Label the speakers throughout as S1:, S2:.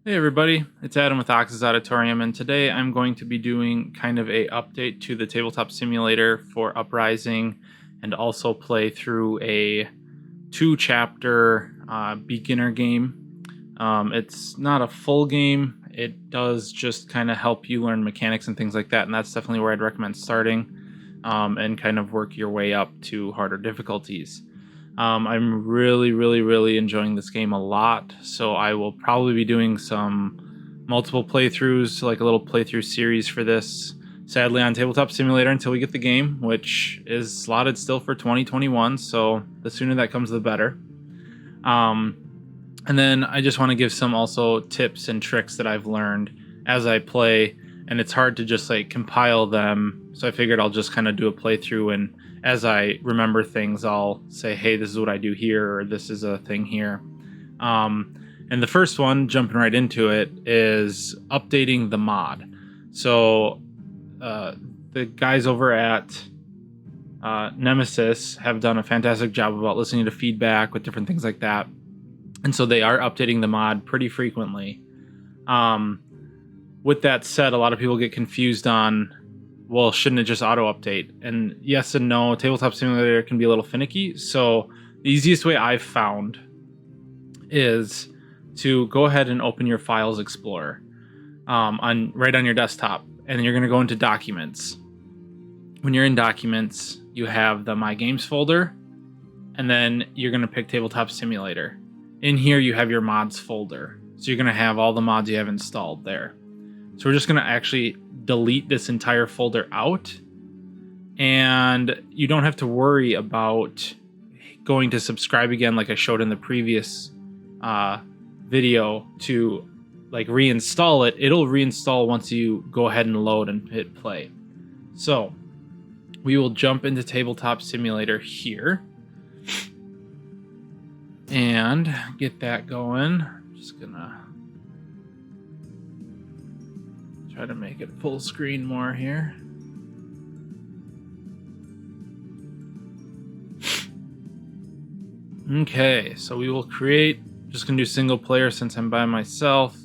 S1: Hey everybody, it's Adam with Ox's Auditorium, and today I'm going to be doing kind of a update to the tabletop simulator for Uprising, and also play through a 2-chapter beginner game. It's not a full game, it does just kind of help you learn mechanics and things like that, and that's definitely where I'd recommend starting, and kind of work your way up to harder difficulties. I'm really enjoying this game a lot, so I will probably be doing some multiple playthroughs, like a little playthrough series for this, sadly on Tabletop Simulator until we get the game, which is slotted still for 2021, so the sooner that comes the better. And then I just want to give some also tips and tricks that I've learned as I play, and it's hard to just like compile them, so I figured I'll just kind of do a playthrough, and as I remember things, I'll say, hey, this is what I do here, or this is a thing here. And the first one, jumping right into it, is updating the mod. So the guys over at Nemesis have done a fantastic job about listening to feedback with different things like that. And so they are updating the mod pretty frequently. With that said, a lot of people get confused on, well, shouldn't it just auto-update? And yes and no, Tabletop Simulator can be a little finicky. So the easiest way I've found is to go ahead and open your Files Explorer right on your desktop. And then you're going to go into Documents. When you're in Documents, you have the My Games folder. And then you're going to pick Tabletop Simulator. In here, you have your mods folder. So you're going to have all the mods you have installed there. So we're just going to actually delete this entire folder out, and you don't have to worry about going to subscribe again like I showed in the previous video to like reinstall it. It'll reinstall once you go ahead and load and hit play. So we will jump into Tabletop Simulator here and get that going. I'm just gonna try to make it full screen more here. Okay, so we will create, just gonna do single player since I'm by myself,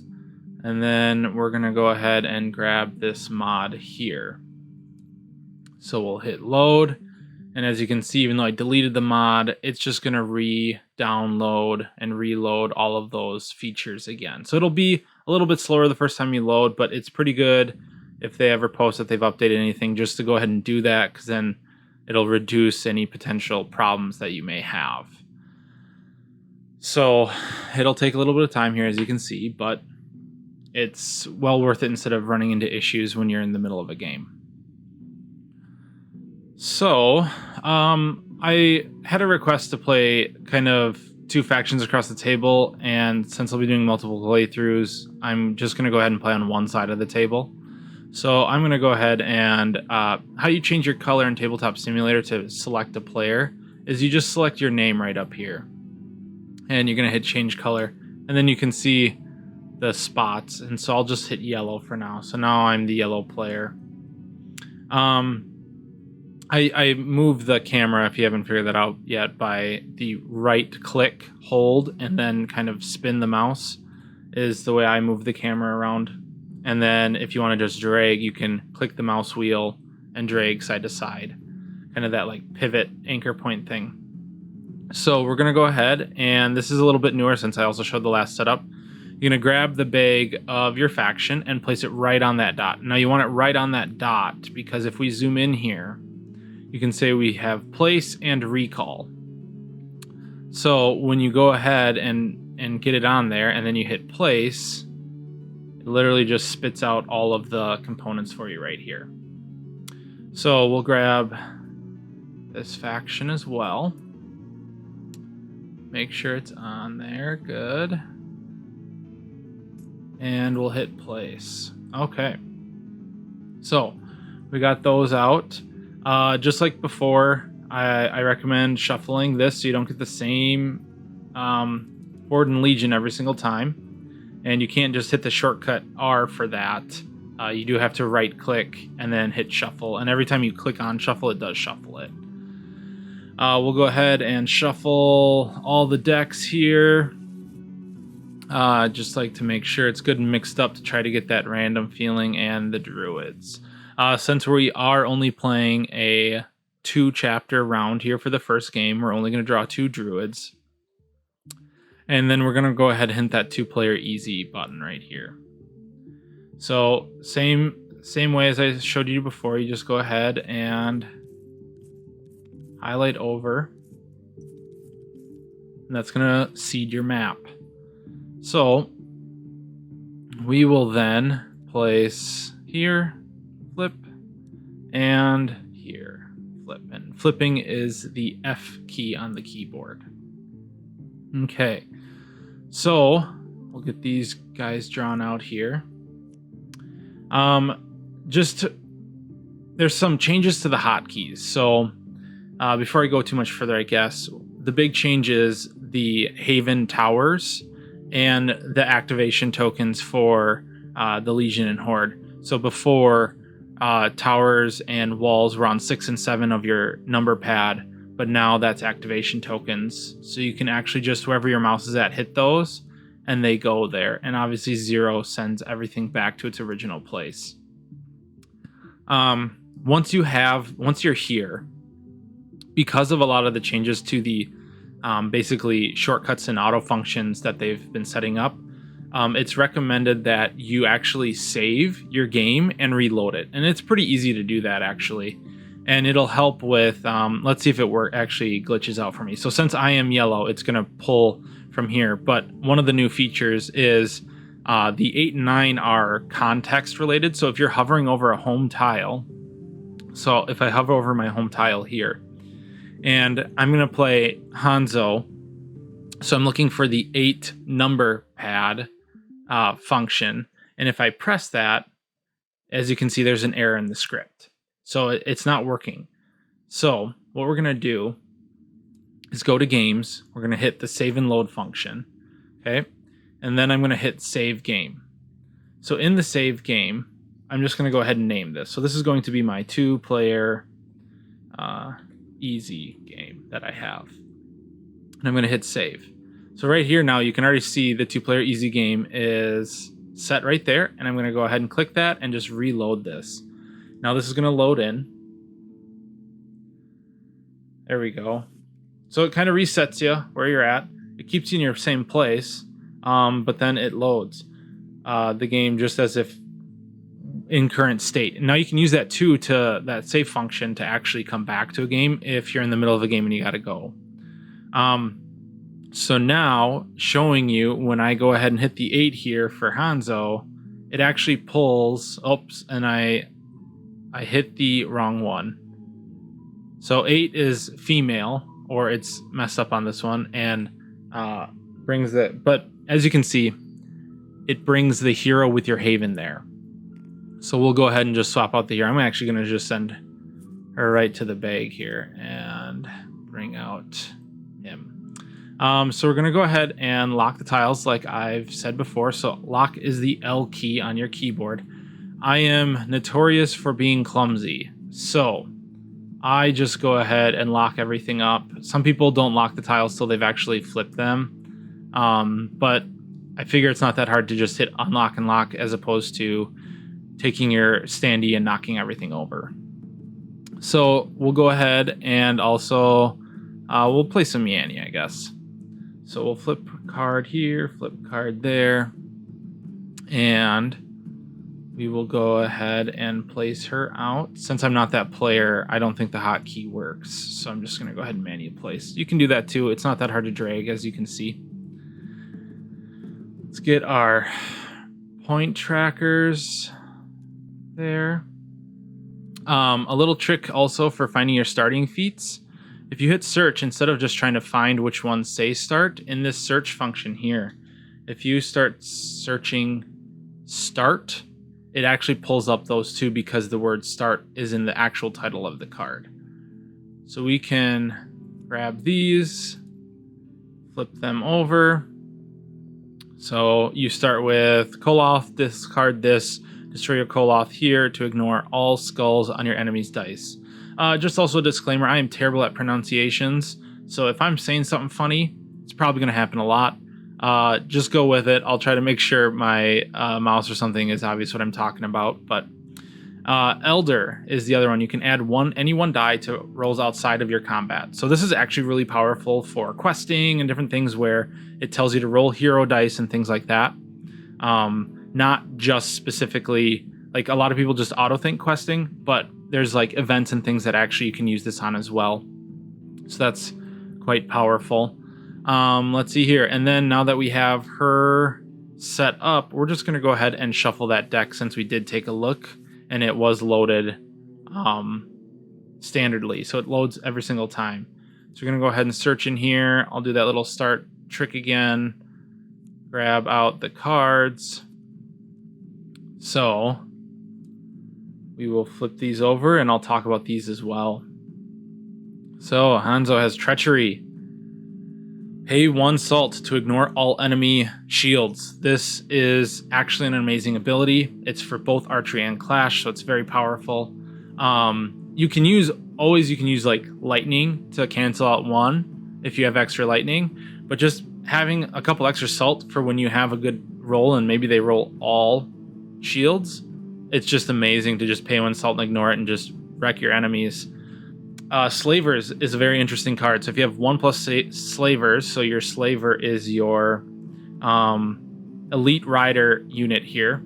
S1: and then we're gonna go ahead and grab this mod here. So we'll hit load, and as you can see, even though I deleted the mod, it's just gonna re-download and reload all of those features again. So it'll be a little bit slower the first time you load, but it's pretty good if they ever post that they've updated anything, just to go ahead and do that, because then it'll reduce any potential problems that you may have. So it'll take a little bit of time here, as you can see, but it's well worth it instead of running into issues when you're in the middle of a game. So I had a request to play kind of 2 factions across the table, and since I'll be doing multiple playthroughs, I'm just going to go ahead and play on one side of the table. So I'm going to go ahead and how you change your color in Tabletop Simulator to select a player is you just select your name right up here, and you're going to hit change color, and then you can see the spots, and so I'll just hit yellow for now. So now I'm the yellow player. I move the camera, if you haven't figured that out yet, by the right click, hold, and then kind of spin the mouse is the way I move the camera around. And then if you want to just drag, you can click the mouse wheel and drag side to side. Kind of that like pivot anchor point thing. So we're going to go ahead, and this is a little bit newer since I also showed the last setup. You're going to grab the bag of your faction and place it right on that dot. Now you want it right on that dot, because if we zoom in here, you can say we have place and recall. So when you go ahead and get it on there, and then you hit place, it literally just spits out all of the components for you right here. So we'll grab this faction as well. Make sure it's on there, good. And we'll hit place. Okay. So we got those out. Just like before, I recommend shuffling this so you don't get the same Horde and Legion every single time. And you can't just hit the shortcut R for that. You do have to right click and then hit shuffle. And every time you click on shuffle, it does shuffle it. We'll go ahead and shuffle all the decks here. Just like to make sure it's good and mixed up to try to get that random feeling, and the druids. Since we are only playing a 2-chapter round here for the first game, we're only going to draw 2 druids. And then we're going to go ahead and hit that 2-player easy button right here. So same way as I showed you before, you just go ahead and highlight over. And that's going to seed your map. So we will then place here, flip, and here, flip. And flipping is the F key on the keyboard. Okay, so we'll get these guys drawn out here. There's some changes to the hotkeys. So before I go too much further, I guess, the big change is the Haven Towers and the activation tokens for the Legion and Horde. So before, towers and walls were on 6 and 7 of your number pad, but now that's activation tokens. So you can actually just, wherever your mouse is at, hit those, and they go there. And obviously 0 sends everything back to its original place. Once you're here, because of a lot of the changes to the basically shortcuts and auto functions that they've been setting up, it's recommended that you actually save your game and reload it. And it's pretty easy to do that, actually. And it'll help with, let's see if it actually glitches out for me. So since I am yellow, it's going to pull from here. But one of the new features is the 8 and 9 are context related. So if you're hovering over a home tile, so if I hover over my home tile here, and I'm going to play Hanzo, so I'm looking for the 8 number pad function. And if I press that, as you can see, there's an error in the script. So it's not working. So what we're going to do is go to games. We're going to hit the save and load function. Okay. And then I'm going to hit save game. So in the save game, I'm just going to go ahead and name this. So this is going to be my 2-player easy game that I have. And I'm going to hit save. So right here now, you can already see the 2-player easy game is set right there. And I'm going to go ahead and click that and just reload this. Now this is going to load in. There we go. So it kind of resets you where you're at. It keeps you in your same place, but then it loads the game just as if in current state. And now you can use that too, to that save function, to actually come back to a game if you're in the middle of a game and you got to go. So now showing you when I go ahead and hit the 8 here for Hanzo, it actually pulls. Oops, and I hit the wrong one. So 8 is female, or it's messed up on this one, and brings it. But as you can see, it brings the hero with your Haven there. So we'll go ahead and just swap out the hero. I'm actually going to just send her right to the bag here and bring out him. So we're going to go ahead and lock the tiles like I've said before. So lock is the L key on your keyboard. I am notorious for being clumsy, so I just go ahead and lock everything up. Some people don't lock the tiles till they've actually flipped them, but I figure it's not that hard to just hit unlock and lock as opposed to taking your standee and knocking everything over. So we'll go ahead and also we'll play some Yanni, I guess. So we'll flip card here, flip card there, and we will go ahead and place her out. Since I'm not that player, I don't think the hotkey works. So I'm just going to go ahead and manually place. You can do that too. It's not that hard to drag, as you can see. Let's get our point trackers there. A little trick also for finding your starting feats. If you hit search, instead of just trying to find which ones say start, in this search function here, if you start searching start, it actually pulls up those two because the word start is in the actual title of the card. So we can grab these, flip them over. So you start with Koloth, discard this, destroy your Koloth here to ignore all skulls on your enemy's dice. Just also a disclaimer, I am terrible at pronunciations, so if I'm saying something funny, it's probably going to happen a lot. just go with it. I'll try to make sure my mouse or something is obvious what I'm talking about. But Elder is the other one. You can add any one die to rolls outside of your combat. So this is actually really powerful for questing and different things where it tells you to roll hero dice and things like that. Not just specifically, like a lot of people just auto think questing, but there's like events and things that actually you can use this on as well. So that's quite powerful. Let's see here. And then now that we have her set up, we're just going to go ahead and shuffle that deck since we did take a look and it was loaded standardly. So it loads every single time. So we're going to go ahead and search in here. I'll do that little start trick again. Grab out the cards. So we will flip these over and I'll talk about these as well. So Hanzo has Treachery. Pay 1 salt to ignore all enemy shields. This is actually an amazing ability. It's for both archery and clash, so it's very powerful. You can use like lightning to cancel out 1 if you have extra lightning, but just having a couple extra salt for when you have a good roll and maybe they roll all shields, it's just amazing to just pay 1 salt and ignore it and just wreck your enemies. Slavers is a very interesting card. So if you have 1+ slavers, so your slaver is your elite rider unit here.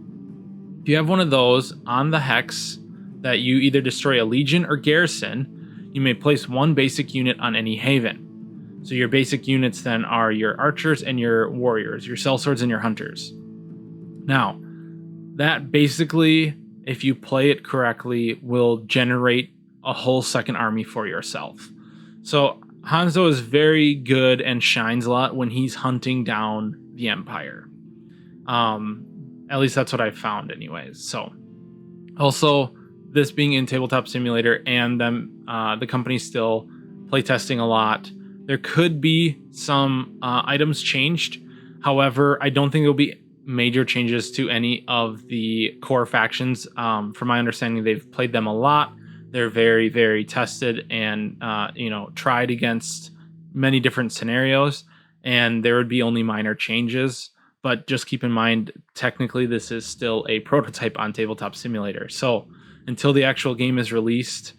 S1: If you have one of those on the hex that you either destroy a legion or garrison, you may place 1 basic unit on any haven. So your basic units then are your archers and your warriors, your sellswords and your hunters. Now, that basically, if you play it correctly, will generate a whole second army for yourself. So Hanzo is very good and shines a lot when he's hunting down the Empire. At least that's what I've found anyways. So also, this being in Tabletop Simulator and them, the company's still playtesting a lot, there could be some items changed. However, I don't think there'll be major changes to any of the core factions. From my understanding, they've played them a lot. They're very, very tested and, tried against many different scenarios, and there would be only minor changes. But just keep in mind, technically, this is still a prototype on Tabletop Simulator. So until the actual game is released,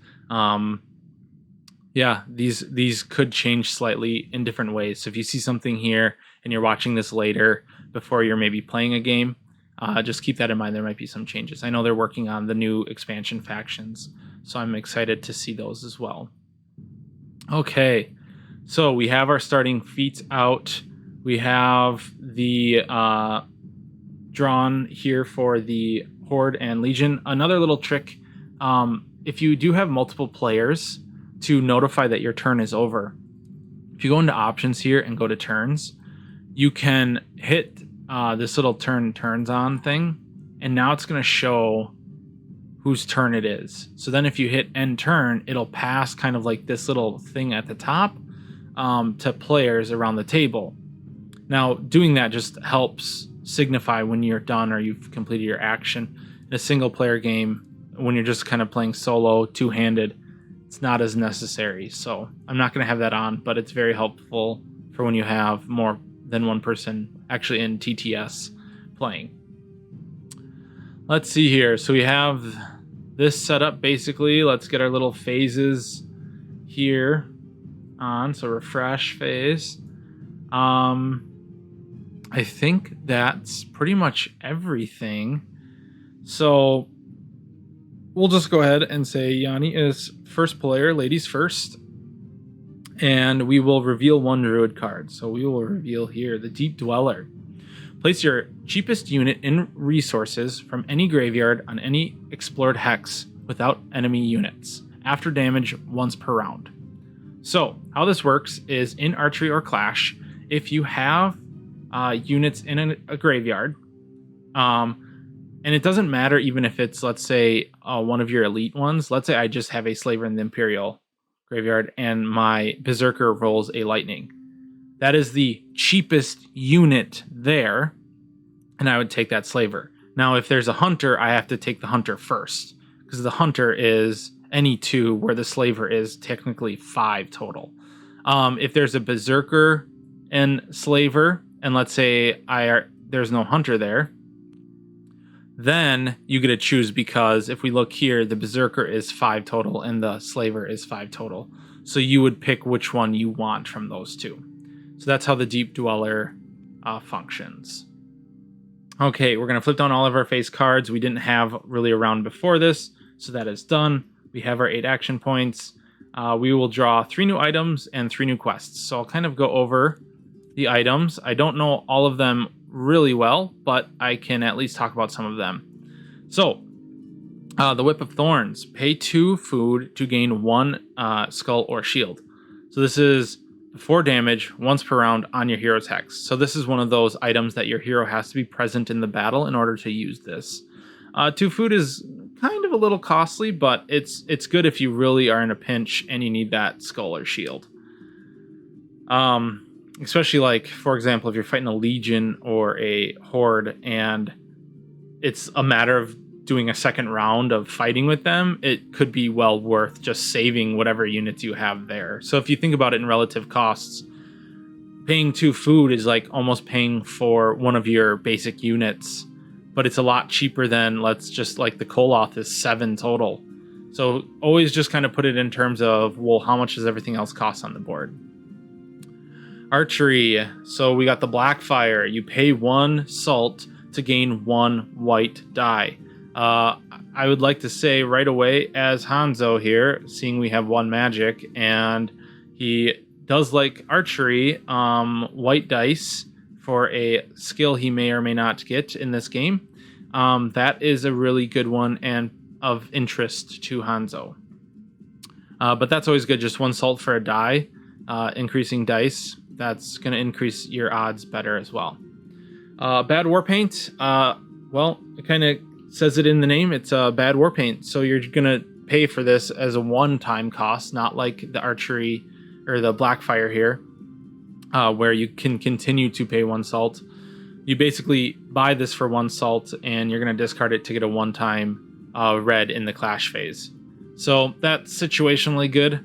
S1: these could change slightly in different ways. So if you see something here and you're watching this later before you're maybe playing a game, just keep that in mind. There might be some changes. I know they're working on the new expansion factions, so I'm excited to see those as well. Okay, so we have our starting feats out. We have the drawn here for the Horde and Legion. Another little trick, if you do have multiple players, to notify that your turn is over, if you go into options here and go to turns, you can hit this little turns on thing, and now it's going to show whose turn it is. So then if you hit end turn, it'll pass kind of like this little thing at the top to players around the table. Now, doing that just helps signify when you're done or you've completed your action. In a single player game, when you're just kind of playing solo, two-handed, it's not as necessary. So I'm not going to have that on, but it's very helpful for when you have more than one person actually in TTS playing. Let's see here. So we have this set up basically. Let's get our little phases here on. So refresh phase. I think that's pretty much everything. So we'll just go ahead and say Yanni is first player, ladies first. And we will reveal one druid card. So we will reveal here the Deep Dweller. Place your cheapest unit in resources from any graveyard on any explored hex without enemy units, after damage once per round. So how this works is in archery or clash, if you have units in a graveyard, and it doesn't matter even if it's, let's say, one of your elite ones. Let's say I just have a Slaver in the Imperial graveyard and my Berserker rolls a Lightning. That is the cheapest unit there, and I would take that Slaver. Now, if there's a Hunter, I have to take the Hunter first, because the Hunter is any 2, where the Slaver is technically 5 total. If there's a Berserker and Slaver, and let's say there's no hunter there, then you get to choose, because if we look here, the berserker is 5 total and the slaver is 5 total. So you would pick which one you want from those two. So that's how the deep dweller functions. Okay, we're going to flip down all of our face cards. We didn't have really a round before this, so that is done. We have our 8 action points. We will draw 3 new items and 3 new quests. So I'll kind of go over the items. I don't know all of them really well, but I can at least talk about some of them. So, the Whip of Thorns. Pay 2 food to gain 1 skull or shield. So this is 4 damage once per round on your hero's hex. So this is one of those items that your hero has to be present in the battle in order to use this. 2 food is kind of a little costly, but it's good if you really are in a pinch and you need that skull or shield. Especially, like, for example, if you're fighting a legion or a horde and it's a matter of doing a second round of fighting with them, it could be well worth just saving whatever units you have there. So if you think about it in relative costs, paying 2 food is like almost paying for one of your basic units, but it's a lot cheaper than, let's just, like, the Koloth is 7 total. So always just kind of put it in terms of, well, how much does everything else cost on the board? Archery. So we got the Blackfire. You pay 1 salt to gain 1 white die. I would like to say right away, as Hanzo here, seeing we have 1 magic and he does like archery, white dice for a skill he may or may not get in this game. That is a really good one and of interest to Hanzo. But that's always good. Just 1 salt for a die, increasing dice. That's going to increase your odds better as well. Bad war paint. Well, it kind of says it in the name. It's a bad war paint. So you're going to pay for this as a one-time cost, not like the archery or the Blackfire here, where you can continue to pay 1 salt. You basically buy this for 1 salt and you're going to discard it to get a one-time red in the clash phase. So that's situationally good.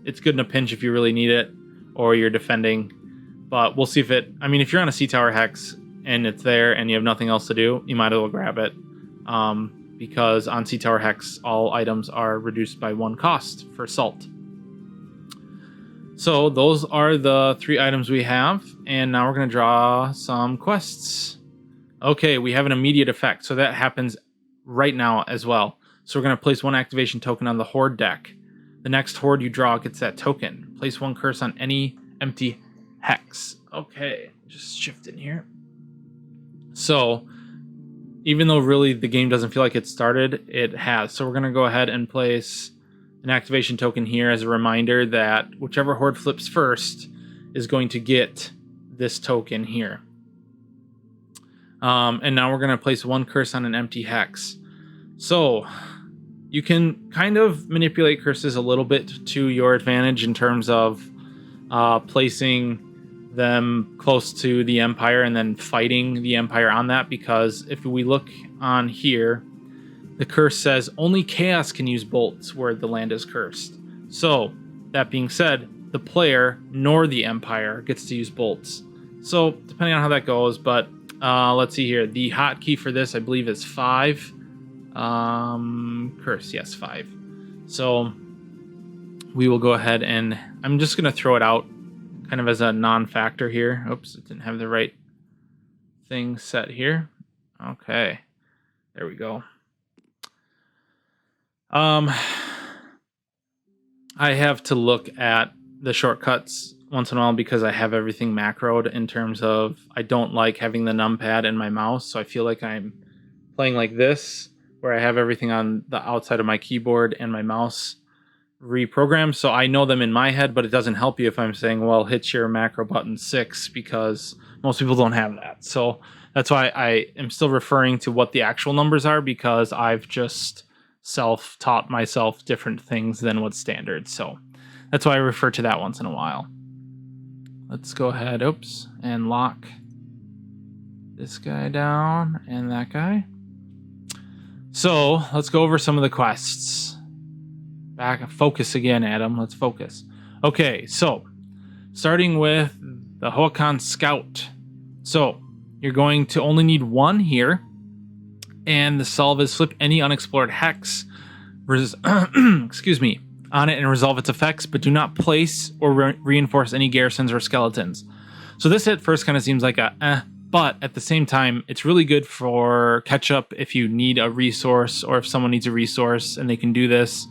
S1: It's good in a pinch if you really need it or you're defending, but we'll see if if you're on a Sea Tower Hex and it's there and you have nothing else to do, you might as well grab it, because on Sea Tower Hex, all items are reduced by 1 cost for salt. So those are the 3 items we have, and now we're going to draw some quests. Okay, we have an immediate effect, so that happens right now as well. So we're going to place 1 activation token on the Horde deck. The next Horde you draw gets that token. Place 1 curse on any empty hex. Okay, just shift in here. So, even though really the game doesn't feel like it started, it has. So we're going to go ahead and place an activation token here as a reminder that whichever Horde flips first is going to get this token here. And now we're going to place 1 curse on an empty hex. So you can kind of manipulate curses a little bit to your advantage in terms of placing them close to the Empire and then fighting the Empire on that, because if we look on here, the curse says only Chaos can use bolts where the land is cursed. So, that being said, the player nor the Empire gets to use bolts. So, depending on how that goes, but let's see here. The hotkey for this, I believe, is 5. Curse, yes, 5. So, we will go ahead and I'm just going to throw it out kind of as a non-factor here. Oops, it didn't have the right thing set here. Okay, there we go. I have to look at the shortcuts once in a while because I have everything macroed in terms of I don't like having the numpad and my mouse, so I feel like I'm playing like this, where I have everything on the outside of my keyboard and my mouse reprogrammed, so I know them in my head, but it doesn't help you if I'm saying, well, hit your macro button 6, because most people don't have that. So that's why I am still referring to what the actual numbers are, because I've just self-taught myself different things than what's standard. So that's why I refer to that once in a while. Let's go ahead, and lock this guy down and that guy. So let's go over some of the quests. Back, focus again, Adam. Let's focus. Okay, so starting with the Hokan Scout. So you're going to only need one here, and the solve is flip any unexplored hex excuse me, on it and resolve its effects, but do not place or reinforce any garrisons or skeletons. So this at first kind of seems like a but at the same time, it's really good for catch up if you need a resource or if someone needs a resource and they can do this.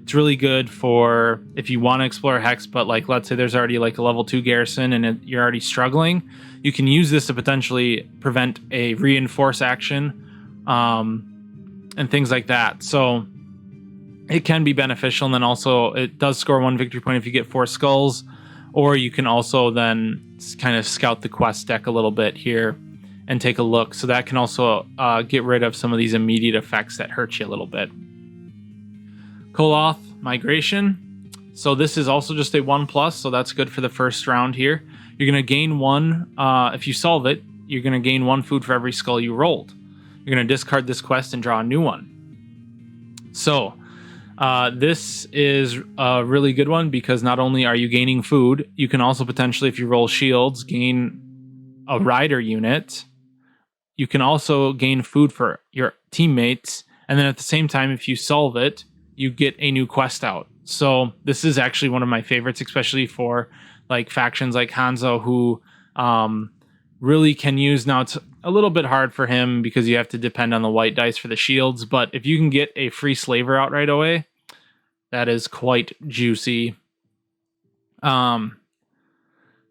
S1: It's really good for if you want to explore a hex, but like let's say there's already like a level 2 garrison and you're already struggling, you can use this to potentially prevent a reinforce action and things like that. So it can be beneficial, and then also it does score 1 victory point if you get 4 skulls, or you can also then kind of scout the quest deck a little bit here and take a look. So that can also get rid of some of these immediate effects that hurt you a little bit. Koloth Migration. So this is also just a 1+, so that's good for the first round here. You're going to gain 1, if you solve it, you're going to gain 1 food for every skull you rolled. You're going to discard this quest and draw a new one. So this is a really good one because not only are you gaining food, you can also potentially, if you roll shields, gain a rider unit. You can also gain food for your teammates, and then at the same time, if you solve it, you get a new quest out. So this is actually one of my favorites, especially for like factions like Hanzo, who really can use. Now it's a little bit hard for him because you have to depend on the white dice for the shields, but if you can get a free slaver out right away, that is quite juicy.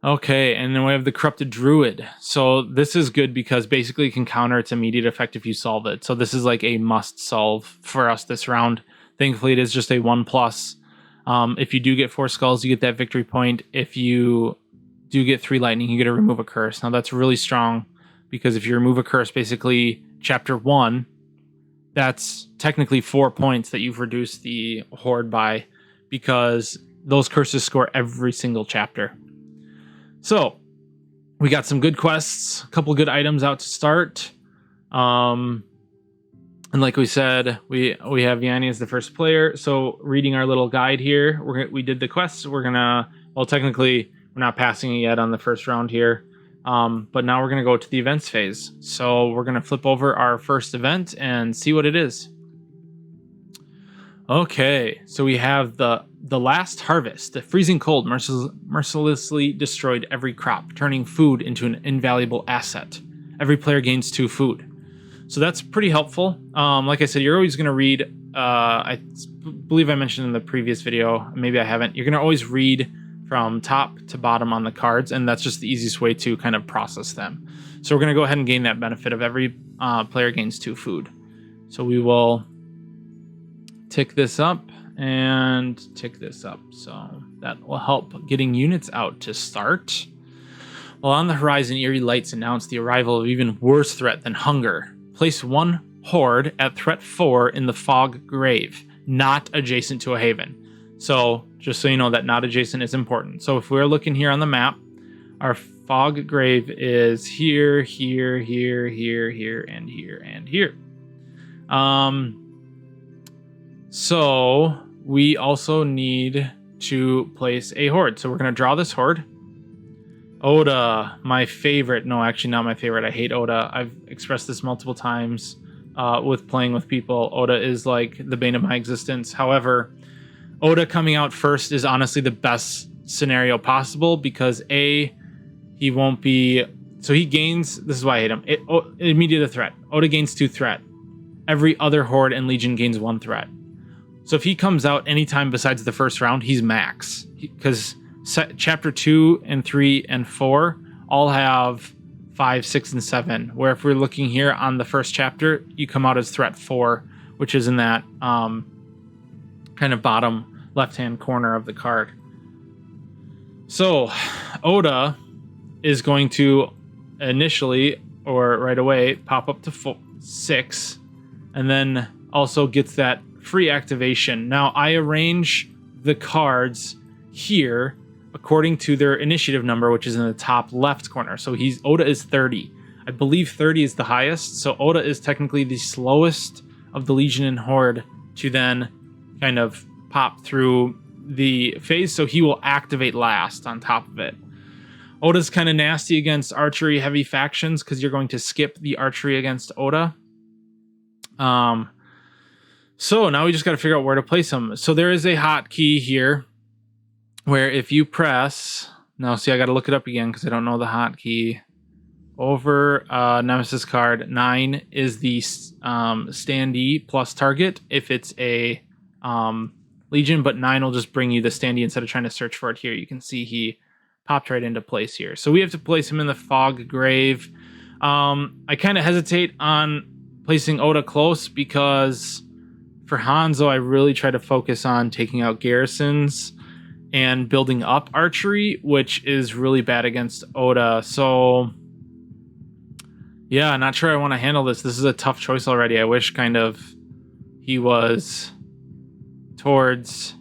S1: Okay, and then we have the Corrupted Druid. So this is good because basically it can counter its immediate effect if you solve it. So this is like a must solve for us this round. Thankfully it is just a 1+. If you do get 4 skulls, you get that victory point. If you do get 3 lightning, you get to remove a curse. Now that's really strong because if you remove a curse, basically chapter 1, that's technically 4 points that you've reduced the horde by, because those curses score every single chapter. So we got some good quests, a couple good items out to start. And like we said, we have Yanni as the first player. So reading our little guide here, we did the quests. We're gonna, well, technically we're not passing it yet on the first round here. But now we're gonna go to the events phase. So we're gonna flip over our first event and see what it is. Okay, so we have the last harvest. The freezing cold mercilessly destroyed every crop, turning food into an invaluable asset. Every player gains 2 food. So that's pretty helpful. Like I said, you're always going to read, I believe I mentioned in the previous video, maybe I haven't, you're going to always read from top to bottom on the cards, and that's just the easiest way to kind of process them. So we're going to go ahead and gain that benefit of every player gains 2 food. So we will tick this up and tick this up. So that will help getting units out to start. While on the horizon, eerie lights announce the arrival of even worse threat than hunger. Place 1 horde at threat 4 in the fog grave, not adjacent to a haven. So just so you know that not adjacent is important. So if we're looking here on the map, our fog grave is here, here, here, here, here, and here, and here. So we also need to place a horde. So we're going to draw this horde. Oda, my favorite. No, actually not my favorite. I hate Oda. I've expressed this multiple times with playing with people. Oda is like the bane of my existence. However, Oda coming out first is honestly the best scenario possible because A, he won't be... So he gains... This is why I hate him. Immediate threat. Oda gains 2 threat. Every other horde and legion gains 1 threat. So if he comes out anytime besides the first round, he's max. Because chapter 2 and 3 and 4 all have 5, 6, and 7. Where if we're looking here on the first chapter, you come out as threat 4, which is in that kind of bottom left-hand corner of the card. So Oda is going to initially, or right away, pop up to 6, and then also gets that free activation. Now I arrange the cards here according to their initiative number, which is in the top left corner. So Oda is 30. I believe 30 is the highest. So Oda is technically the slowest of the Legion and Horde to then kind of pop through the phase. So he will activate last on top of it. Oda's kind of nasty against archery heavy factions because you're going to skip the archery against Oda. So now we just got to figure out where to place him. So there is a hotkey here where if you press, now see I got to look it up again because I don't know the hotkey. Over Nemesis card, 9 is the standee plus target if it's a Legion, but 9 will just bring you the standee instead of trying to search for it here. You can see he popped right into place here. So we have to place him in the Fog Grave. I kind of hesitate on placing Oda close because for Hanzo, I really try to focus on taking out garrisons and building up archery, which is really bad against Oda. So yeah, not sure I want to handle this. This is a tough choice already. I wish kind of he was towards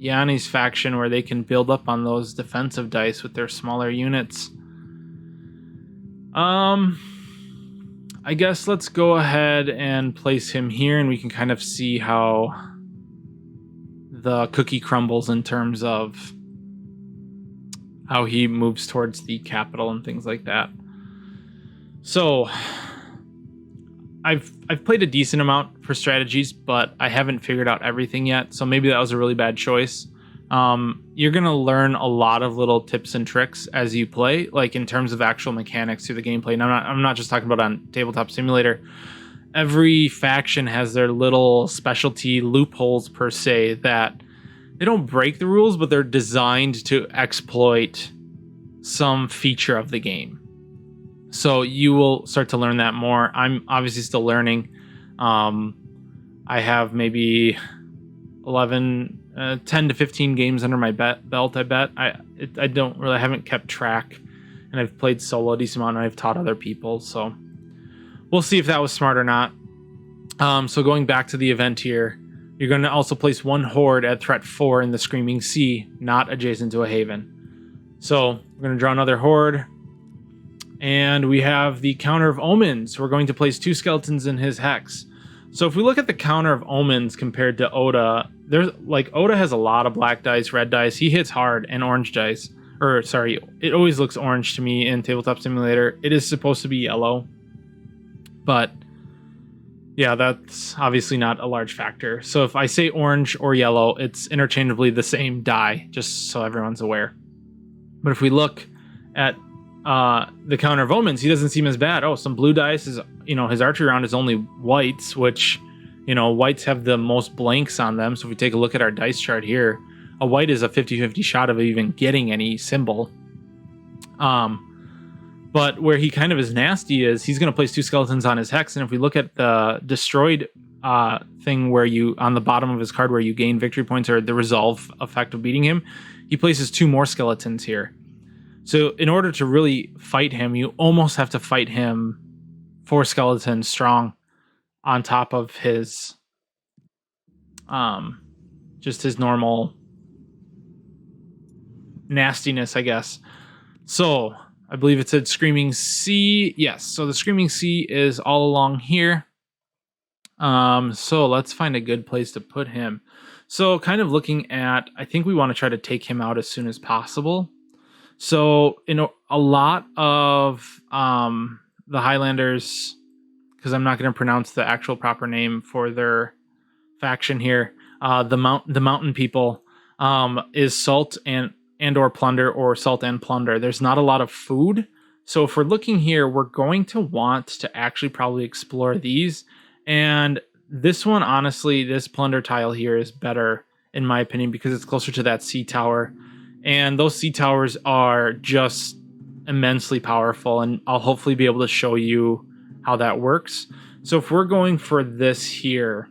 S1: Yanni's faction where they can build up on those defensive dice with their smaller units. I guess let's go ahead and place him here and we can kind of see how the cookie crumbles in terms of how he moves towards the capital and things like that. So I've played a decent amount for strategies, but I haven't figured out everything yet. So maybe that was a really bad choice. You're going to learn a lot of little tips and tricks as you play, like in terms of actual mechanics through the gameplay. And I'm not just talking about on Tabletop Simulator. Every faction has their little specialty loopholes per se that they don't break the rules, but they're designed to exploit some feature of the game. So you will start to learn that more. I'm obviously still learning. I have maybe 10 to 15 games under my belt, I bet. I haven't kept track, and I've played solo a decent amount, and I've taught other people, so we'll see if that was smart or not. So going back to the event here, you're going to also place one horde at threat 4 in the Screaming Sea, not adjacent to a haven. So we're going to draw another horde, and we have the Counter of Omens. We're going to place 2 skeletons in his hex. So if we look at the Counter of Omens compared to Oda, Oda has a lot of black dice, red dice. He hits hard, and orange dice. Or sorry, it always looks orange to me in Tabletop Simulator. It is supposed to be yellow, but yeah, that's obviously not a large factor. So if I say orange or yellow, it's interchangeably the same die, just so everyone's aware. But if we look at the Counter of Omens, he doesn't seem as bad. Oh, some blue dice is, his archery round is only whites, which, whites have the most blanks on them. So if we take a look at our dice chart here, a white is a 50-50 shot of even getting any symbol. But where he kind of is nasty is he's going to place 2 skeletons on his hex. And if we look at the destroyed thing where you, on the bottom of his card, where you gain victory points or the resolve effect of beating him, he places 2 more skeletons here. So in order to really fight him, you almost have to fight him 4 skeletons strong on top of his, just his normal nastiness, I guess. So I believe it said Screaming Sea. Yes, so the Screaming Sea is all along here. So let's find a good place to put him. So kind of looking at, I think we want to try to take him out as soon as possible. So, a lot of the Highlanders, because I'm not going to pronounce the actual proper name for their faction here, the mountain people, is salt and or plunder, or salt and plunder. There's not a lot of food. So if we're looking here, we're going to want to actually probably explore these. And this one, honestly, this plunder tile here is better, in my opinion, because it's closer to that sea tower. And those sea towers are just immensely powerful, and I'll hopefully be able to show you how that works. So if we're going for this here,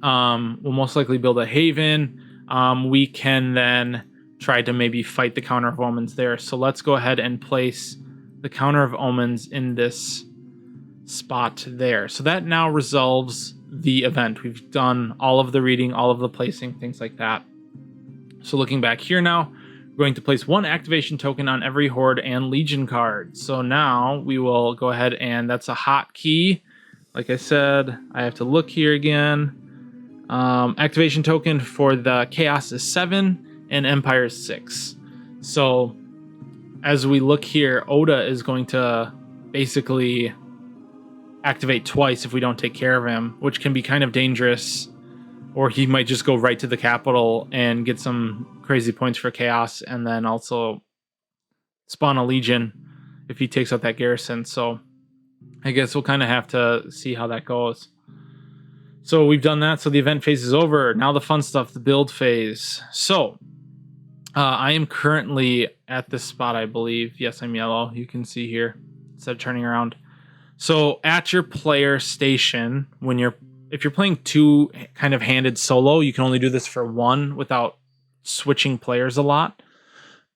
S1: we'll most likely build a haven. We can then try to maybe fight the Counter of Omens there. So let's go ahead and place the Counter of Omens in this spot there. So that now resolves the event. We've done all of the reading, all of the placing, things like that. So looking back here now, we're going to place 1 activation token on every Horde and Legion card. So now we will go ahead, and that's a hotkey. Like I said, I have to look here again. Activation token for the Chaos is 7 and Empire is 6. So as we look here, Oda is going to basically activate twice if we don't take care of him, which can be kind of dangerous. Or he might just go right to the capital and get some crazy points for chaos, and then also spawn a legion if he takes out that garrison. So I guess we'll kind of have to see how that goes. So we've done that. So the event phase is over. Now the fun stuff, the build phase. So I am currently at this spot, I believe. Yes, I'm yellow. You can see here instead of turning around. So at your player station, if you're playing two kind of handed solo, you can only do this for one without switching players a lot.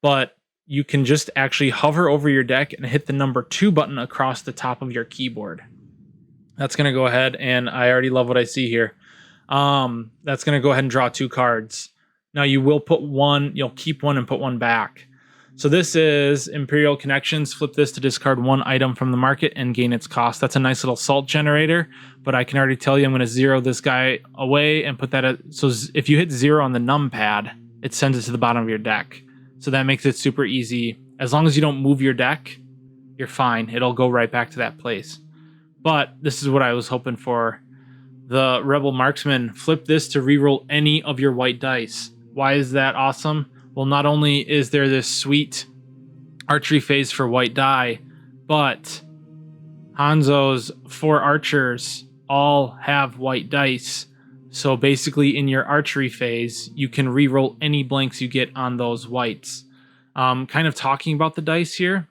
S1: But you can just actually hover over your deck and hit the number 2 button across the top of your keyboard. That's going to go ahead, and I already love what I see here. That's going to go ahead and draw 2 cards. Now you will put one, you'll keep one and put one back. So this is Imperial Connections. Flip this to discard 1 item from the market and gain its cost. That's a nice little salt generator, but I can already tell you I'm going to 0 this guy away and put that at, so if you hit 0 on the numpad, it sends it to the bottom of your deck. So that makes it super easy. As long as you don't move your deck, you're fine. It'll go right back to that place. But this is what I was hoping for. The Rebel Marksman, flip this to reroll any of your white dice. Why is that awesome? Well, not only is there this sweet archery phase for white die, but Hanzo's 4 archers all have white dice. So basically in your archery phase, you can reroll any blanks you get on those whites. Kind of talking about the dice here.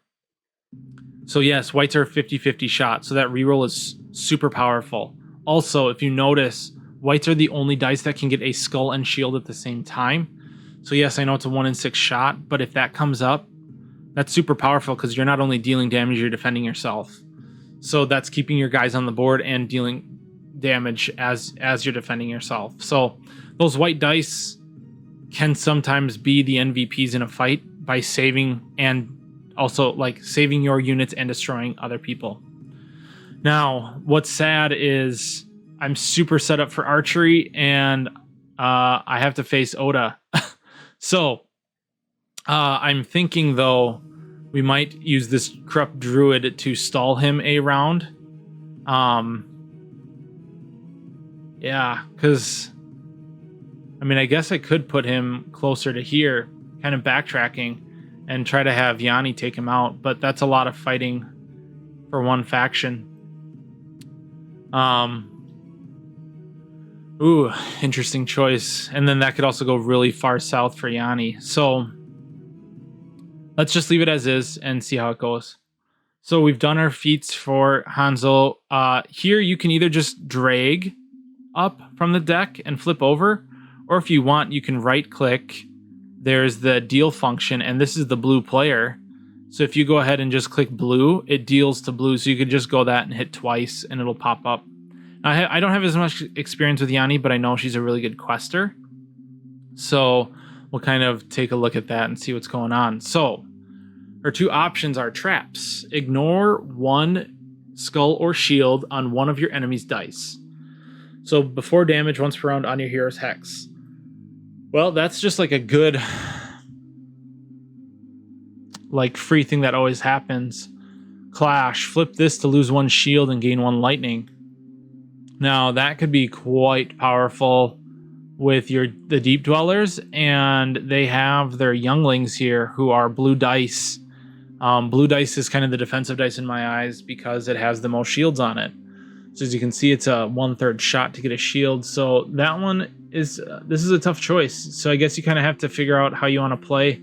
S1: So yes, whites are a 50-50 shot, so that reroll is super powerful. Also, if you notice, whites are the only dice that can get a skull and shield at the same time. So yes, I know it's a 1 in 6 shot, but if that comes up, that's super powerful because you're not only dealing damage, you're defending yourself. So that's keeping your guys on the board and dealing damage as you're defending yourself. So those white dice can sometimes be the MVPs in a fight by saving, and also like saving your units and destroying other people. Now, what's sad is I'm super set up for archery, and I have to face Oda. So I'm thinking, though, we might use this Corrupt Druid to stall him a round. Yeah, because, I mean, I guess I could put him closer to here, kind of backtracking, and try to have Yanni take him out, but that's a lot of fighting for one faction. Ooh, interesting choice. And then that could also go really far south for Yanni. So let's just leave it as is and see how it goes. So we've done our feats for Hanzo. Here you can either just drag up from the deck and flip over, or if you want, you can right click. There's the deal function, and this is the blue player. So if you go ahead and just click blue, it deals to blue. So you could just go that and hit twice and it'll pop up. I don't have as much experience with Yanni, but I know she's a really good quester. So we'll kind of take a look at that and see what's going on. So her 2 options are traps. Ignore 1 skull or shield on one of your enemy's dice. So before damage once per round on your hero's hex. Well, that's just like a good, like, free thing that always happens. Clash. Flip this to lose 1 shield and gain 1 lightning. Now, that could be quite powerful with the Deep Dwellers, and they have their younglings here who are blue dice. Blue dice is kind of the defensive dice in my eyes because it has the most shields on it. So as you can see, it's a 1/3 shot to get a shield. So that one is, this is a tough choice. So I guess you kind of have to figure out how you want to play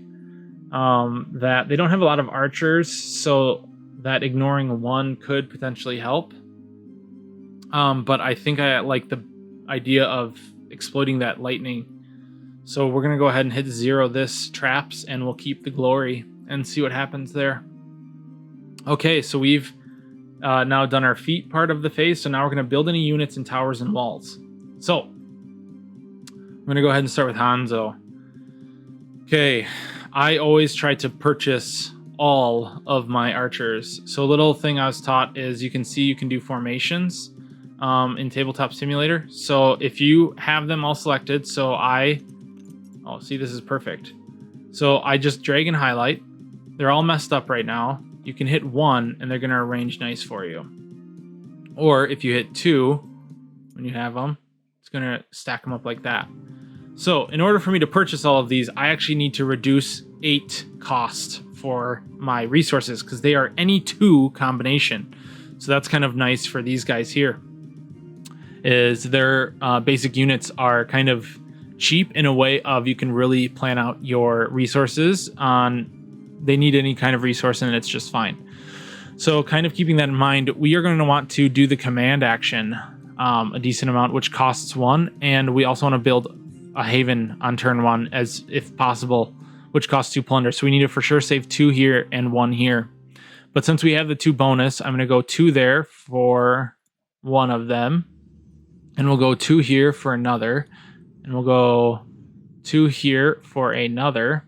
S1: that. They don't have a lot of archers, so that ignoring 1 could potentially help. But I think I like the idea of exploiting that lightning. So we're going to go ahead and hit 0 this traps, and we'll keep the glory and see what happens there. Okay, so we've now done our feat part of the phase. So now we're going to build any units and towers and walls. So I'm going to go ahead and start with Hanzo. Okay, I always try to purchase all of my archers. So a little thing I was taught is you can see you can do formations in Tabletop Simulator. So if you have them all selected, so see, this is perfect. So I just drag and highlight. they're all messed up right now. You can hit 1 and they're going to arrange nice for you. Or if you hit 2, when you have them, it's going to stack them up like that. So in order for me to purchase all of these, I actually need to reduce 8 cost for my resources because they are any 2 combination. So that's kind of nice for these guys here. Is their basic units are kind of cheap in a way of you can really plan out your resources on. They need any kind of resource and it's just fine. So kind of keeping that in mind, we are going to want to do the command action a decent amount, which costs 1, and we also want to build a haven on turn 1 as if possible, which costs 2 plunder. So we need to for sure save 2 here and 1 here. But since we have the 2 bonus, I'm going to go 2 there for one of them, and we'll go 2 here for another, and we'll go 2 here for another.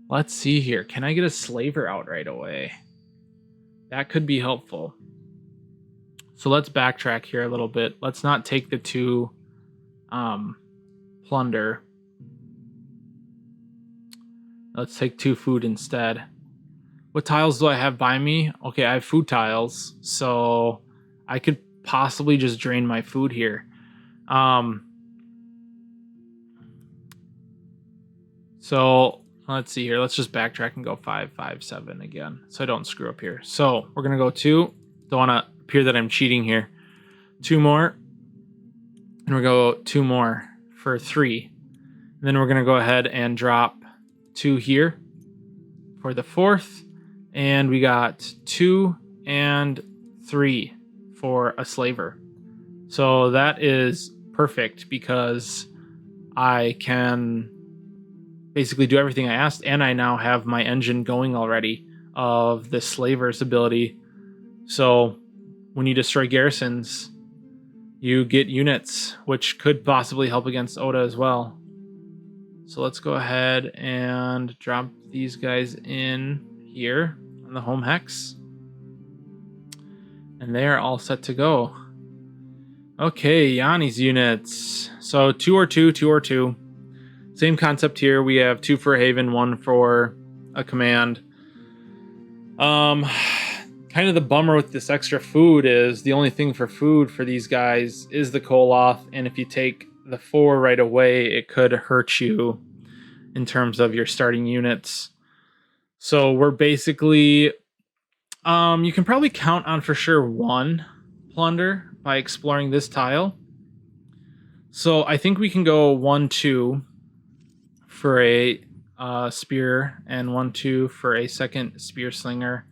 S1: Let's see here. Can I get a slaver out right away? That could be helpful. So let's backtrack here a little bit. Let's not take the 2 plunder. Let's take 2 food instead. What tiles do I have by me? Okay, I have food tiles, so I could possibly just drain my food here. So let's see here. Let's just backtrack and go 5, 5, 7 again, so I don't screw up here. So we're gonna go 2. Don't want to appear that I'm cheating here. 2 more, and we'll go 2 more for 3. And then we're gonna go ahead and drop 2 here for the 4th, and we got 2 and 3 for a slaver. So that is perfect because I can basically do everything I asked, and I now have my engine going already of the slaver's ability. So when you destroy garrisons, you get units, which could possibly help against Oda as well. So let's go ahead and drop these guys in here on the home hex. And they are all set to go. Okay, Yanni's units. So 2 or 2, 2 or 2. Same concept here. We have 2 for a haven, 1 for a command. Kind of the bummer with this extra food is the only thing for food for these guys is the Koloth, and if you take the 4 right away, it could hurt you in terms of your starting units. So we're basically, you can probably count on for sure 1 plunder by exploring this tile. So I think we can go 1, 2 for a spear and 1, 2 for a second spear slinger.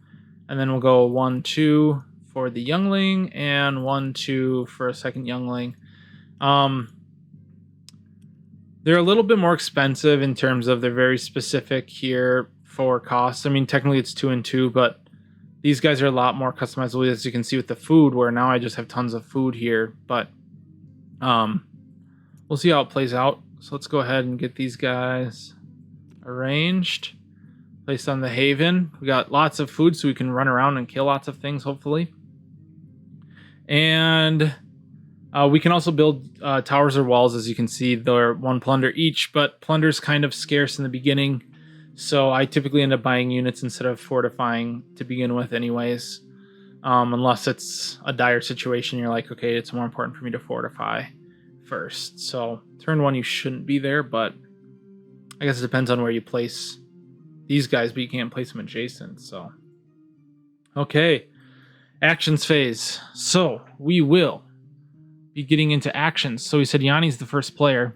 S1: And then we'll go 1, 2 for the youngling and 1, 2 for a second youngling. They're a little bit more expensive in terms of they're very specific here for cost. I mean, technically it's 2 and 2, but these guys are a lot more customizable, as you can see with the food, where now I just have tons of food here. But we'll see how it plays out. So let's go ahead and get these guys arranged, placed on the haven. We got lots of food so we can run around and kill lots of things, hopefully. And we can also build towers or walls. As you can see, they're 1 plunder each, but plunder's kind of scarce in the beginning, so I typically end up buying units instead of fortifying to begin with anyways. Unless it's a dire situation, you're like, okay, it's more important for me to fortify first. So turn 1 you shouldn't be there, but I guess it depends on where you place these guys, but you can't place them adjacent. So okay, actions phase. So we will be getting into actions. So we said Yanni's the first player.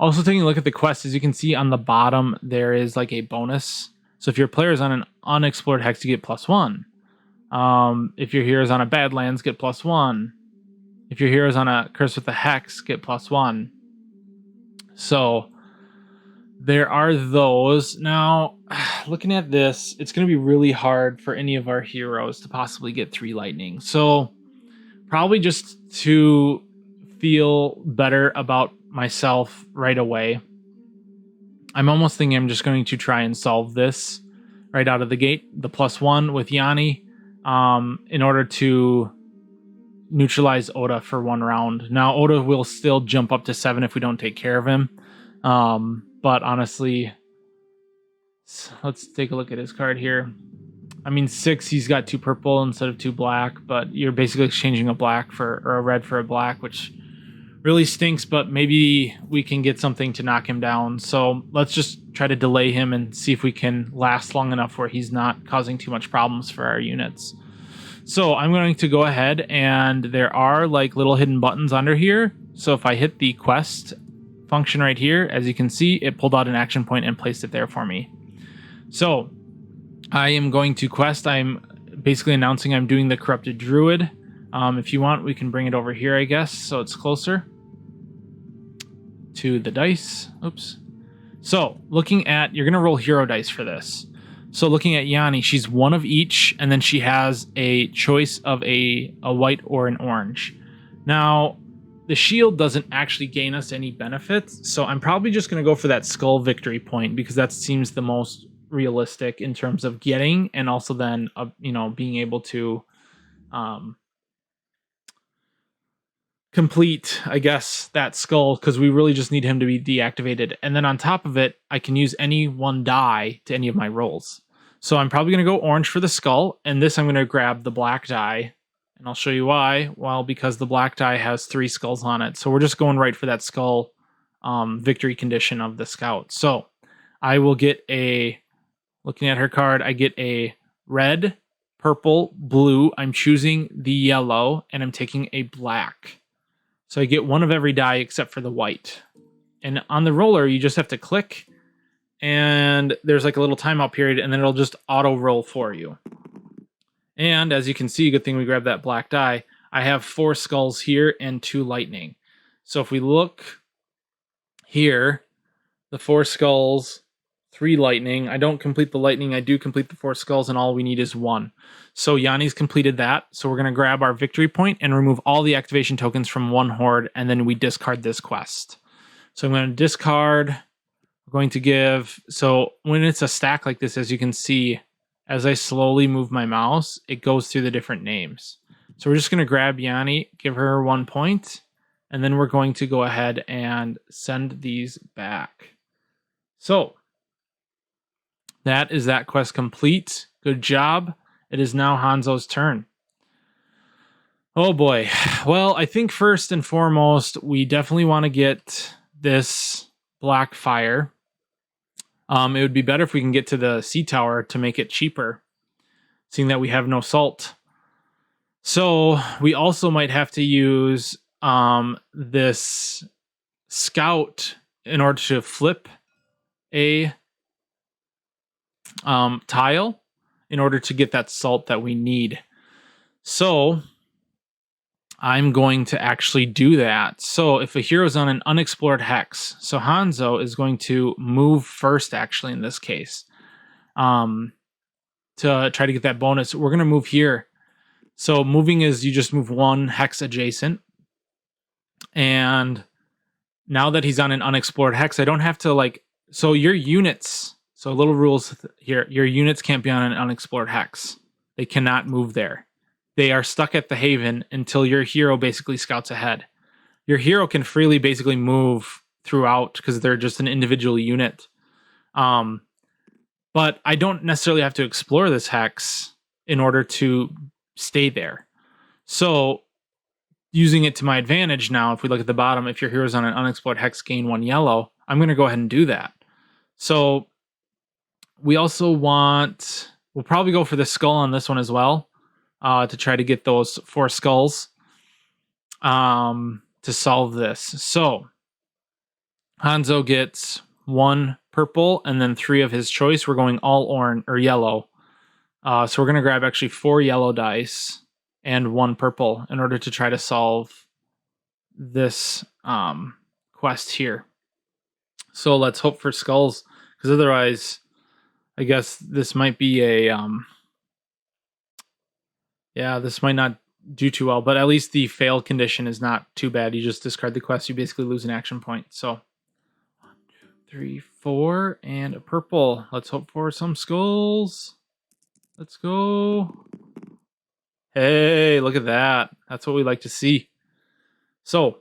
S1: Also taking a look at the quest, as you can see on the bottom, there is like a bonus. So if your player is on an unexplored hex, you get +1. If your hero is on a Badlands, get +1. If your hero is on a Curse with a Hex, get +1. So there are those. Now, looking at this, it's going to be really hard for any of our heroes to possibly get 3 lightning. So probably just to feel better about myself right away, I'm almost thinking I'm just going to try and solve this right out of the gate, the +1 with Yanni, in order to neutralize Oda for 1 round. Now, Oda will still jump up to 7 if we don't take care of him. But honestly, let's take a look at his card here. I mean, 6, he's got 2 purple instead of 2 black, but you're basically exchanging a black or a red for a black, which really stinks, but maybe we can get something to knock him down. So let's just try to delay him and see if we can last long enough where he's not causing too much problems for our units. So I'm going to go ahead, and there are like little hidden buttons under here. So if I hit the quest function right here, as you can see, it pulled out an action point and placed it there for me. So I am going to quest. I'm basically announcing I'm doing the Corrupted Druid. If you want, we can bring it over here, I guess, so it's closer to the dice. Oops. So looking at, you're going to roll hero dice for this. So looking at Yanni, she's 1 of each, and then she has a choice of a white or an orange. Now, the shield doesn't actually gain us any benefits, so I'm probably just going to go for that skull victory point because that seems the most realistic in terms of getting, and also then being able to complete, I guess, that skull, because we really just need him to be deactivated. And then on top of it, I can use any 1 die to any of my rolls. So I'm probably going to go orange for the skull, and this I'm going to grab the black die, and I'll show you why. Well, because the black die has 3 skulls on it, so we're just going right for that skull victory condition of the scout. So I will get looking at her card, I get a red, purple, blue. I'm choosing the yellow, and I'm taking a black. So I get 1 of every die except for the white. And on the roller, you just have to click, and there's like a little timeout period, and then it'll just auto roll for you. And as you can see, good thing we grabbed that black die. I have 4 skulls here and 2 lightning. So if we look here, the 4 skulls, 3 lightning. I don't complete the lightning. I do complete the 4 skulls, and all we need is 1. So Yanni's completed that. So we're going to grab our victory point and remove all the activation tokens from 1 horde, and then we discard this quest. So I'm going to discard. We're going to give... So when it's a stack like this, as you can see, as I slowly move my mouse, it goes through the different names. So we're just going to grab Yanni, give her 1 point, and then we're going to go ahead and send these back. So that is that quest complete. Good job. It is now Hanzo's turn. Oh boy. Well, I think first and foremost, we definitely want to get this black fire. It would be better if we can get to the sea tower to make it cheaper, seeing that we have no salt. So we also might have to use this scout in order to flip a tile in order to get that salt that we need. So I'm going to actually do that. So if a hero's on an unexplored hex, so Hanzo is going to move first, actually, in this case, to try to get that bonus. We're going to move here. So moving is you just move 1 hex adjacent. And now that he's on an unexplored hex, I don't have to so your units, so little rules here, your units can't be on an unexplored hex. They cannot move there. They are stuck at the haven until your hero basically scouts ahead. Your hero can freely basically move throughout because they're just an individual unit. But I don't necessarily have to explore this hex in order to stay there. So using it to my advantage now, if we look at the bottom, if your hero's on an unexplored hex, gain 1 yellow, I'm going to go ahead and do that. So we also we'll probably go for the skull on this one as well, to try to get those 4 skulls to solve this. So Hanzo gets 1 purple and then 3 of his choice. We're going all orange or yellow. So we're going to grab actually 4 yellow dice and 1 purple in order to try to solve this quest here. So let's hope for skulls, because otherwise I guess this might be a this might not do too well, but at least the fail condition is not too bad. You just discard the quest, you basically lose an action point. So 1, 2, 3, 4, and a purple. Let's hope for some skulls. Let's go. Hey, look at that. That's what we like to see. So,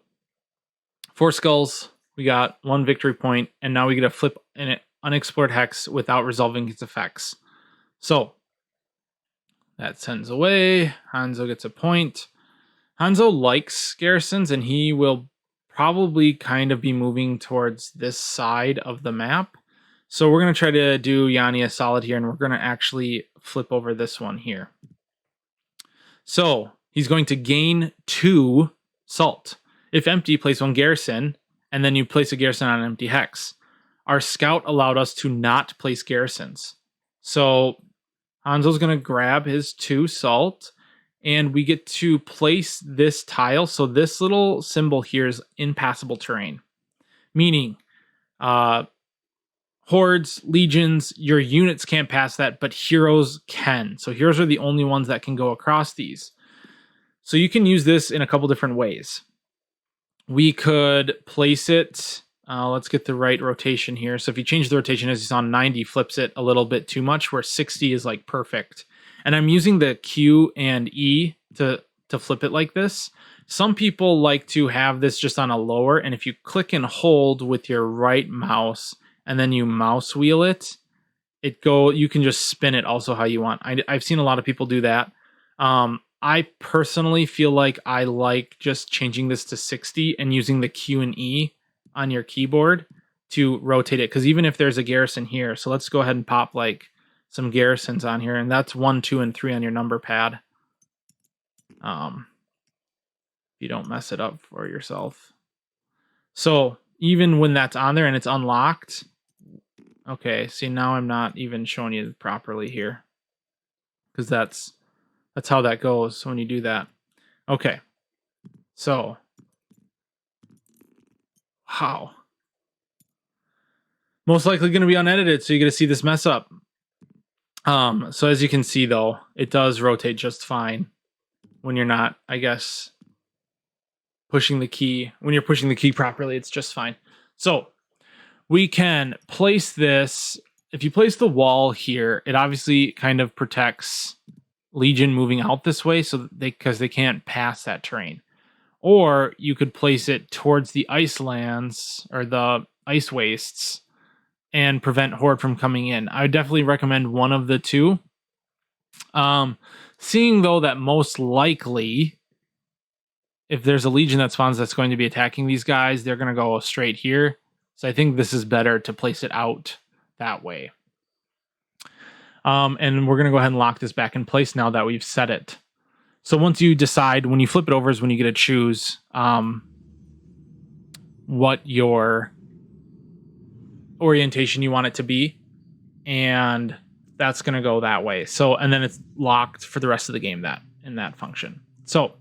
S1: 4 skulls. We got 1 victory point, and now we get to flip an unexplored hex without resolving its effects. So, that sends away. Hanzo gets a point. Hanzo likes garrisons, and he will probably kind of be moving towards this side of the map. So we're going to try to do Yanni a solid here, and we're going to actually flip over this one here. So he's going to gain 2 salt. If empty, place 1 garrison, and then you place a garrison on an empty hex. Our scout allowed us to not place garrisons. So Hanzo's going to grab his 2 salt, and we get to place this tile. So this little symbol here is impassable terrain, meaning hordes, legions, your units can't pass that, but heroes can. So heroes are the only ones that can go across these. So you can use this in a couple different ways. We could place it, let's get the right rotation here. So if you change the rotation as it's on 90, flips it a little bit too much, where 60 is like perfect. And I'm using the Q and E to flip it like this. Some people like to have this just on a lower, and if you click and hold with your right mouse and then you mouse wheel it, you can just spin it also how you want. I've seen a lot of people do that. I personally feel like I like just changing this to 60 and using the Q and E on your keyboard to rotate it, because even if there's a garrison here, so let's go ahead and pop like some garrisons on here, and that's 1, 2, and 3 on your number pad. You don't mess it up for yourself. So even when that's on there and it's unlocked, okay, see, now I'm not even showing you properly here, because that's how that goes when you do that. Okay, so wow, most likely going to be unedited, so you get to see this mess up. So as you can see, though, it does rotate just fine when you're not, I guess, pushing the key. When you're pushing the key properly, it's just fine. So we can place this. If you place the wall here, it obviously kind of protects Legion moving out this way, so because they can't pass that terrain. Or you could place it towards the ice lands or the ice wastes and prevent Horde from coming in. I would definitely recommend one of the two. Seeing though that most likely, if there's a Legion that spawns that's going to be attacking these guys, they're going to go straight here. So I think this is better to place it out that way. And we're going to go ahead and lock this back in place now that we've set it. So once you decide, when you flip it over is when you get to choose what your orientation you want it to be. And that's going to go that way. So, and then it's locked for the rest of the game in that function. So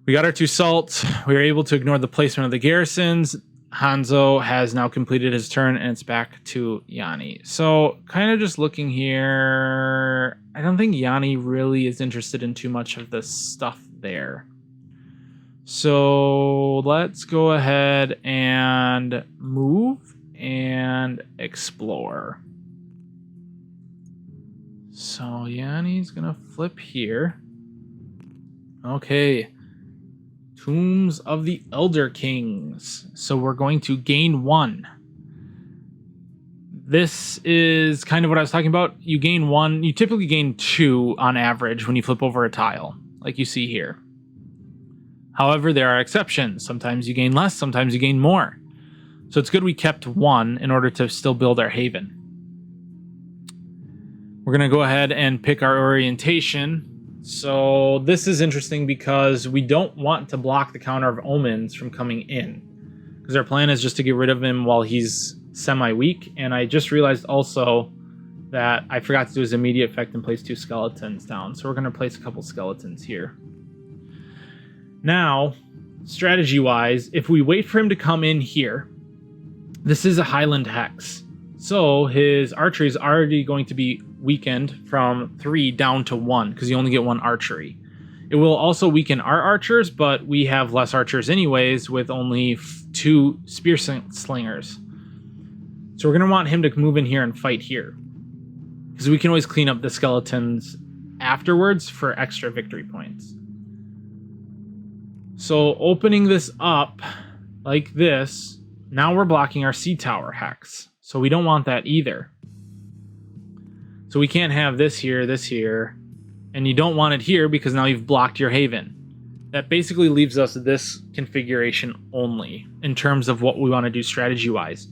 S1: we got our 2 salts. We were able to ignore the placement of the garrisons. Hanzo has now completed his turn, and it's back to Yanni. So kind of just looking here, I don't think Yanni really is interested in too much of the stuff there. So let's go ahead and move and explore. So Yanni's gonna flip here. Okay. Tombs of the Elder Kings. So we're going to gain 1. This is kind of what I was talking about. You gain 1. You typically gain 2 on average when you flip over a tile, like you see here. However, there are exceptions. Sometimes you gain less, sometimes you gain more. So it's good we kept 1 in order to still build our haven. We're going to go ahead and pick our orientation. So this is interesting because we don't want to block the counter of omens from coming in, because our plan is just to get rid of him while he's semi-weak. And I just realized also that I forgot to do his immediate effect and place 2 skeletons down. So we're going to place a couple skeletons here. Now, strategy-wise, if we wait for him to come in here, this is a Highland Hex. So his archery is already going to be weakened from 3 down to 1, because you only get 1 archery. It will also weaken our archers, but we have less archers anyways, with only 2 spear slingers. So we're going to want him to move in here and fight here, because we can always clean up the skeletons afterwards for extra victory points. So opening this up like this, now we're blocking our sea tower hex. So we don't want that either. So we can't have this here, and you don't want it here because now you've blocked your haven. That basically leaves us this configuration only in terms of what we want to do strategy-wise.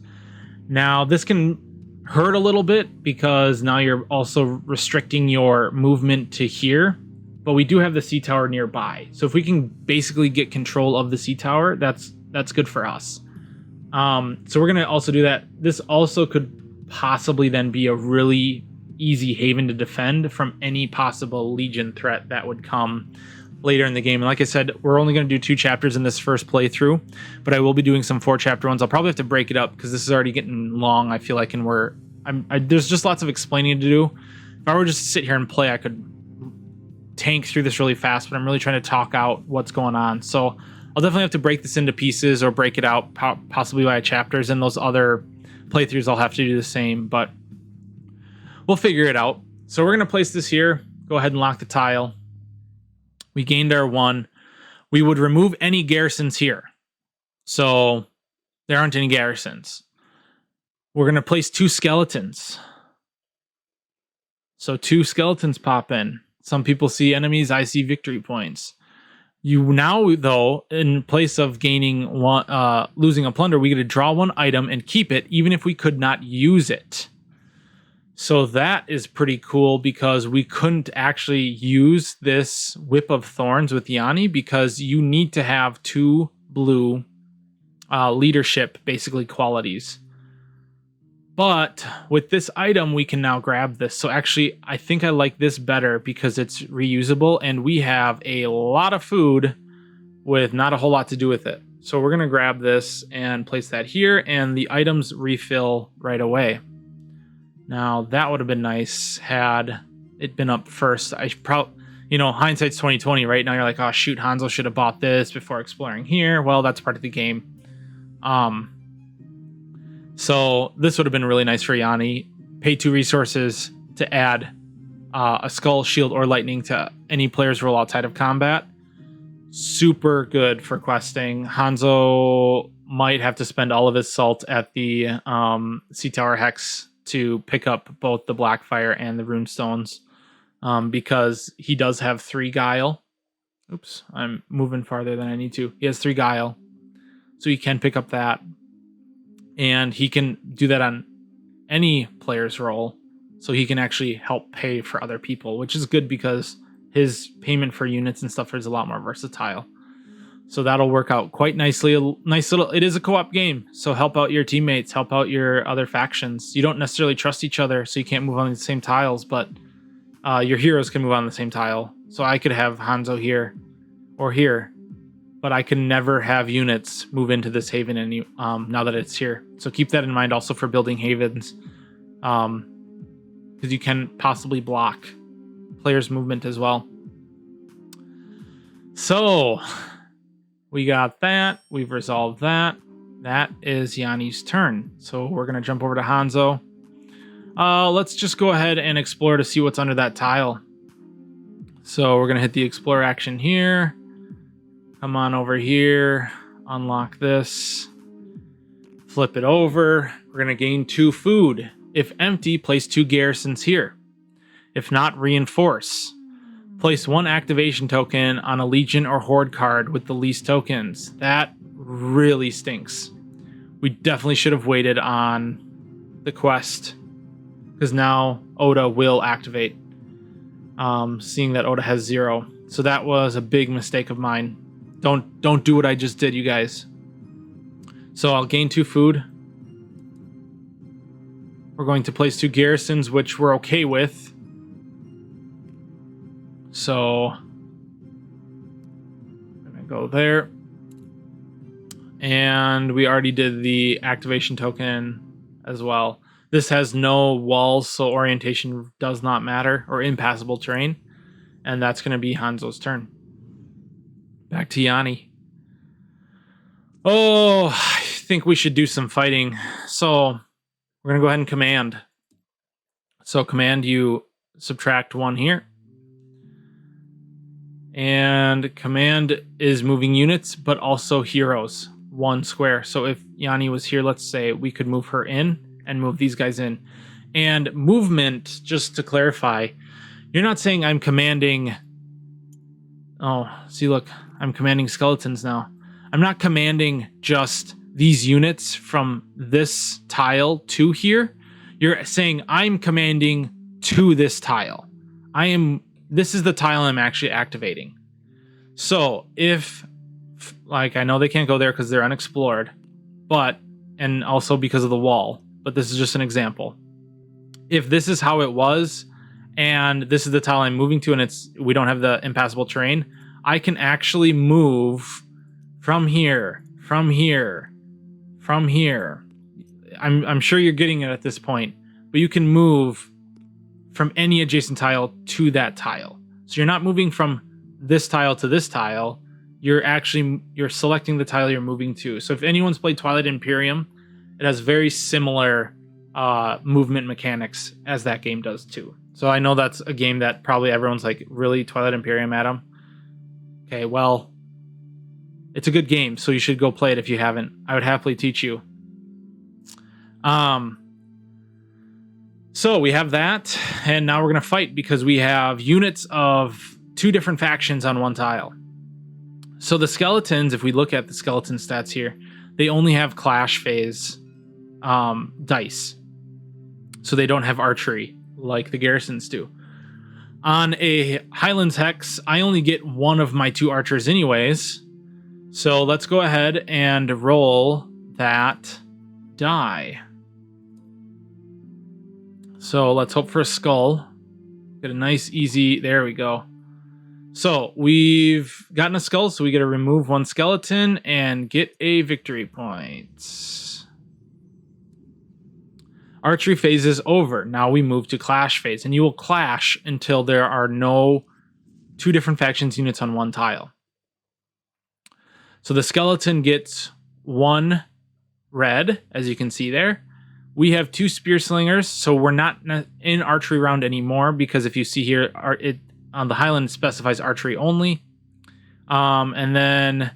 S1: Now, this can hurt a little bit because now you're also restricting your movement to here, but we do have the sea tower nearby. So if we can basically get control of the sea tower, that's good for us. So we're going to also do that. This also could possibly then be a really easy haven to defend from any possible Legion threat that would come later in the game. And like I said, we're only going to do 2 chapters in this first playthrough, but I will be doing some 4-chapter ones. I'll probably have to break it up because this is already getting long, I feel like, and there's just lots of explaining to do. If I were just to sit here and play, I could tank through this really fast, but I'm really trying to talk out what's going on. So I'll definitely have to break this into pieces or break it out possibly by chapters, and those other playthroughs I'll have to do the same, but we'll figure it out. So we're going to place this here. Go ahead and lock the tile. We gained our 1. We would remove any garrisons here. So there aren't any garrisons. We're going to place 2 skeletons. So 2 skeletons pop in. Some people see enemies, I see victory points. You now, though, in place of gaining losing a plunder, we get to draw 1 item and keep it, even if we could not use it. So that is pretty cool because we couldn't actually use this Whip of Thorns with Yanni because you need to have 2 blue leadership, basically, qualities. But with this item, we can now grab this. So actually, I think I like this better because it's reusable and we have a lot of food with not a whole lot to do with it. So we're going to grab this and place that here, and the items refill right away. Now, that would have been nice had it been up first. I probably, hindsight's 2020, right? Now you're like, oh, shoot, Hanzo should have bought this before exploring here. Well, that's part of the game. So this would have been really nice for Yanni. Pay 2 resources to add a skull, shield, or lightning to any player's roll outside of combat. Super good for questing. Hanzo might have to spend all of his salt at the Sea Tower Hex to pick up both the Blackfire and the Runestones, because he does have 3 Guile. Oops, I'm moving farther than I need to. He has 3 Guile, so he can pick up that. And he can do that on any player's roll, so he can actually help pay for other people, which is good because his payment for units and stuff is a lot more versatile. So that'll work out quite nicely. It is a co-op game, so help out your teammates, help out your other factions. You don't necessarily trust each other, so you can't move on the same tiles, but your heroes can move on the same tile. So I could have Hanzo here or here, but I can never have units move into this haven now that it's here. So keep that in mind also for building havens, because you can possibly block players' movement as well. So we got that. We've resolved that. That is Yanni's turn. So we're going to jump over to Hanzo. Let's just go ahead and explore to see what's under that tile. So we're going to hit the explore action here. Come on over here. Unlock this. Flip it over. We're going to gain 2 food. If empty, place 2 garrisons here. If not, reinforce. Place 1 activation token on a Legion or Horde card with the least tokens. That really stinks. We definitely should have waited on the quest, because now Oda will activate, seeing that Oda has 0. So that was a big mistake of mine. Don't do what I just did, you guys. So I'll gain 2 food. We're going to place 2 garrisons, which we're okay with. So I'm going to go there. And we already did the activation token as well. This has no walls, so orientation does not matter, or impassable terrain. And that's going to be Hanzo's turn. Back to Yanni. Oh, I think we should do some fighting. So we're going to go ahead and command. So command, you subtract 1 here. And command is moving units, but also heroes, 1 square. So if Yanni was here, let's say, we could move her in and move these guys in. And movement, just to clarify, you're not saying I'm commanding... Oh, see, look, I'm commanding skeletons now. I'm not commanding just these units from this tile to here. You're saying I'm commanding to this tile. This is the tile I'm actually activating. So if, like, I know they can't go there because they're unexplored, but, and also because of the wall, but this is just an example. If this is how it was, and this is the tile I'm moving to, and we don't have the impassable terrain, I can actually move from here, from here, from here. I'm sure you're getting it at this point, but you can move from any adjacent tile to that tile. So you're not moving from this tile to this tile. You're selecting the tile you're moving to. So if anyone's played Twilight Imperium, it has very similar movement mechanics as that game does too. So I know that's a game that probably everyone's like, really, Twilight Imperium, Adam? Okay, well, it's a good game, so you should go play it if you haven't. I would happily teach you. So we have that, and now we're going to fight because we have units of 2 different factions on 1 tile. So the skeletons, if we look at the skeleton stats here, they only have clash phase dice. So they don't have archery like the garrisons do. On a Highlands Hex, I only get 1 of my 2 archers anyways. So let's go ahead and roll that die. So let's hope for a skull. Get a nice, easy... There we go. So we've gotten a skull, so we get to remove 1 skeleton and get a victory point. Archery phase is over. Now we move to clash phase, and you will clash until there are no 2 different factions units on 1 tile. So the skeleton gets 1 red, as you can see there. We have 2 spear slingers, so we're not in archery round anymore, because if you see here, it on the Highland specifies archery only. And then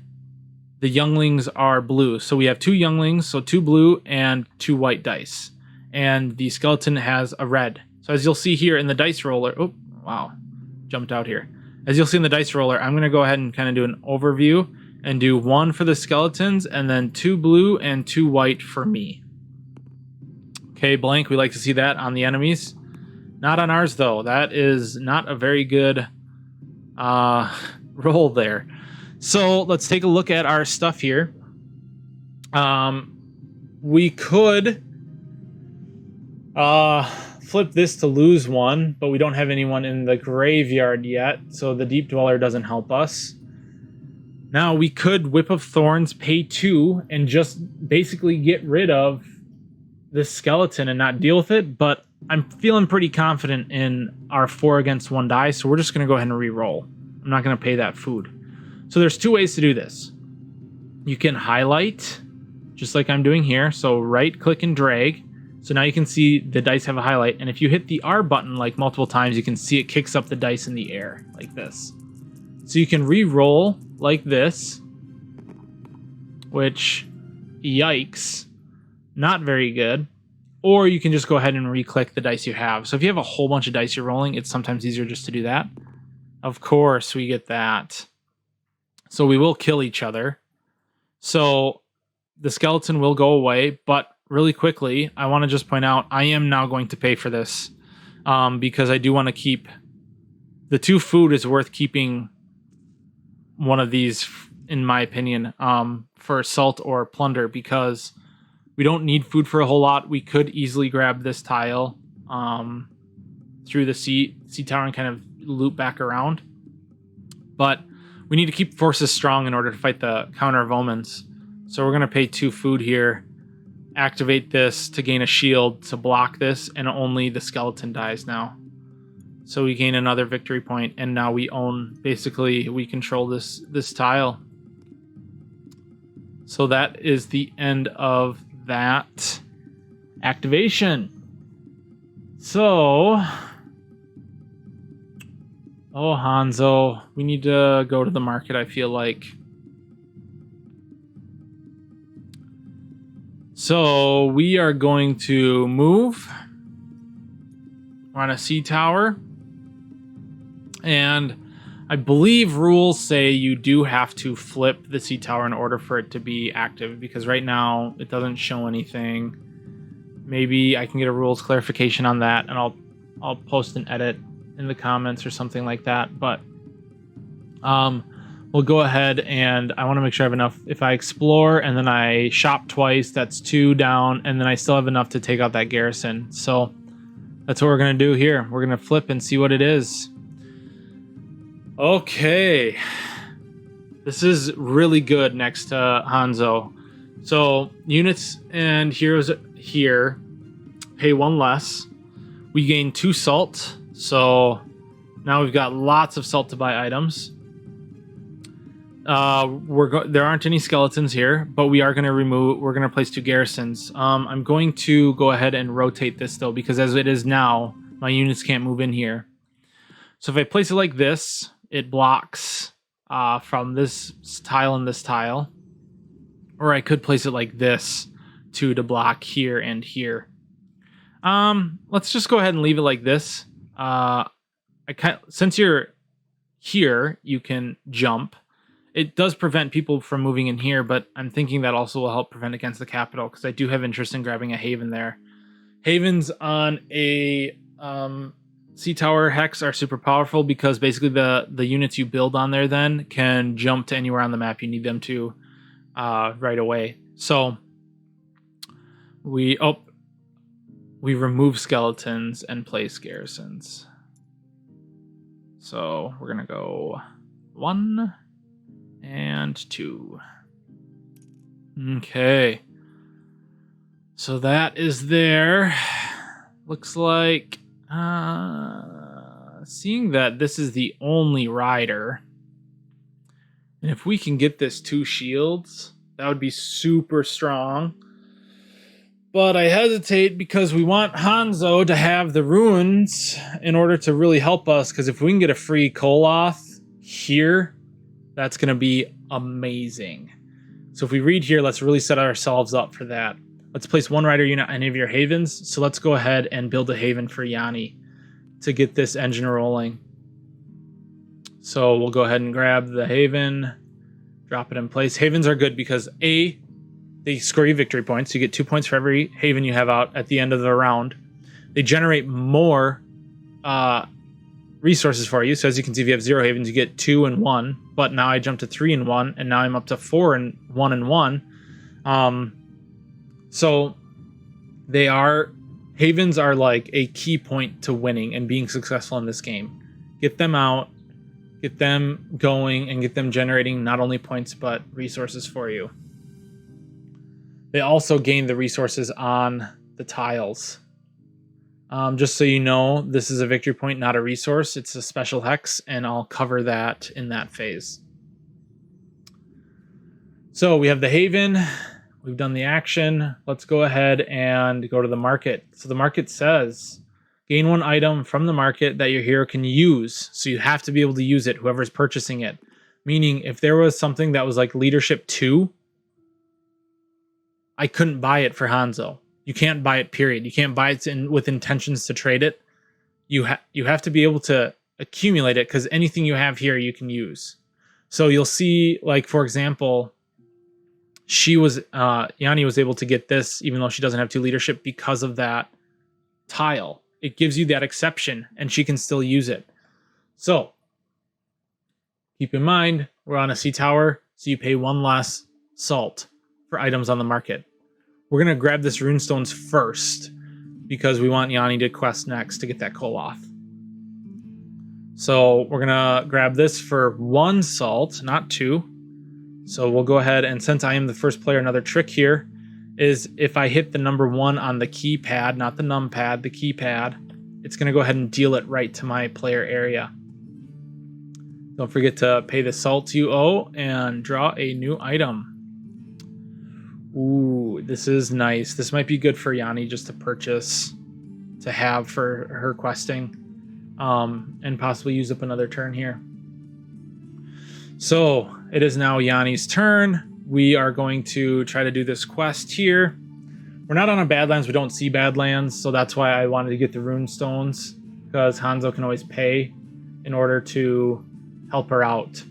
S1: the younglings are blue. So we have 2 younglings, so 2 blue and 2 white dice. And the skeleton has a red. So as you'll see here in the dice roller, oh, wow, jumped out here. As you'll see in the dice roller, I'm going to go ahead and kind of do an overview and do 1 for the skeletons and then 2 blue and 2 white for me. Okay, blank, we like to see that on the enemies. Not on ours, though. That is not a very good roll there. So let's take a look at our stuff here. We could flip this to lose 1, but we don't have anyone in the graveyard yet, so the Deep Dweller doesn't help us. Now we could Whip of Thorns, pay 2, and just basically get rid of this skeleton and not deal with it, but I'm feeling pretty confident in our 4 against 1 die, so we're just going to go ahead and re-roll. I'm not going to pay that food. So there's 2 ways to do this. You can highlight, just like I'm doing here, so right-click and drag. So now you can see the dice have a highlight, and if you hit the R button like multiple times, you can see it kicks up the dice in the air, like this. So you can re-roll like this, which, yikes, not very good. Or you can just go ahead and re-click the dice you have. So if you have a whole bunch of dice you're rolling, it's sometimes easier just to do that. Of course, we get that. So we will kill each other. So the skeleton will go away, but really quickly, I want to just point out, I am now going to pay for this. Because I do want to keep... The 2 food is worth keeping one of these, in my opinion, for assault or plunder, because... we don't need food for a whole lot. We could easily grab this tile through the sea tower and kind of loop back around. But we need to keep forces strong in order to fight the counter of omens. So we're going to pay 2 food here. Activate this to gain a shield to block this, and only the skeleton dies now. So we gain another victory point, and now we own, basically, we control this tile. So that is the end of that activation. So Oh, Hanzo. We need to go to the market, I feel like. So we are going to move. We're on a sea tower. And I believe rules say you do have to flip the sea tower in order for it to be active, because right now it doesn't show anything. Maybe I can get a rules clarification on that, and I'll post an edit in the comments or something like that. But we'll go ahead, and I want to make sure I have enough. If I explore and then I shop twice, that's 2 down, and then I still have enough to take out that garrison. So that's what we're going to do here. We're going to flip and see what it is. Okay. This is really good next to Hanzo. So units and heroes here pay 1 less. We gain 2 salt. So now we've got lots of salt to buy items. There aren't any skeletons here, but we are going to we're going to place 2 garrisons. I'm going to go ahead and rotate this though, because as it is now, my units can't move in here. So if I place it like this, it blocks from this tile and this tile. Or I could place it like this to block here and here. Let's just go ahead and leave it like this. Since you're here, you can jump. It does prevent people from moving in here, but I'm thinking that also will help prevent against the capital, because I do have interest in grabbing a haven there. Havens on a sea tower hex are super powerful, because basically the units you build on there then can jump to anywhere on the map you need them to right away. So we remove skeletons and place garrisons. So we're gonna go 1 and 2. Okay. So that is there. Looks like seeing that this is the only rider, and if we can get this 2 shields, that would be super strong. But I hesitate, because we want Hanzo to have the ruins in order to really help us, because if we can get a free Koloth here, that's going to be amazing. So if we read here, let's really set ourselves up for that. Let's place 1 rider unit on any of your havens. So let's go ahead and build a haven for Yanni to get this engine rolling. So we'll go ahead and grab the haven, drop it in place. Havens are good because A, they score you victory points. You get 2 points for every haven you have out at the end of the round. They generate more resources for you. So as you can see, if you have 0 havens, you get 2 and 1. But now I jumped to 3 and 1, and now I'm up to 4 and 1 and 1. So havens are like a key point to winning and being successful in this game. Get them out, get them going, and get them generating not only points but resources for you. They also gain the resources on the tiles. Just so you know, this is a victory point, not a resource. It's a special hex, and I'll cover that in that phase. So we have the haven. We've done the action. Let's go ahead and go to the market. So the market says, gain 1 item from the market that your hero can use. So you have to be able to use it, whoever's purchasing it. Meaning, if there was something that was like Leadership 2, I couldn't buy it for Hanzo. You can't buy it, period. You can't buy it with intentions to trade it. You have to be able to accumulate it, because anything you have here you can use. So you'll see, like, for example, Yanni was able to get this even though she doesn't have 2 leadership because of that tile. It gives you that exception, and she can still use it. So keep in mind, we're on a sea tower, so you pay 1 less salt for items on the market. We're going to grab this runestones first, because we want Yanni to quest next to get that Koloth. So we're going to grab this for 1 salt, not 2. So we'll go ahead, and since I am the first player, another trick here is if I hit the number 1 on the keypad, not the numpad, the keypad, it's going to go ahead and deal it right to my player area. Don't forget to pay the salt you owe and draw a new item. Ooh, this is nice. This might be good for Yanni just to purchase, to have for her questing. and possibly use up another turn here. So it is now Yanni's turn. We are going to try to do this quest here. We're not on a Badlands. We don't see Badlands, so that's why I wanted to get the rune stones, because Hanzo can always pay in order to help her out.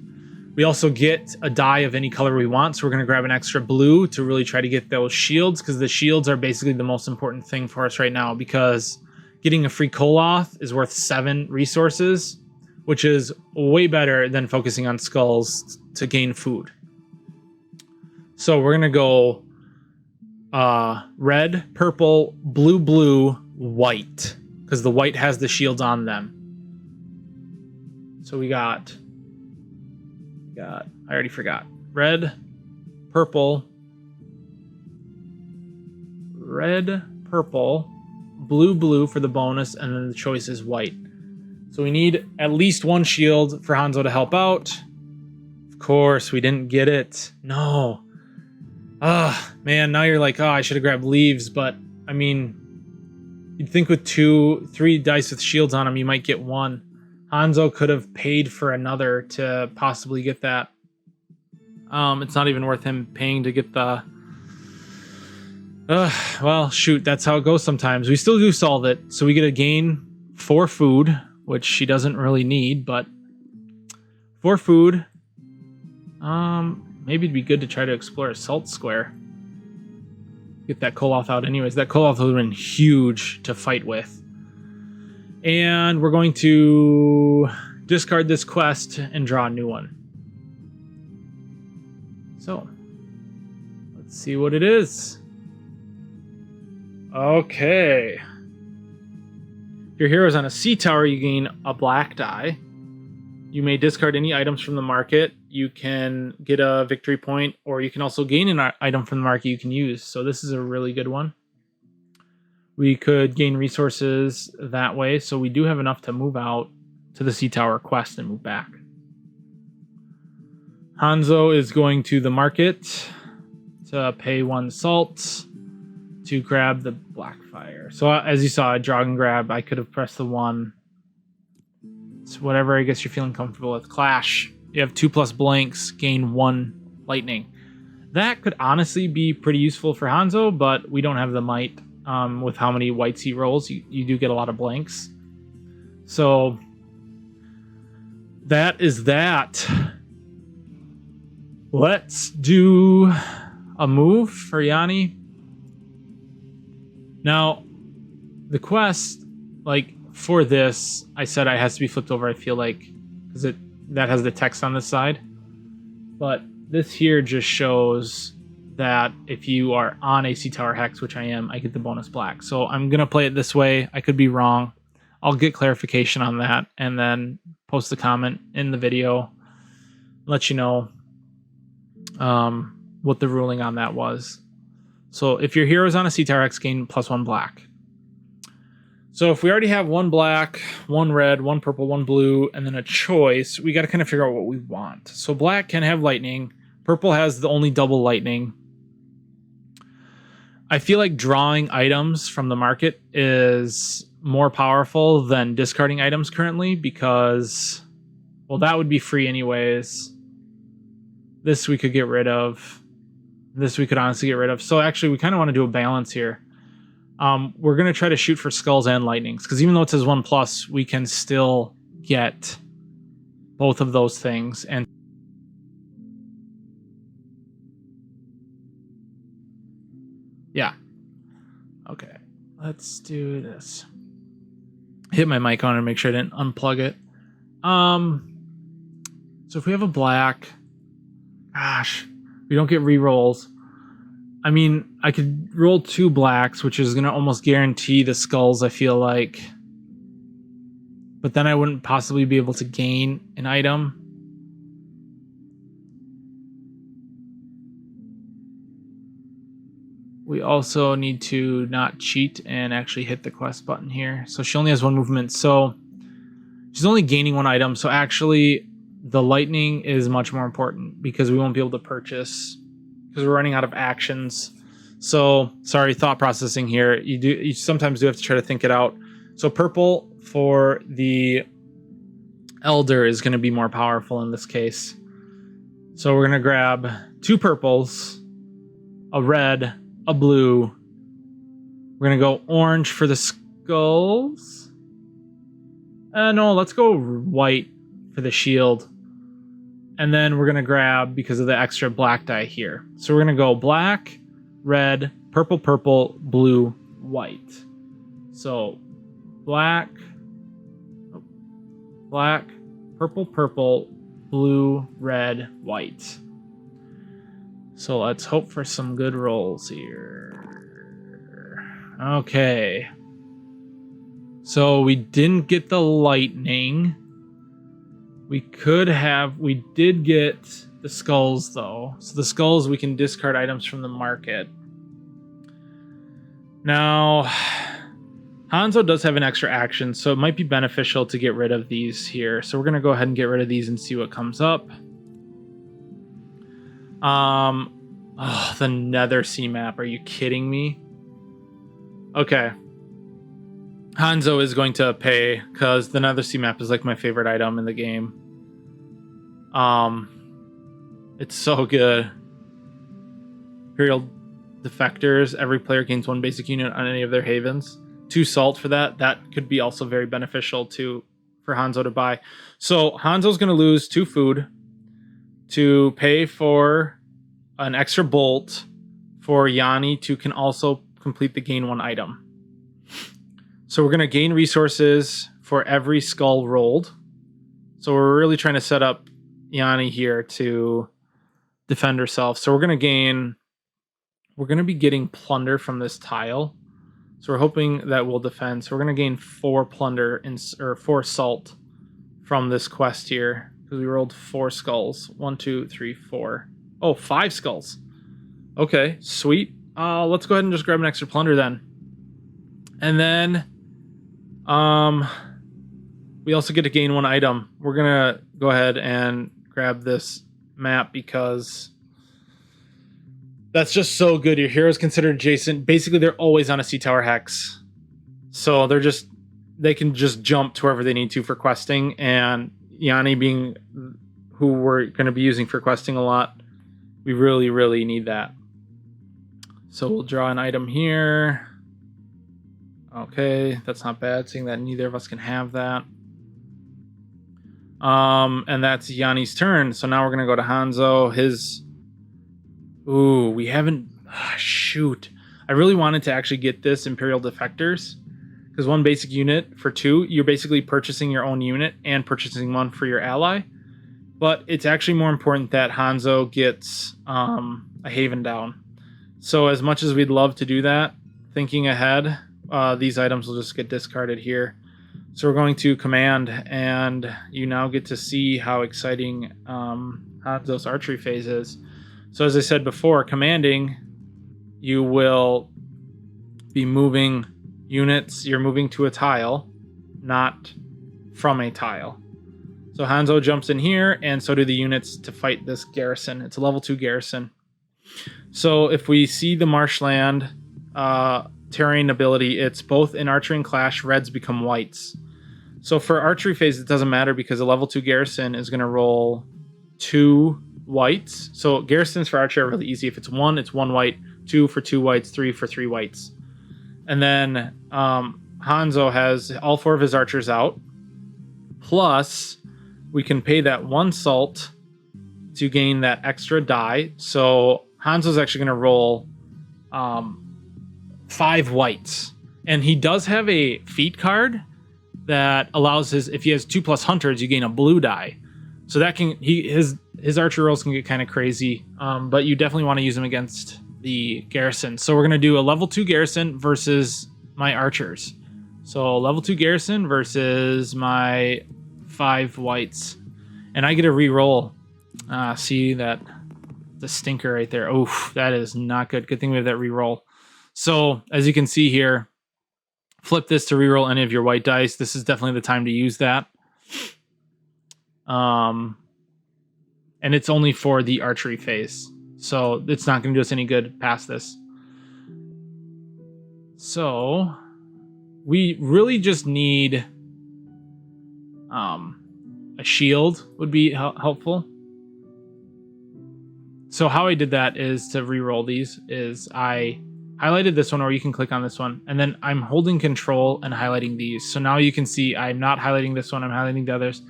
S1: We also get a dye of any color we want, so we're going to grab an extra blue to really try to get those shields, because the shields are basically the most important thing for us right now, because getting a free Koloth is worth 7 resources, which is way better than focusing on skulls to gain food. So we're going to go red, purple, blue, blue, white, because the white has the shields on them. So we got, I already forgot. Red, purple, blue, blue for the bonus, and then the choice is white. So we need at least 1 shield for Hanzo to help out. Of course, we didn't get it. No. Man, now you're like, oh, I should have grabbed leaves, but I mean, you'd think with 3 dice with shields on them, you might get 1. Hanzo could have paid for another to possibly get that. It's not even worth him paying to get the... well, shoot, that's how it goes sometimes. We still do solve it, so we get a gain 4 food, which she doesn't really need, but 4 food. Maybe it'd be good to try to explore a salt square. Get that Koloth out anyways. That Koloth would have been huge to fight with. And we're going to discard this quest and draw a new one. So, let's see what it is. Okay. If your hero is on a sea tower, you gain a black die. You may discard any items from the market. You can get a victory point, or you can also gain an item from the market you can use. So this is a really good one. We could gain resources that way, so we do have enough to move out to the sea tower quest and move back. Hanzo is going to the market to pay 1 salt to grab the Blackfire. So as you saw, a dragon grab, I could have pressed the 1. It's whatever I guess you're feeling comfortable with. Clash. You have 2+ blanks, gain 1 lightning. That could honestly be pretty useful for Hanzo, but we don't have the might with how many whites he rolls. You do get a lot of blanks. So that is that. Let's do a move for Yanni. Now, the quest, like, for this, I said it has to be flipped over, I feel like, because that has the text on this side. But this here just shows that if you are on a sea tower hex, which I am, I get the bonus black. So I'm going to play it this way. I could be wrong. I'll get clarification on that and then post a comment in the video. Let you know what the ruling on that was. So if your hero is on a sea tower hex, gain +1 black. So if we already have 1 black, 1 red, 1 purple, 1 blue, and then a choice, we got to kind of figure out what we want. So black can have lightning. Purple has the only double lightning. I feel like drawing items from the market is more powerful than discarding items currently because, well, that would be free anyways. This we could get rid of. This we could honestly get rid of. So actually, we kind of want to do a balance here. We're going to try to shoot for skulls and lightnings, because even though it says 1+, we can still get both of those things. And yeah. Okay. Let's do this. Hit my mic on and make sure I didn't unplug it. So if we have a black, gosh, we don't get rerolls. I mean, I could roll 2 blacks, which is going to almost guarantee the skulls, I feel like. But then I wouldn't possibly be able to gain an item. We also need to not cheat and actually hit the quest button here. So she only has 1 movement. So she's only gaining 1 item. So actually, the lightning is much more important because we won't be able to purchase because we're running out of actions. So sorry, thought processing here. You sometimes do have to try to think it out. So purple for the Elder is going to be more powerful in this case. So we're going to grab 2 purples, a red, a blue. We're going to go orange for the skulls. No, let's go white for the shield. And then we're going to grab, because of the extra black dye here. So we're going to go black, red, purple, purple, blue, white. So black, purple, purple, blue, red, white. So let's hope for some good rolls here. Okay. So we didn't get the lightning. We did get the skulls though. So the skulls, we can discard items from the market. Now, Hanzo does have an extra action, so it might be beneficial to get rid of these here. So we're going to go ahead and get rid of these and see what comes up. The Nether Sea map. Are you kidding me? Okay. Hanzo is going to pay, because the Nether Sea map is like my favorite item in the game. It's so good. Imperial Defectors. Every player gains 1 basic unit on any of their havens. 2 salt for that. That could be also very beneficial for Hanzo to buy. So Hanzo's going to lose 2 food to pay for an extra bolt for Yanni to can also complete the gain 1 item. So we're going to gain resources for every skull rolled. So we're really trying to set up Yanni here to defend herself. So we're going to be getting plunder from this tile. So we're hoping that we'll defend. So we're going to gain 4 plunder or 4 salt from this quest here, because we rolled 4 skulls. 1, 2, 3, 4. Oh, 5 skulls. Okay, sweet. Let's go ahead and just grab an extra plunder then. And then we also get to gain 1 item. We're going to go ahead and grab this map because that's just so good. Your heroes considered adjacent. Basically, they're always on a sea tower hex. So they can just jump to wherever they need to for questing. And Yanni being who we're going to be using for questing a lot, we really, really need that. So we'll draw an item here. Okay, that's not bad, seeing that neither of us can have that. And that's Yanni's turn. So now we're going to go to Hanzo. Ooh, we haven't... shoot. I really wanted to actually get this Imperial Defectors, because 1 basic unit for 2, you're basically purchasing your own unit and purchasing 1 for your ally. But it's actually more important that Hanzo gets a Haven down. So as much as we'd love to do that, thinking ahead, these items will just get discarded here. So we're going to command, and you now get to see how exciting Hanzo's archery phase is. So as I said before, commanding, you will be moving units. You're moving to a tile, not from a tile. So Hanzo jumps in here, and so do the units to fight this garrison. It's a level 2 garrison. So if we see the marshland terrain ability, it's both in archery and clash, reds become whites. So for archery phase, it doesn't matter because a level 2 garrison is going to roll 2 whites. So garrisons for archery are really easy. If it's 1, it's 1 white, 2 for 2 whites, 3 for 3 whites. And then Hanzo has all 4 of his archers out. Plus, we can pay that 1 salt to gain that extra die. So Hanzo's actually going to roll 5 whites. And he does have a feat card that allows if he has 2+ hunters, you gain a blue die. So that can his archer rolls can get kind of crazy, but you definitely want to use them against the garrison. So we're gonna do a level 2 garrison versus my archers. So level 2 garrison versus my 5 whites, and I get a re-roll. See that the stinker right there? Oof, that is not good. Good thing we have that re-roll. So as you can see here, flip this to reroll any of your white dice. This is definitely the time to use that. And it's only for the archery phase, so it's not going to do us any good past this. So we really just need A shield would be helpful. So how I did that is to re-roll these is I highlighted this one, or you can click on this one, and then I'm holding control and highlighting these. So now you can see I'm not highlighting this one, I'm highlighting the others,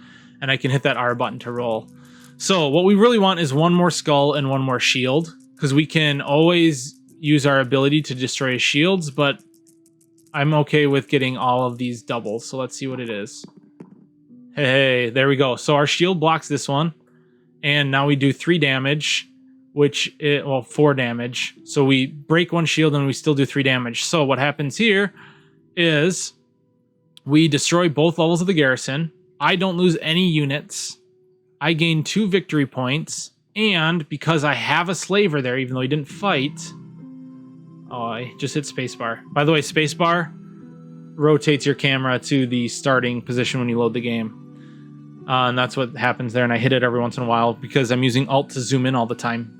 S1: and I can hit that R button to roll. So what we really want is one more skull and one more shield, because we can always use our ability to destroy shields, but I'm okay with getting all of these doubles. So let's see what it is. Hey, there we go. So our shield blocks this one, and now we do 3 damage, which is, well, 4 damage. So we break one shield and we still do 3 damage. So what happens here is we destroy both levels of the garrison. I don't lose any units. I gain 2 victory points. And because I have a slaver there, even though he didn't fight... Oh, I just hit spacebar. By the way, spacebar rotates your camera to the starting position when you load the game. And that's what happens there. And I hit it every once in a while because I'm using Alt to zoom in all the time.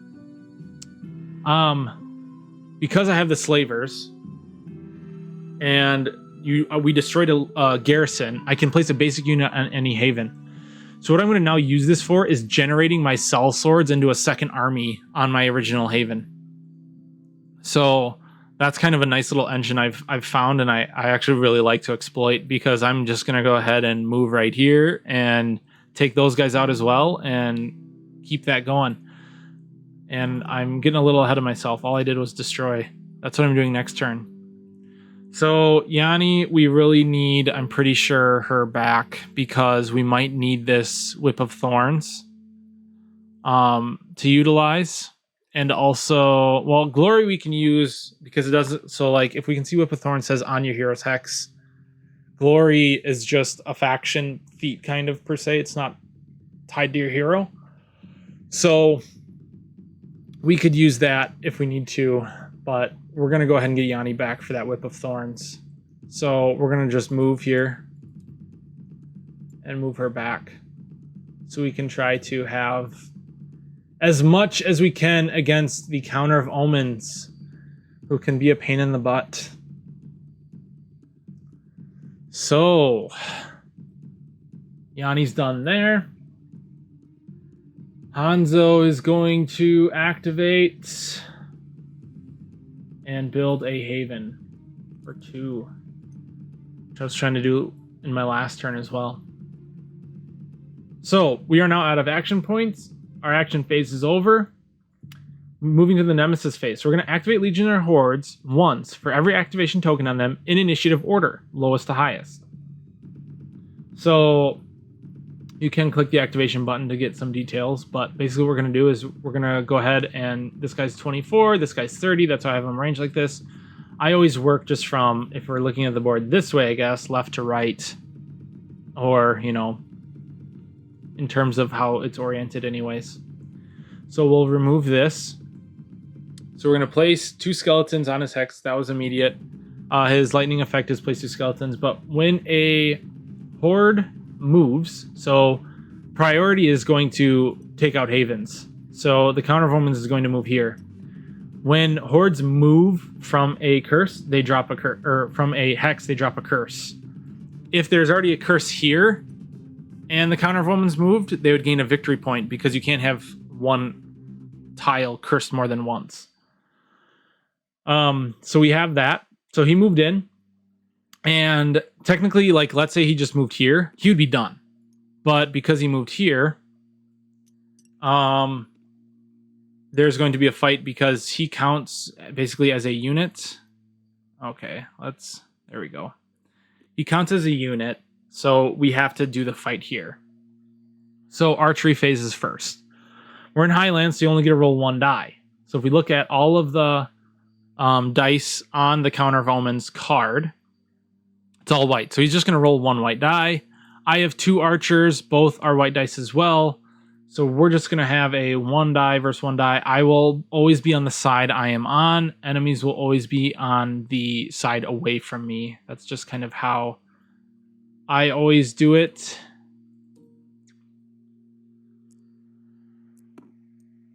S1: Because I have the slavers and we destroyed a garrison, I can place a basic unit on any haven. So what I'm going to now use this for is generating my cell swords into a second army on my original haven. So that's kind of a nice little engine I've found, and I actually really like to exploit, because I'm just going to go ahead and move right here and take those guys out as well and keep that going. And I'm getting a little ahead of myself. All I did was destroy. That's what I'm doing next turn. So Yanni, we really need, I'm pretty sure, her back, because we might need this Whip of Thorns to utilize. And also, well, Glory we can use because it doesn't, so like if we can see Whip of Thorns says on your hero's hex, Glory is just a faction feat kind of per se. It's not tied to your hero. So we could use that if we need to, but we're going to go ahead and get Yanni back for that Whip of Thorns. So we're going to just move here and move her back so we can try to have as much as we can against the Counter of Omens, who can be a pain in the butt. So Yanni's done there. Hanzo is going to activate and build a haven for 2, which I was trying to do in my last turn as well. So we are now out of action points. Our action phase is over. Moving to the Nemesis phase. So we're going to activate Legionnaire Hordes once for every activation token on them in initiative order, lowest to highest. So you can click the activation button to get some details, but basically what we're going to do is we're going to go ahead and this guy's 24, this guy's 30, that's why I have them arranged like this. I always work just from, if we're looking at the board this way, I guess, left to right, or, you know, in terms of how it's oriented anyways. So we'll remove this. So we're going to place 2 skeletons on his hex. That was immediate. His lightning effect is place 2 skeletons, but when a horde moves, so priority is going to take out havens. So the Counter of Omens is going to move here. When hordes move from a curse, they drop a curse, or from a hex, they drop a curse. If there's already a curse here, and the Counter of Omens moved, they would gain a victory point, because you can't have one tile cursed more than once. So we have that. So he moved in. And technically, like, let's say he just moved here, he would be done. But because he moved here, there's going to be a fight because he counts basically as a unit. Okay, there we go. He counts as a unit, so we have to do the fight here. So archery phase is first. We're in Highlands, so you only get to roll 1 die. So if we look at all of the dice on the Counter of Omens card, it's all white. So he's just going to roll 1 white die. I have 2 archers. Both are white dice as well. So we're just going to have a 1 die versus 1 die. I will always be on the side I am on. Enemies will always be on the side away from me. That's just kind of how I always do it.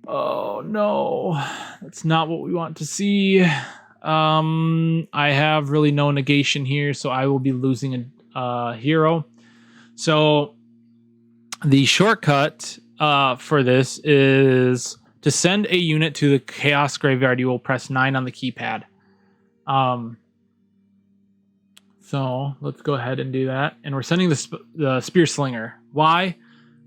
S1: Oh, no. That's not what we want to see. I have really no negation here, so I will be losing a hero. So the shortcut for this is to send a unit to the Chaos Graveyard. You will press 9 on the keypad. So let's go ahead and do that. And we're sending the Spear Slinger. Why?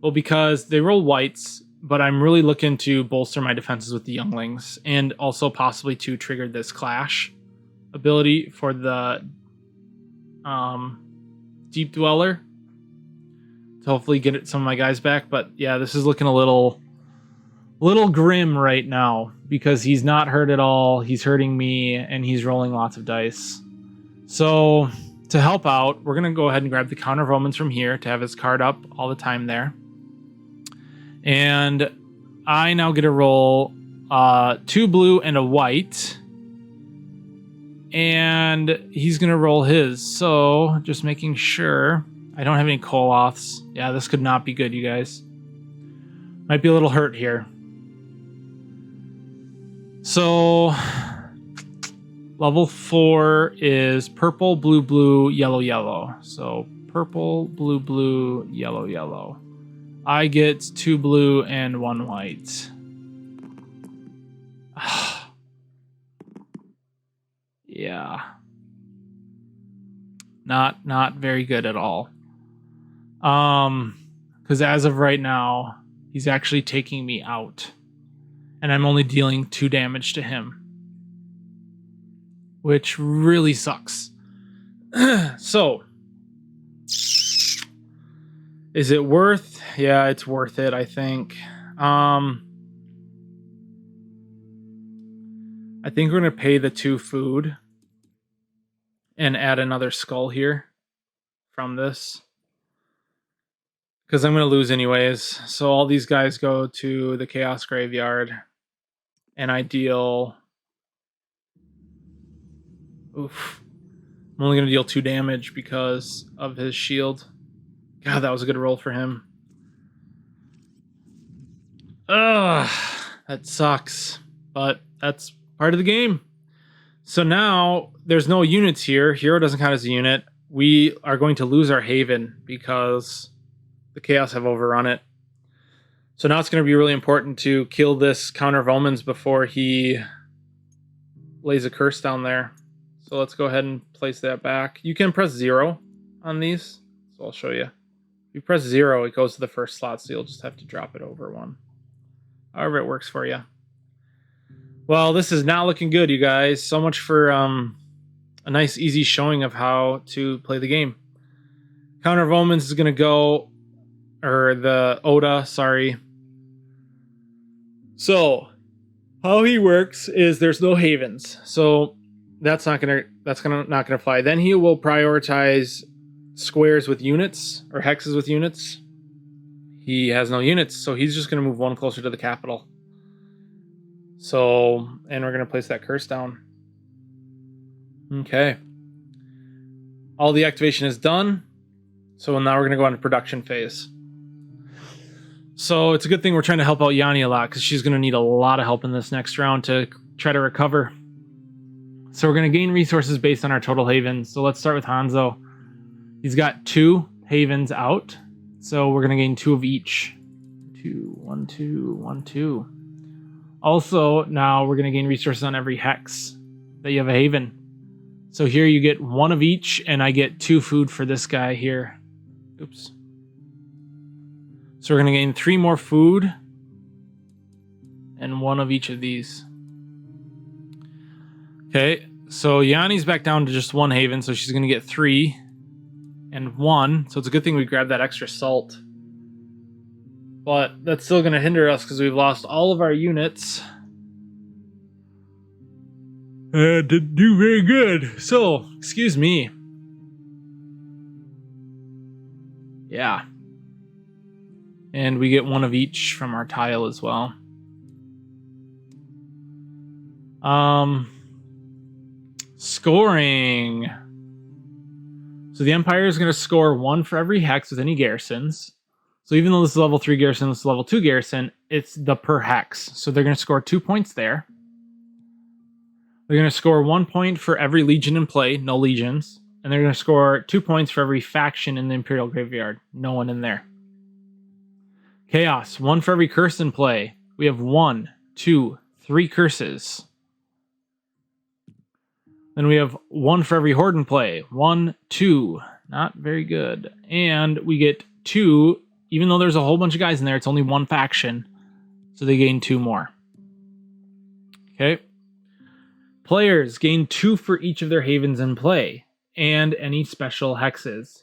S1: Well, because they roll whites, but I'm really looking to bolster my defenses with the Younglings, and also possibly to trigger this Clash ability for the Deep Dweller to hopefully get some of my guys back. But yeah, this is looking a little grim right now because he's not hurt at all. He's hurting me, and he's rolling lots of dice. So to help out, we're going to go ahead and grab the Counter of Omens from here to have his card up all the time there. And I now get to roll 2 blue and a white. And he's going to roll his. So just making sure I don't have any Koloths. Yeah, this could not be good, you guys. Might be a little hurt here. So level 4 is purple, blue, blue, yellow, yellow. So purple, blue, blue, yellow, yellow. I get 2 blue and 1 white. Yeah. Not very good at all. Because as of right now, he's actually taking me out. And I'm only dealing 2 damage to him. Which really sucks. So, is it worth? Yeah, it's worth it, I think. I think we're going to pay the 2 food and add another skull here from this. Because I'm going to lose anyways. So all these guys go to the Chaos Graveyard. And I deal... Oof. I'm only going to deal 2 damage because of his shield. God, that was a good roll for him. Ugh, that sucks. But that's part of the game. So now, there's no units here. Hero doesn't count as a unit. We are going to lose our Haven because the Chaos have overrun it. So now it's going to be really important to kill this Counter of Omens before he lays a curse down there. So let's go ahead and place that back. You can press 0 on these. So I'll show you. If you press 0, it goes to the first slot, so you'll just have to drop it over 1. However it works for you. Well, this is not looking good, you guys. So much for a nice, easy showing of how to play the game. Counter of Omens is going to go... Or the Oda, sorry. So, how he works is there's no havens. So that's not gonna fly. Then he will prioritize squares with units or hexes with units. He has no units, so he's just gonna move 1 closer to the capital. So, and we're gonna place that curse down. Okay. All the activation is done. So now we're gonna go into production phase. So it's a good thing we're trying to help out Yanni a lot because she's going to need a lot of help in this next round to try to recover. So we're going to gain resources based on our total havens. So let's start with Hanzo. He's got 2 havens out. So we're going to gain 2 of each. 2, 1, 2, 1, 2. Also, now we're going to gain resources on every hex that you have a haven. So here you get 1 of each, and I get 2 food for this guy here. Oops. So we're going to gain 3 more food and 1 of each of these. Okay, so Yanni's back down to just 1 haven, so she's going to get 3 and 1. So it's a good thing we grabbed that extra salt. But that's still going to hinder us because we've lost all of our units. Didn't do very good. So, excuse me. Yeah. And we get 1 of each from our tile as well. Scoring. So the Empire is going to score 1 for every hex with any garrisons. So even though this is level 3 garrison, this is level 2 garrison, it's the per hex. So they're going to score 2 points there. They're going to score 1 point for every legion in play, no legions. And they're going to score 2 points for every faction in the Imperial Graveyard. No one in there. Chaos, 1 for every curse in play. We have 1, 2, 3 curses. Then we have 1 for every horde in play. 1, 2. Not very good. And we get 2, even though there's a whole bunch of guys in there, it's only 1 faction. So they gain 2 more. Okay. Players gain 2 for each of their havens in play, and any special hexes.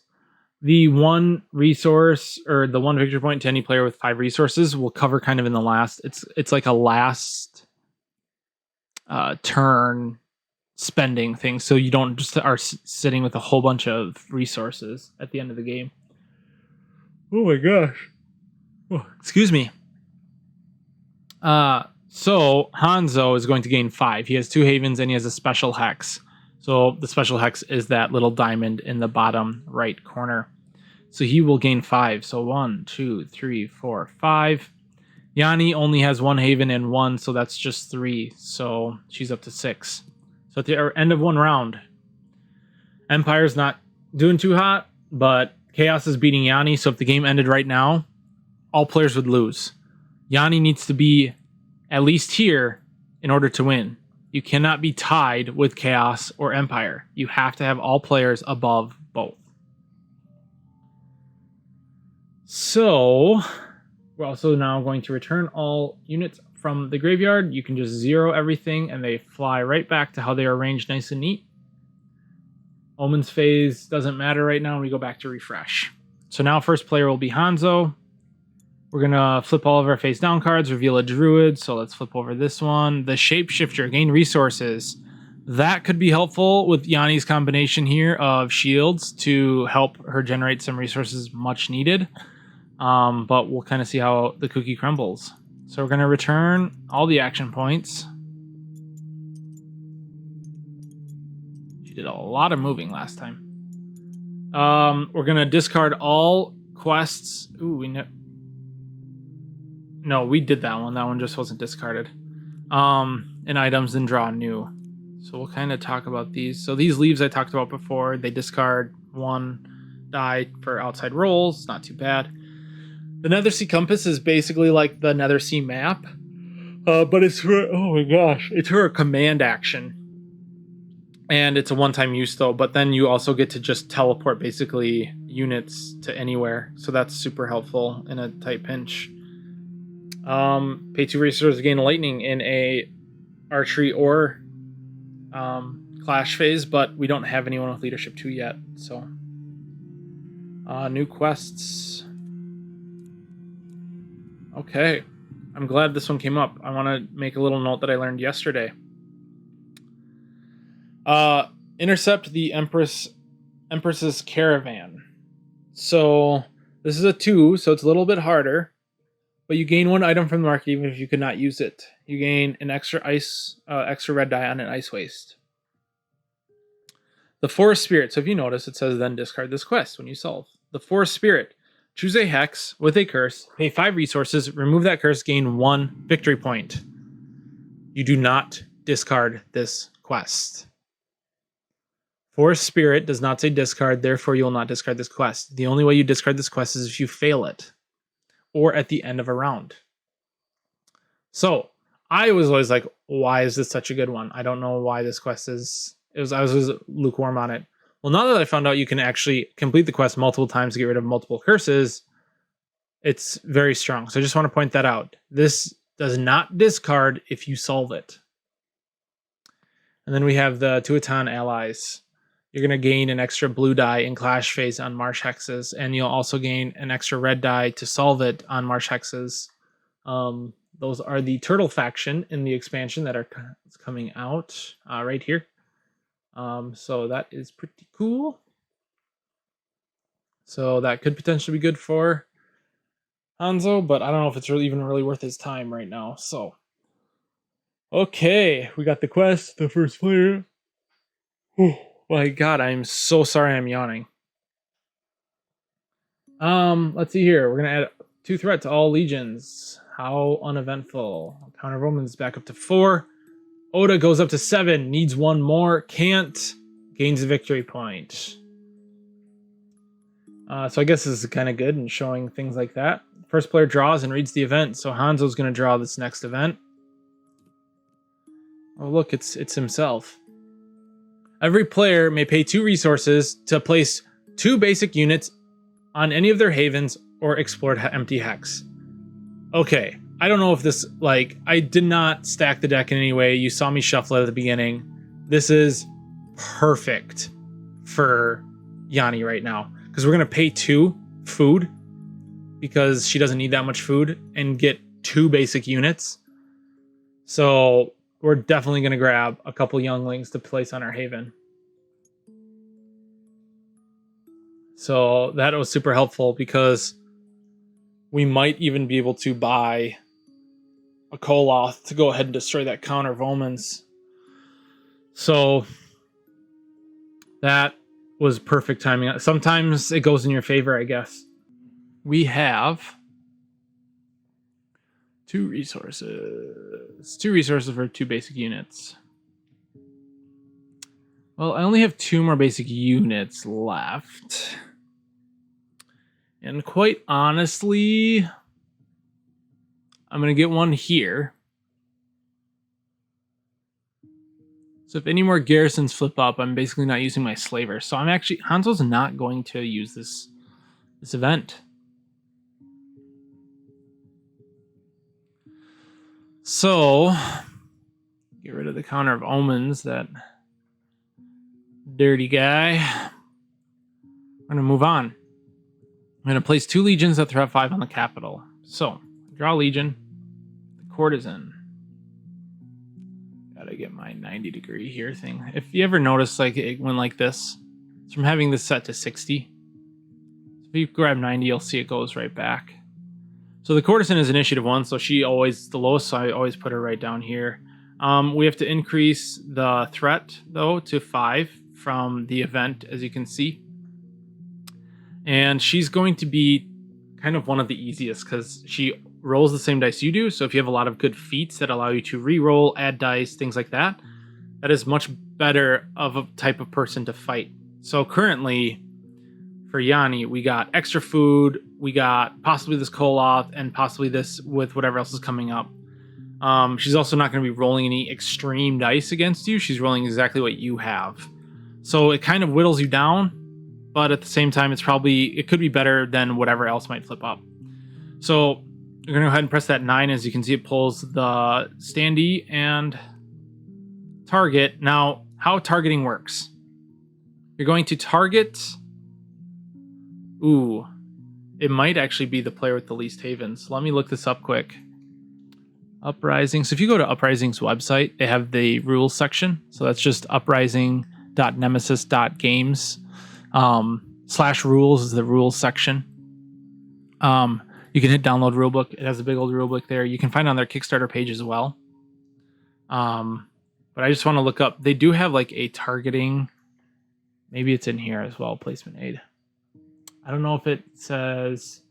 S1: The 1 resource, or the 1 victory point to any player with 5 resources, will cover kind of in the last. It's like a last turn spending thing, so you don't just are sitting with a whole bunch of resources at the end of the game. Oh my gosh. Oh, excuse me. So Hanzo is going to gain 5. He has 2 havens and he has a special hex. So the special hex is that little diamond in the bottom right corner. So he will gain 5. So 1, 2, 3, 4, 5. Yanni only has 1 haven and 1, so that's just 3. So she's up to 6. So at the end of 1 round, Empire's not doing too hot, but Chaos is beating Yanni. So if the game ended right now, all players would lose. Yanni needs to be at least here in order to win. You cannot be tied with Chaos or Empire. You have to have all players above both. So we're also now going to return all units from the graveyard. You can just 0 everything and they fly right back to how they are arranged nice and neat. Omen's phase doesn't matter right now. We go back to refresh. So now first player will be Hanzo. We're going to flip all of our face down cards, reveal a druid. So let's flip over this one. The shapeshifter, gain resources. That could be helpful with Yanni's combination here of shields to help her generate some resources much needed. But we'll kind of see how the cookie crumbles. So we're going to return all the action points. She did a lot of moving last time. We're going to discard all quests. Ooh, No, we did that one. That one just wasn't discarded. And items and draw new. So we'll kind of talk about these. So these leaves I talked about before. They discard 1 die for outside rolls. Not too bad. The Nethersea Compass is basically like the Nethersea map. But it's her, oh my gosh, it's her command action. And it's a one-time use though, but then you also get to just teleport basically units to anywhere. So that's super helpful in a tight pinch. Pay 2 resources to gain lightning in a archery or clash phase, but we don't have anyone with leadership 2 yet. So new quests. Okay, I'm glad this one came up. I want to make a little note that I learned yesterday. Intercept the Empress's caravan. So this is a 2, so it's a little bit harder. But you gain 1 item from the market even if you could not use it. You gain an extra red die on an ice waste. The Forest Spirit. So if you notice, it says then discard this quest when you solve. The Forest Spirit. Choose a hex with a curse. Pay 5 resources. Remove that curse. Gain 1 victory point. You do not discard this quest. Forest Spirit does not say discard. Therefore, you will not discard this quest. The only way you discard this quest is if you fail it. Or at the end of a round. So I was always like, why is this such a good one? I don't know why this quest is. I was lukewarm on it. Well, now that I found out you can actually complete the quest multiple times to get rid of multiple curses, it's very strong. So I just want to point that out. This does not discard if you solve it. And then we have the Tuatan allies. You're going to gain an extra blue die in clash phase on marsh hexes, and you'll also gain an extra red die to solve it on marsh hexes. Those are the turtle faction in the expansion that are coming out right here. So that is pretty cool. So that could potentially be good for Hanzo, but I don't know if it's even really worth his time right now. So, okay, we got the quest, the first player. Oh my god, I'm so sorry I'm yawning. Let's see here. We're gonna add 2 threat to all legions. How uneventful. Counter Romans back up to 4. Oda goes up to 7. Needs 1 more. Can't. gains a victory point. So I guess this is kind of good in showing things like that. First player draws and reads the event. So Hanzo's going to draw this next event. Oh, look, it's himself. Every player may pay 2 resources to place 2 basic units on any of their havens or explore empty hex. Okay, I don't know if this, like, I did not stack the deck in any way. You saw me shuffle it at the beginning. This is perfect for Yanni right now, because we're going to pay 2 food because she doesn't need that much food and get 2 basic units. So we're definitely going to grab a couple younglings to place on our haven. So that was super helpful because we might even be able to buy a Koloth to go ahead and destroy that counter of omens. So that was perfect timing. Sometimes it goes in your favor, I guess. We have 2 resources. 2 resources for 2 basic units. Well, I only have 2 more basic units left. And quite honestly, I'm going to get one here. So if any more garrisons flip up, I'm basically not using my slaver. So I'm actually, Hanzo's not going to use this event. So get rid of the counter of omens, that dirty guy. I'm going to move on. I'm going to place 2 legions at threat 5 on the capital. So draw legion, the courtesan. Gotta get my 90-degree here thing. If you ever notice, like, it went like this, it's from having this set to 60. So if you grab 90, you'll see it goes right back. So the courtesan is initiative 1, so she always the lowest, so I always put her right down here. We have to increase the threat, though, to 5 from the event, as you can see. And she's going to be kind of one of the easiest because she rolls the same dice you do. So if you have a lot of good feats that allow you to re-roll, add dice, things like that, that is much better of a type of person to fight. So currently, for Yanni, we got extra food, we got possibly this Koloth, and possibly this with whatever else is coming up. She's also not going to be rolling any extreme dice against you. She's rolling exactly what you have. So it kind of whittles you down, but at the same time, it could be better than whatever else might flip up. So we're going to go ahead and press that 9. As you can see, it pulls the standee and target. Now, how targeting works. You're going to target... Ooh, it might actually be the player with the least havens. Let me look this up quick. Uprising. So if you go to Uprising's website, they have the rules section. So that's just uprising.nemesis.games. /rules is the rules section. You can hit download rulebook. It has a big old rulebook there. You can find it on their Kickstarter page as well. But I just want to look up. They do have like a targeting. Maybe it's in here as well. Placement aid. I don't know if it says.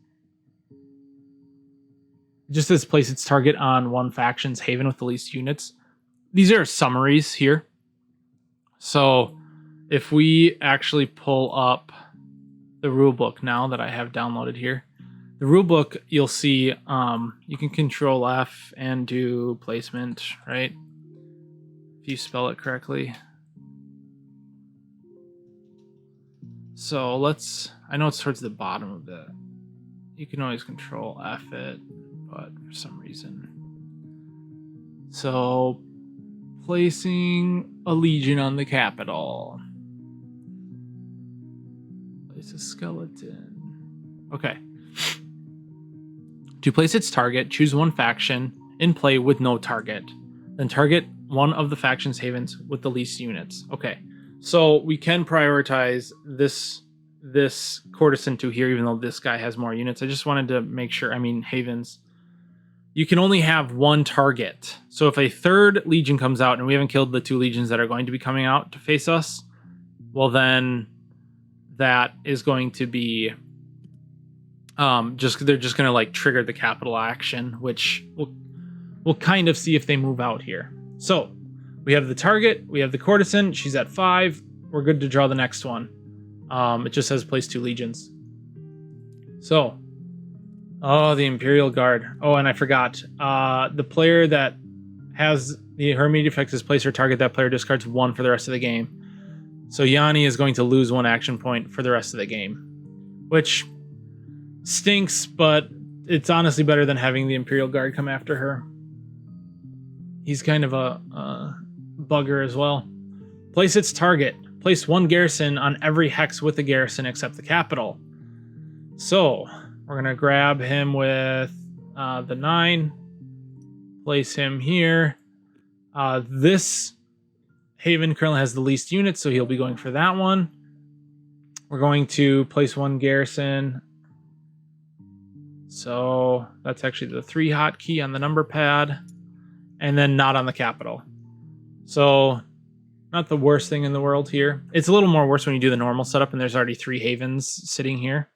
S1: It just says place its target on one faction's haven with the least units. These are summaries here. So if we actually pull up the rulebook now that I have downloaded here, the rulebook, you'll see you can Control F and do placement, right? If you spell it correctly. So I know it's towards the bottom of it. You can always Control F it, but for some reason. So placing a legion on the capital. Place a skeleton. Okay. To place its target, choose one faction in play with no target. Then target one of the faction's havens with the least units. Okay. So we can prioritize this courtesan to here, even though this guy has more units. I just wanted to make sure, havens. You can only have one target. So if a third legion comes out and we haven't killed the 2 legions that are going to be coming out to face us, well then that is going to be they're just going to like trigger the capital action, which we'll kind of see if they move out here. So we have the target, we have the courtesan, she's at 5. we're good to draw the next one. It just says place 2 legions. So, oh, the Imperial Guard. Oh, and I forgot. The player that has her immediate effect is place or target that player discards 1 for the rest of the game. So Yanni is going to lose 1 action point for the rest of the game, which stinks, but it's honestly better than having the Imperial Guard come after her. He's kind of a bugger as well. Place its target. Place 1 garrison on every hex with a garrison except the capital. So we're going to grab him with the 9. Place him here. This Haven currently has the least units, so he'll be going for that one. We're going to place 1 garrison. So that's actually the 3 hotkey on the number pad. And then not on the capital. So not the worst thing in the world here. It's a little more worse when you do the normal setup and there's already 3 havens sitting here.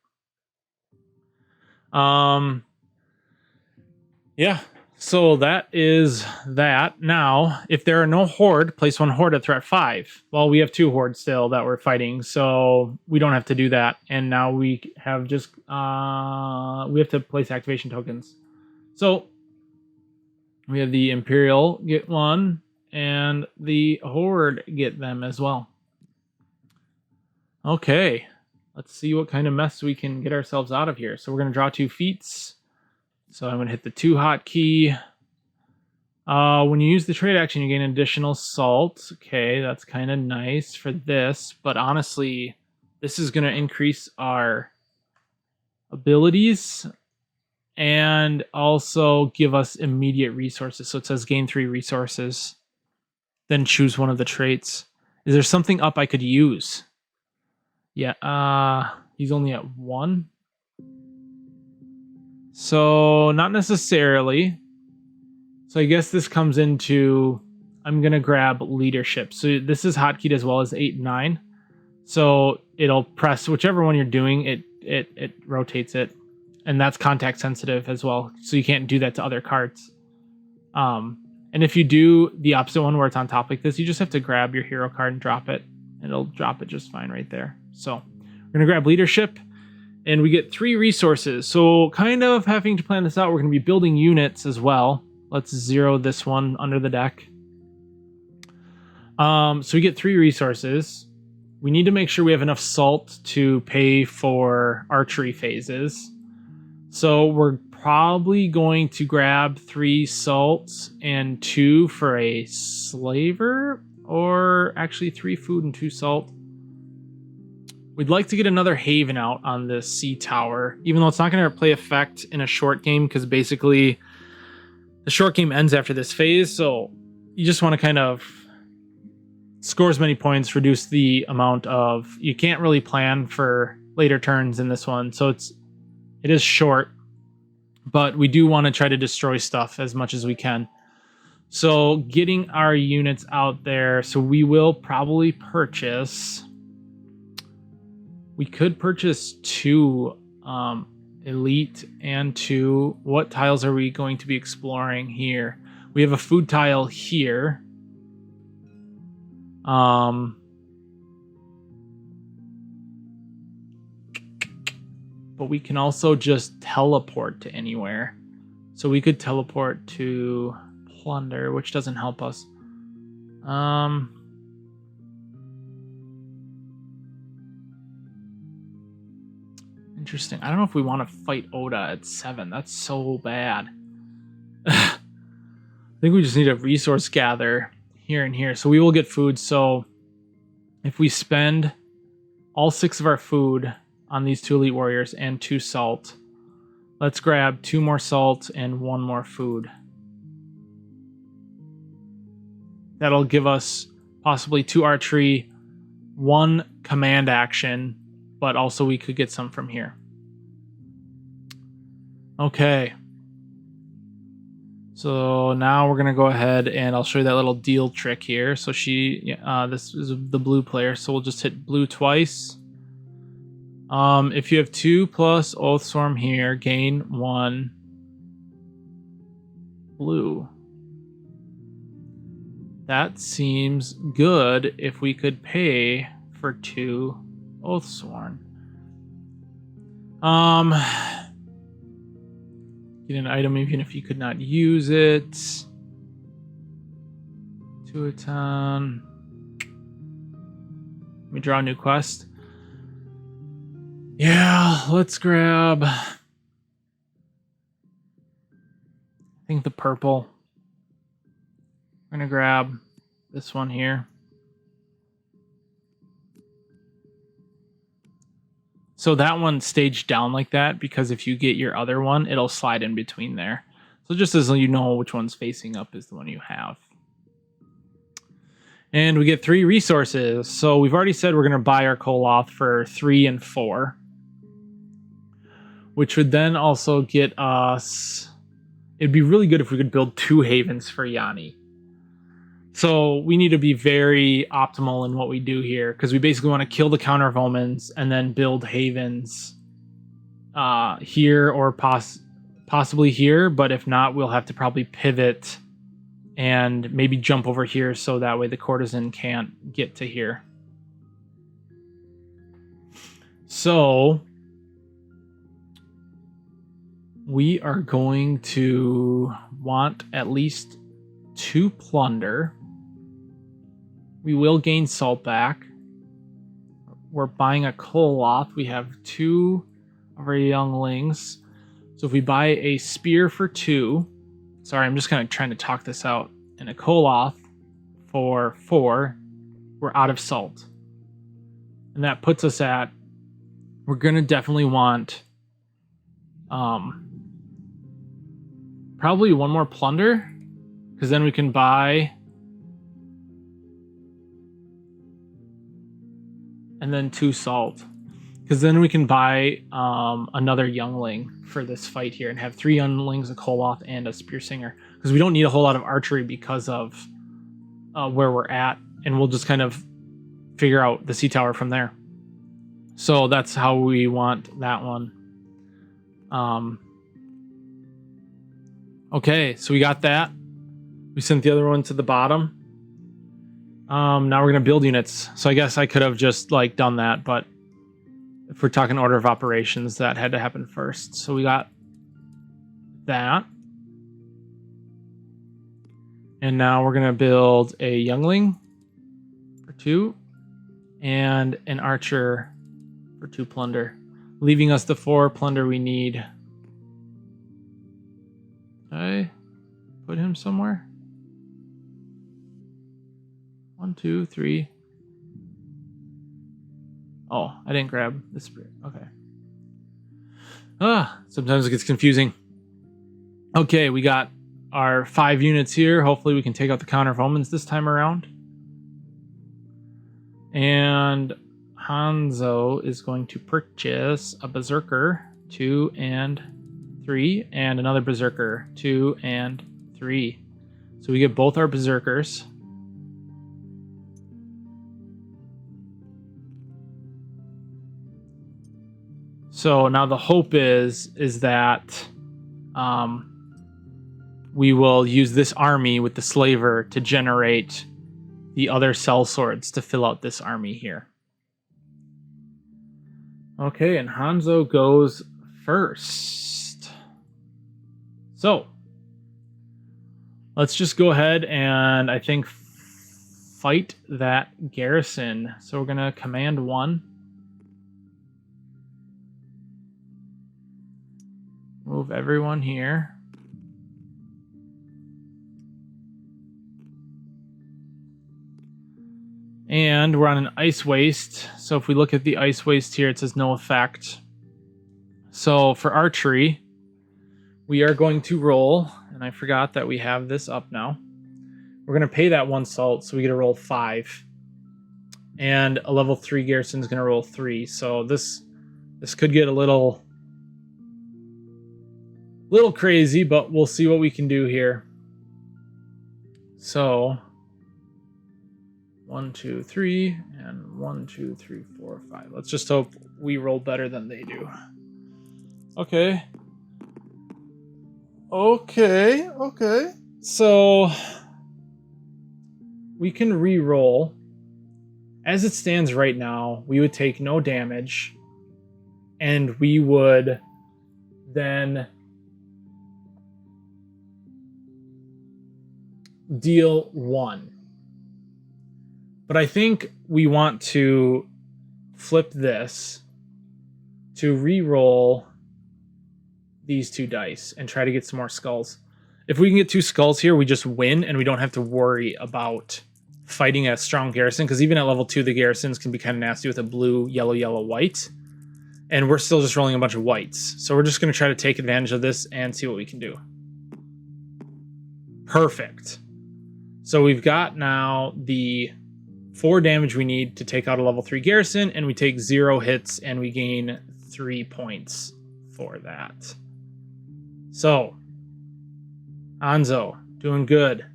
S1: Yeah. So that is that. Now, if there are no horde, place 1 horde at threat 5. Well, we have 2 hordes still that we're fighting, so we don't have to do that. And now we have just we have to place activation tokens. So we have the Imperial get 1, and the horde get them as well. Okay, let's see what kind of mess we can get ourselves out of here. So we're going to draw 2 feats. So I'm going to hit the 2 hotkey. When you use the trade action, you gain additional salt. Okay, that's kind of nice for this. But honestly, this is going to increase our abilities and also give us immediate resources. So it says gain 3 resources. Then choose one of the traits. Is there something up I could use? Yeah, he's only at 1. So not necessarily. So I guess this comes into, I'm going to grab leadership. So this is hotkeyed as well as 8 and 9. So it'll press whichever one you're doing, it rotates it. And that's contact sensitive as well. So you can't do that to other cards. And if you do the opposite one where it's on top like this, you just have to grab your hero card and drop it. And it'll drop it just fine right there. So we're going to grab leadership. And we get 3 resources. So kind of having to plan this out, we're going to be building units as well. Let's 0 this one under the deck. So we get 3 resources. We need to make sure we have enough salt to pay for archery phases. So we're probably going to grab 3 salts and 2 for a slaver. Or actually 3 food and 2 salt. We'd like to get another haven out on this sea tower, even though it's not going to play effect in a short game, because basically the short game ends after this phase. So you just want to kind of score as many points, reduce the amount of, you can't really plan for later turns in this one. So it is short, but we do want to try to destroy stuff as much as we can. So getting our units out there. So we will probably purchase, we could purchase 2 elite and 2. What tiles are we going to be exploring here? We have a food tile here. But we can also just teleport to anywhere. So we could teleport to plunder, which doesn't help us. Interesting. I don't know if we want to fight Oda at 7. That's so bad. I think we just need a resource gather here and here. So we will get food. So if we spend all 6 of our food on these 2 elite warriors and 2 salt, let's grab 2 more salt and 1 more food. That'll give us possibly 2 archery, 1 command action, but also we could get some from here. Okay. So now we're going to go ahead and I'll show you that little deal trick here. So this is the blue player. So we'll just hit blue twice. If you have 2 plus Oathstorm here, gain 1 blue. That seems good if we could pay for 2, oath sworn. Get an item even if you could not use it. 2 a ton. Let me draw a new quest. Yeah, let's grab, I think, the purple. We're gonna grab this one here. So that one staged down like that because if you get your other one, it'll slide in between there. So just as you know which one's facing up is the one you have. And we get 3 resources. So we've already said we're going to buy our Koloth for 3 and 4. Which would then also get us... It'd be really good if we could build 2 havens for Yanni. So we need to be very optimal in what we do here, because we basically want to kill the counter of omens and then build havens here or possibly here. But if not, we'll have to probably pivot and maybe jump over here so that way the courtesan can't get to here. So we are going to want at least 2 plunder. We will gain salt back. We're buying a Koloth. We have 2 of our younglings. So if we buy a spear for 2, sorry, I'm just kind of trying to talk this out, and a Koloth for 4, we're out of salt. And that puts us at, we're going to definitely want probably 1 more plunder, because then we can buy, and then 2 salt, because then we can buy another youngling for this fight here and have 3 younglings, a Koloth, and a spear singer, because we don't need a whole lot of archery because of where we're at, and we'll just kind of figure out the sea tower from there. So that's how we want that one. Okay, so we got that. We sent the other one to the bottom. Now we're gonna build units. So I guess I could have just like done that, but if we're talking order of operations, that had to happen first. So we got that. And now we're gonna build a youngling for 2 and an archer for 2 plunder, leaving us the 4 plunder we need. Did I put him somewhere? 1, 2, 3. Oh, I didn't grab the spirit. Okay. Sometimes it gets confusing. Okay, we got our 5 units here. Hopefully we can take out the counter of omens this time around. And Hanzo is going to purchase a berserker, 2 and 3, and another berserker, 2 and 3. So we get both our berserkers. So now the hope is that we will use this army with the slaver to generate the other sellswords to fill out this army here. Okay, and Hanzo goes first. So let's just go ahead and I think fight that garrison. So we're gonna command 1. Move everyone here. And we're on an ice waste. So if we look at the ice waste here, it says no effect. So for archery, we are going to roll, and I forgot that we have this up now. We're going to pay that 1 salt, so we get to roll 5. And a level 3 garrison is going to roll 3. So this could get a little crazy, but we'll see what we can do here. So 1, 2, 3, and 1, 2, 3, 4, 5. Let's just hope we roll better than they do. Okay. So we can re-roll. As it stands right now, we would take no damage, and we would then deal 1. But I think we want to flip this to re-roll these 2 dice and try to get some more skulls. If we can get 2 skulls here, we just win, and we don't have to worry about fighting a strong garrison, because even at level 2, the garrisons can be kind of nasty with a blue, yellow, yellow, white. And we're still just rolling a bunch of whites. So we're just going to try to take advantage of this and see what we can do. Perfect. So we've got now the 4 damage we need to take out a level 3 garrison, and we take 0 hits, and we gain 3 points for that. So, Anzo, doing good.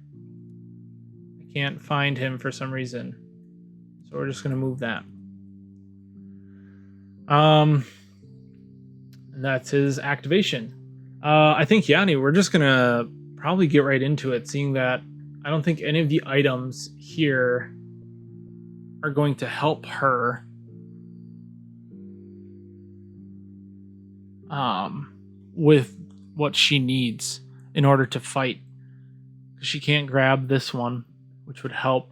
S1: I can't find him for some reason, so we're just going to move that. And that's his activation. I think Yanni, we're just going to probably get right into it, seeing that I don't think any of the items here are going to help her with what she needs in order to fight. She can't grab this one, which would help.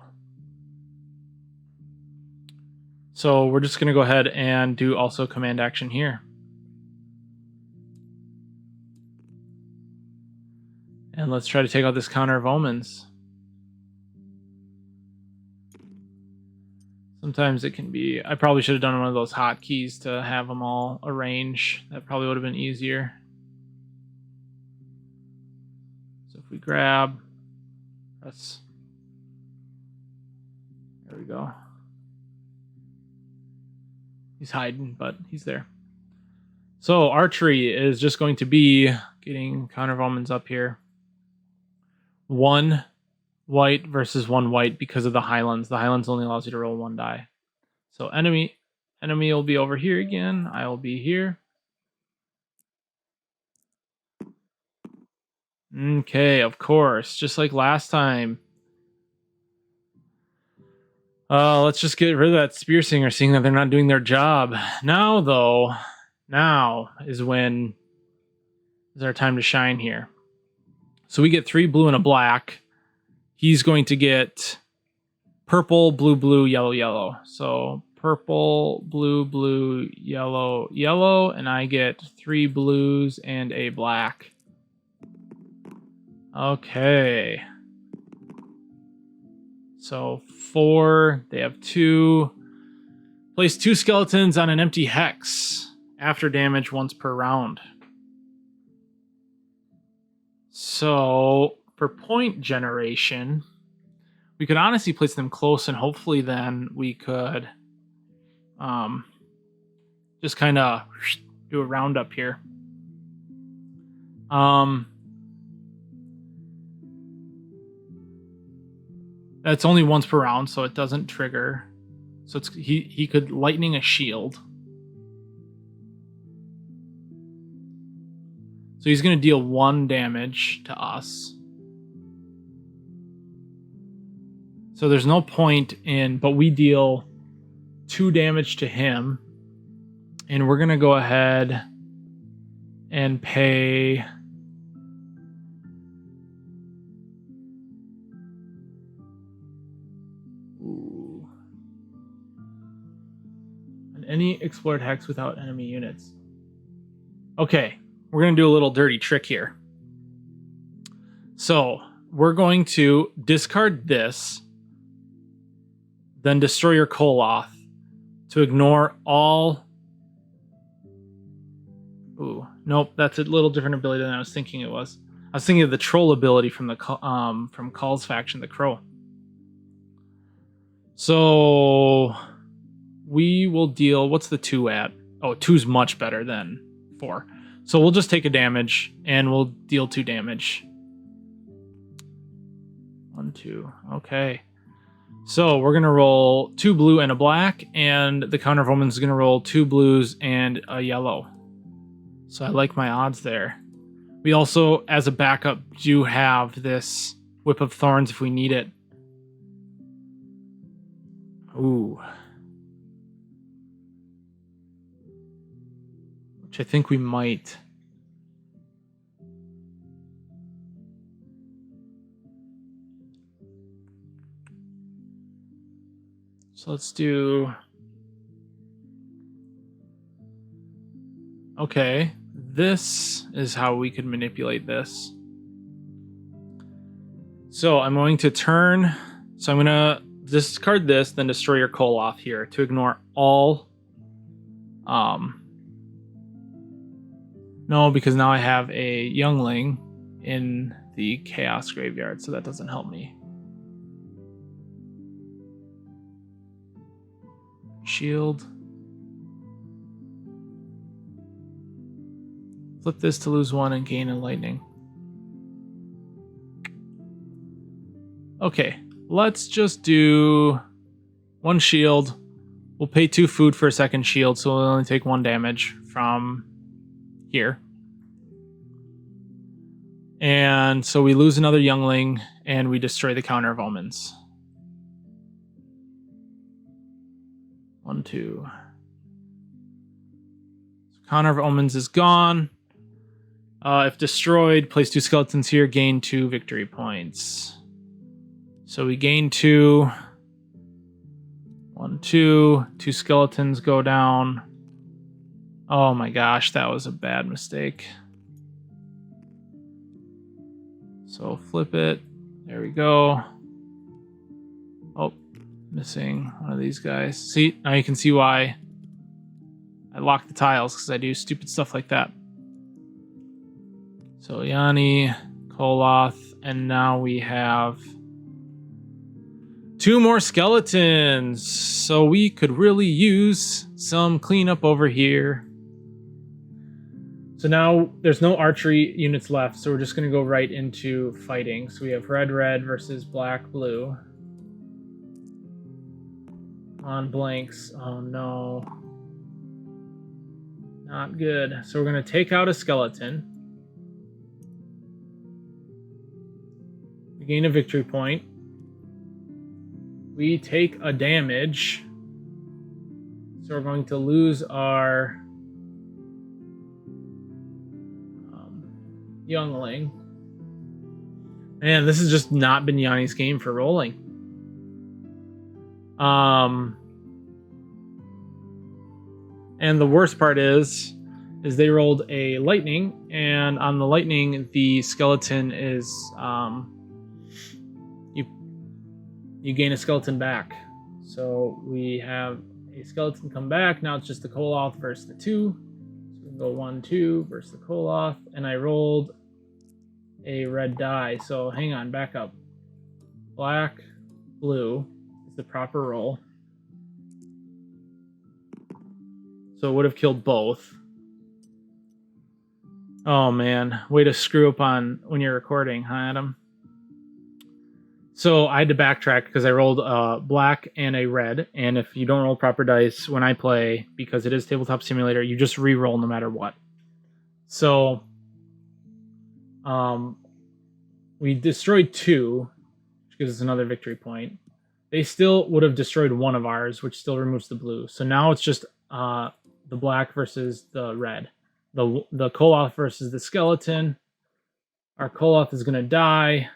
S1: So we're just going to go ahead and do also command action here. And let's try to take out this counter of omens. Sometimes it can be... I probably should have done one of those hotkeys to have them all arrange. That probably would have been easier. So if we grab... press... there we go. He's hiding, but he's there. So archery is just going to be getting counter of omens up here. 1 white versus 1 white because of the Highlands. The Highlands only allows you to roll 1 die. So enemy will be over here again. I will be here. Okay, of course. Just like last time. Let's just get rid of that spear singer, seeing that they're not doing their job. Now, though, now is when is our time to shine here. So we get 3 blue and a black. He's going to get purple, blue, blue, yellow, yellow. So purple, blue, blue, yellow, yellow, and I get 3 blues and a black. Okay. So 4, they have 2. Place 2 skeletons on an empty hex. After damage once per round. So for point generation, we could honestly place them close, and hopefully then we could just kind of do a roundup here. That's only once per round, so it doesn't trigger. So it's he could lightning a shield. So he's going to deal 1 damage to us. So there's no point in, but we deal 2 damage to him. And we're going to go ahead and pay... Ooh. On any explored hex without enemy units. Okay. We're going to do a little dirty trick here. So we're going to discard this, then destroy your Koloth to ignore all... Ooh, nope, that's a little different ability than I was thinking it was. I was thinking of the troll ability from the from Call's faction, the Crow. So we will deal... What's the 2 at? Oh, 2's much better than 4. So we'll just take a damage, and we'll deal 2 damage. 1, 2. Okay. So we're going to roll 2 blue and a black, and the counter of omens is going to roll 2 blues and a yellow. So I like my odds there. We also, as a backup, do have this Whip of Thorns if we need it. Ooh. Which I think we might. So let's do... Okay, this is how we could manipulate this. So I'm going to turn... So I'm going to discard this, then destroy your Koloth here to ignore all... No, because now I have a Youngling in the Chaos Graveyard, so that doesn't help me. Shield. Flip this to lose 1 and gain a lightning. Okay, let's just do 1 shield. We'll pay 2 food for a second shield, so we'll only take 1 damage from here. And so we lose another Youngling, and we destroy the Counter of Omens. 1, 2. So Counter of Omens is gone. If destroyed, place 2 skeletons here, gain 2 victory points. So we gain 2. 1, 2. 2 skeletons go down. Oh my gosh, that was a bad mistake. So flip it. There we go. Oh, missing one of these guys. See, now you can see why I lock the tiles, because I do stupid stuff like that. So Yanni, Koloth, and now we have 2 more skeletons. So we could really use some cleanup over here. So now there's no archery units left, so we're just going to go right into fighting. So we have red versus black-blue. On blanks. Oh no. Not good. So we're going to take out a skeleton. We gain a victory point. We take a damage. So we're going to lose our Youngling. Man, this has just not been Yanni's game for rolling. And the worst part is they rolled a lightning, and on the lightning, the skeleton is you gain a skeleton back. So we have a skeleton come back. Now it's just the Koloth versus the 2. So we can go 1, 2 versus the Koloth, and I rolled a red die. So hang on, back up. Black, blue is the proper roll. So it would have killed both. Oh man, way to screw up on when you're recording, huh, Adam? So I had to backtrack because I rolled a black and a red, and if you don't roll proper dice when I play, because it is Tabletop Simulator, you just re-roll no matter what. So we destroyed 2, which gives us another victory point. They still would have destroyed 1 of ours, which still removes the blue. So now it's just the black versus the red. The Koloth versus the skeleton. Our Koloth is going to die.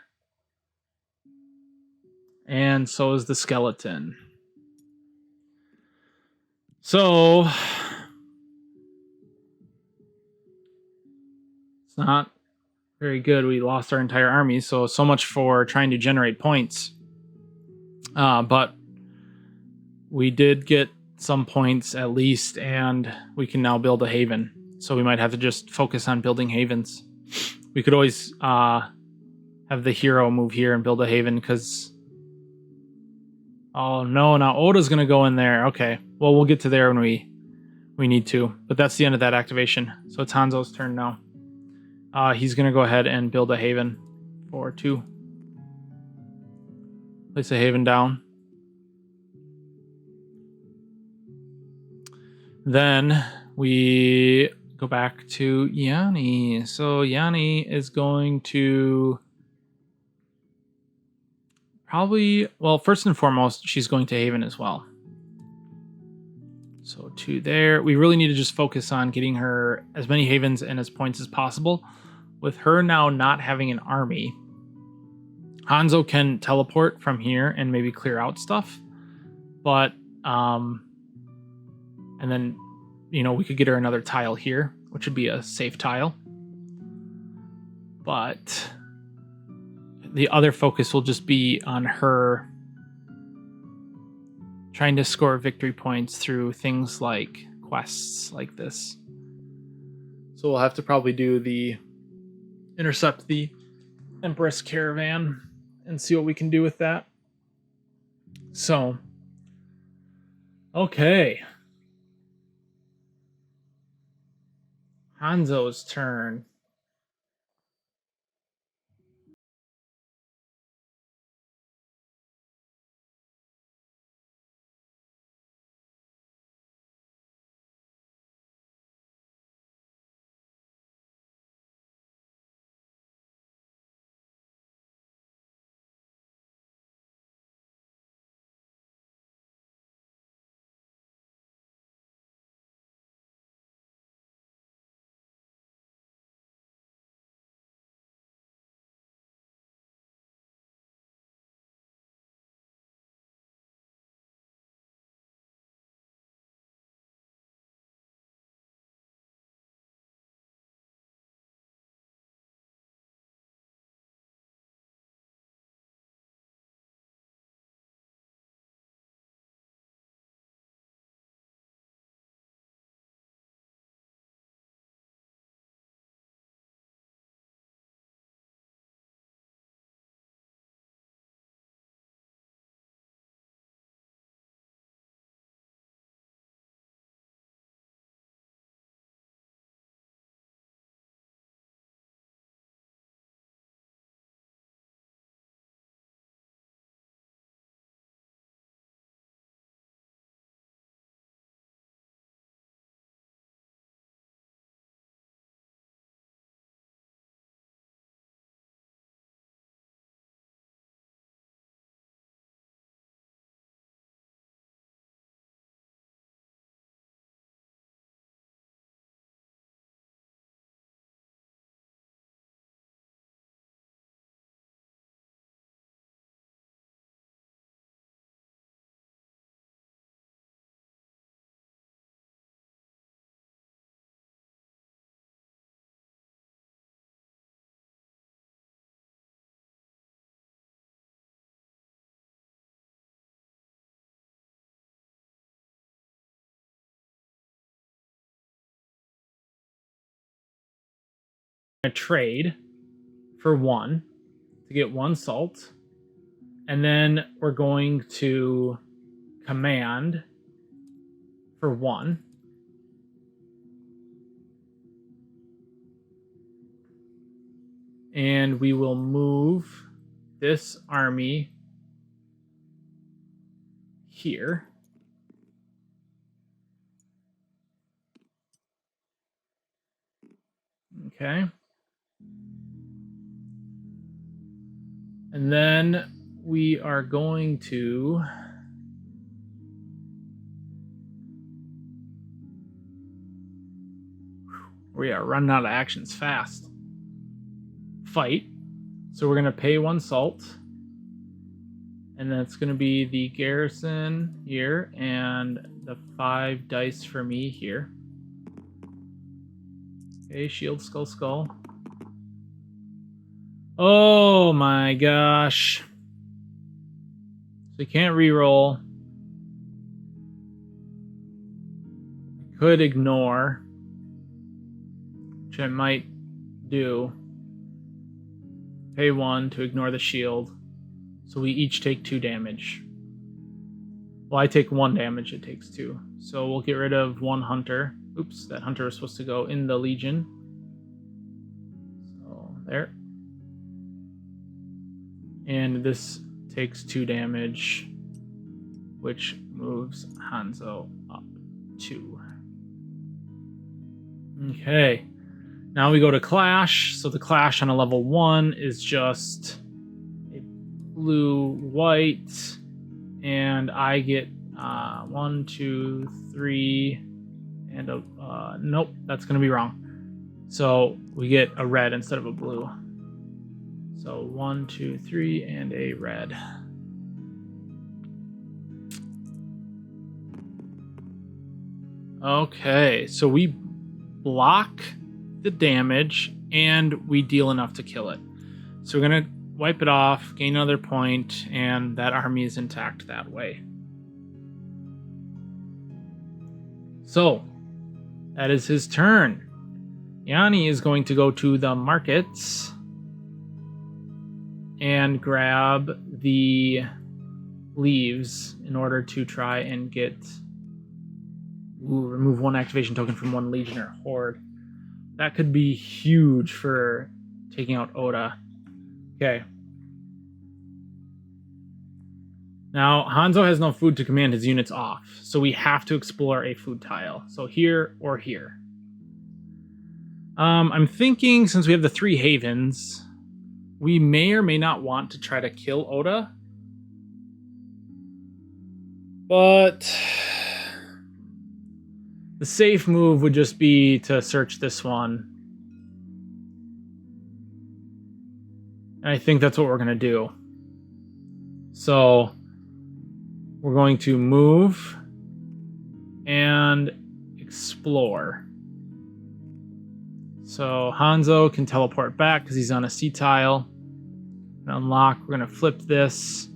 S1: And so is the skeleton. So it's not very good. We lost our entire army. So much for trying to generate points. But we did get some points at least, and we can now build a haven. So we might have to just focus on building havens. We could always have the hero move here and build a haven, because... Oh no, now Oda's going to go in there. Okay, well, we'll get to there when we need to. But that's the end of that activation. So it's Hanzo's turn now. He's going to go ahead and build a haven for 2. Place a haven down. Then we go back to Yanni. So Yanni is going to Probably, well, first and foremost, she's going to Haven as well. So 2 there. We really need to just focus on getting her as many Havens and as points as possible. With her now not having an army, Hanzo can teleport from here and maybe clear out stuff. But, and then, you know, we could get her another tile here, which would be a safe tile. But the other focus will just be on her trying to score victory points through things like quests like this. So we'll have to probably do the intercept the Empress caravan and see what we can do with that. So, okay. Hanzo's turn. A trade for 1 to get 1 salt. And then we're going to command for 1. And we will move this army here. Okay. And then we are going to we are running out of actions fast. Fight. So we're going to pay 1 salt. And that's going to be the garrison here and the 5 dice for me here. Okay, shield, skull, skull. Oh my gosh. So you can't reroll. Could ignore, which I might do. Pay 1 to ignore the shield. So we each take 2 damage. Well, I take 1 damage, it takes 2. So we'll get rid of 1 hunter. Oops, that hunter was supposed to go in the Legion. So there. And this takes 2 damage, which moves Hanzo up 2. Okay. Now we go to Clash. So the Clash on a level 1 is just a blue, white, and I get 1, 2, 3, and a nope, that's gonna be wrong. So we get a red instead of a blue. So 1, 2, 3, and a red. Okay, so we block the damage and we deal enough to kill it. So we're gonna wipe it off, gain another point, and that army is intact that way. So that is his turn. Yanni is going to go to the markets and grab the leaves in order to try and get remove one activation token from one Legionnaire Horde. That could be huge for taking out Oda. Okay. Now, Hanzo has no food to command his units off, so we have to explore a food tile. So here or here. I'm thinking since we have the 3 havens, we may or may not want to try to kill Oda. But the safe move would just be to search this one. And I think that's what we're going to do. So we're going to move and explore. So Hanzo can teleport back because he's on a C tile. Unlock, we're going to flip this.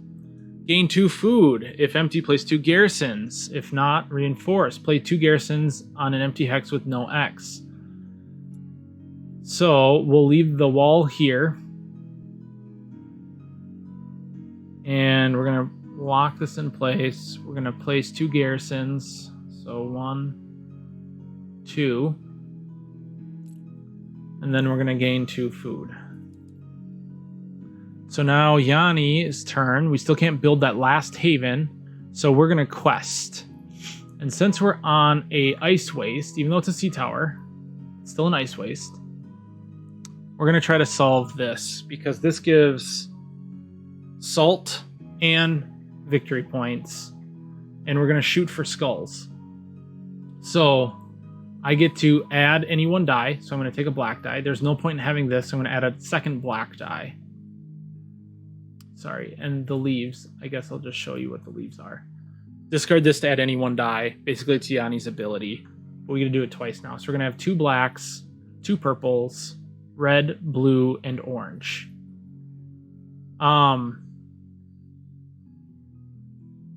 S1: Gain 2 food. If empty, place 2 garrisons. If not, reinforce. Play 2 garrisons on an empty hex with no X. So we'll leave the wall here. And we're going to lock this in place. We're going to place 2 garrisons. So 1, 2. And then we're going to gain 2 food. So now Yanni's turn. We still can't build that last haven. So we're going to quest. And since we're on a ice waste, even though it's a sea tower, it's still an ice waste. We're going to try to solve this because this gives salt and victory points. And we're going to shoot for skulls. So I get to add any 1 die. So I'm going to take a black die. There's no point in having this. So I'm going to add a second black die. Sorry, and the leaves. I guess I'll just show you what the leaves are. Discard this to add any 1 die. Basically, it's Yanni's ability. But we're going to do it twice now. So we're going to have 2 blacks, 2 purples, red, blue, and orange.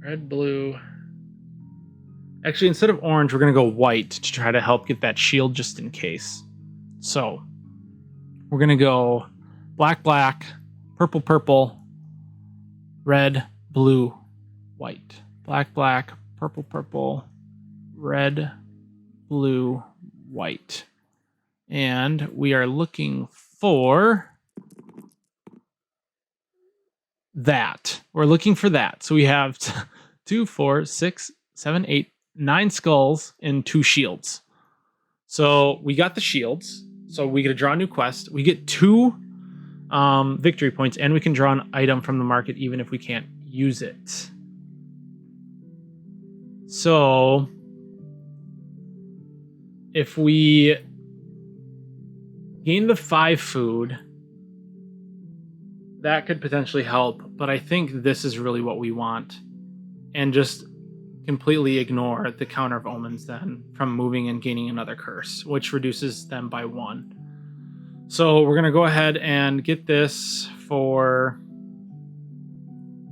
S1: Red, blue. Actually, instead of orange, we're going to go white to try to help get that shield just in case. So we're going to go black, black, purple, purple, red, blue, white. Black, black, purple, purple, red, blue, white. And we are looking for that. We're looking for that. So we have 2, 4, 6, 7, 8, 9 skulls and 2 shields. So we got the shields. So we get to draw a new quest. We get 2 victory points, and we can draw an item from the market even if we can't use it. So if we gain the 5 food, that could potentially help, but I think this is really what we want. And just completely ignore the counter of omens then from moving and gaining another curse, which reduces them by 1. So we're going to go ahead and get this for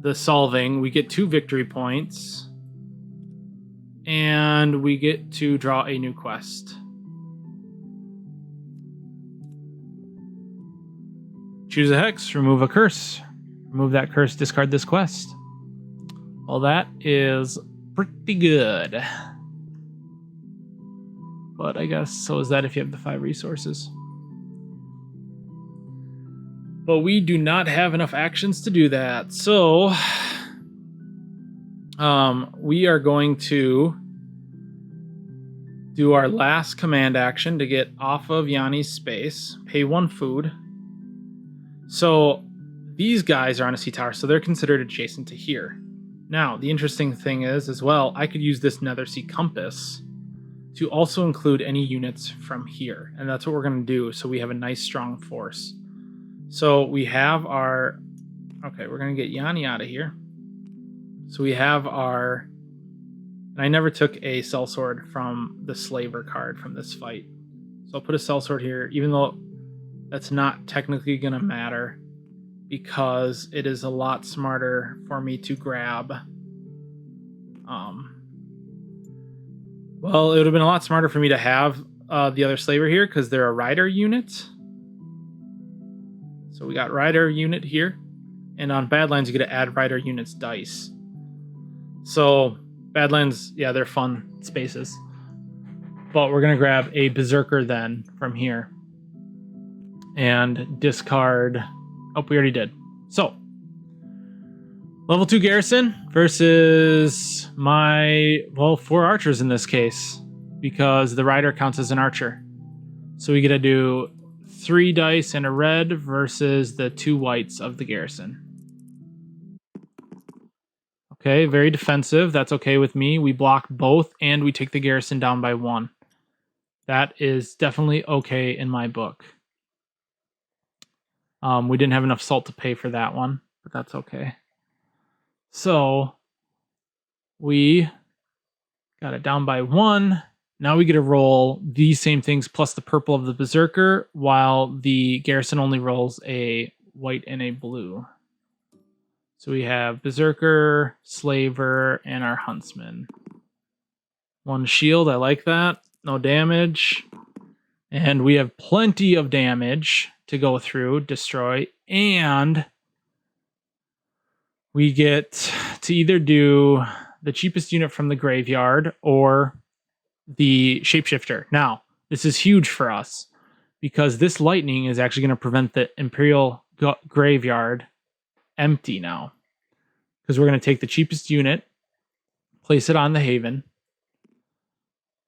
S1: the solving. We get 2 victory points. And we get to draw a new quest. Choose a hex, remove a curse. Remove that curse, discard this quest. Well, that is pretty good. But I guess so is that if you have the 5 resources. But we do not have enough actions to do that. So we are going to do our last command action to get off of Yanni's space. Pay 1 food. So these guys are on a sea tower, so they're considered adjacent to here. Now, the interesting thing is, as well, I could use this nether sea compass to also include any units from here. And that's what we're going to do, so we have a nice, strong force. So we have our... Okay, we're going to get Yanni out of here. So we have our... And I never took a sellsword from the slaver card from this fight. So I'll put a sellsword here, even though that's not technically going to matter, because it is a lot smarter for me to grab. Well, it would have been a lot smarter for me to have the other slaver here, because they're a rider unit. So we got rider unit here. And on Badlands, you get to add rider units dice. So Badlands, yeah, they're fun spaces. But we're going to grab a Berserker then from here. And discard... Oh, we already did. So, level 2 garrison versus my, well, 4 archers in this case, because the rider counts as an archer. So we get to do 3 dice and a red versus the 2 whites of the garrison. Okay, very defensive. That's okay with me. We block both and we take the garrison down by 1. That is definitely okay in my book. We didn't have enough salt to pay for that one, but that's okay. So we got it down by 1. Now we get to roll these same things plus the purple of the Berserker, while the garrison only rolls a white and a blue. So we have Berserker, Slaver, and our Huntsman. 1 shield, I like that. No damage. And we have plenty of damage to go through, destroy, and we get to either do the cheapest unit from the graveyard or the shapeshifter. Now, this is huge for us because this lightning is actually going to prevent the Imperial graveyard empty now, because we're going to take the cheapest unit, place it on the Haven.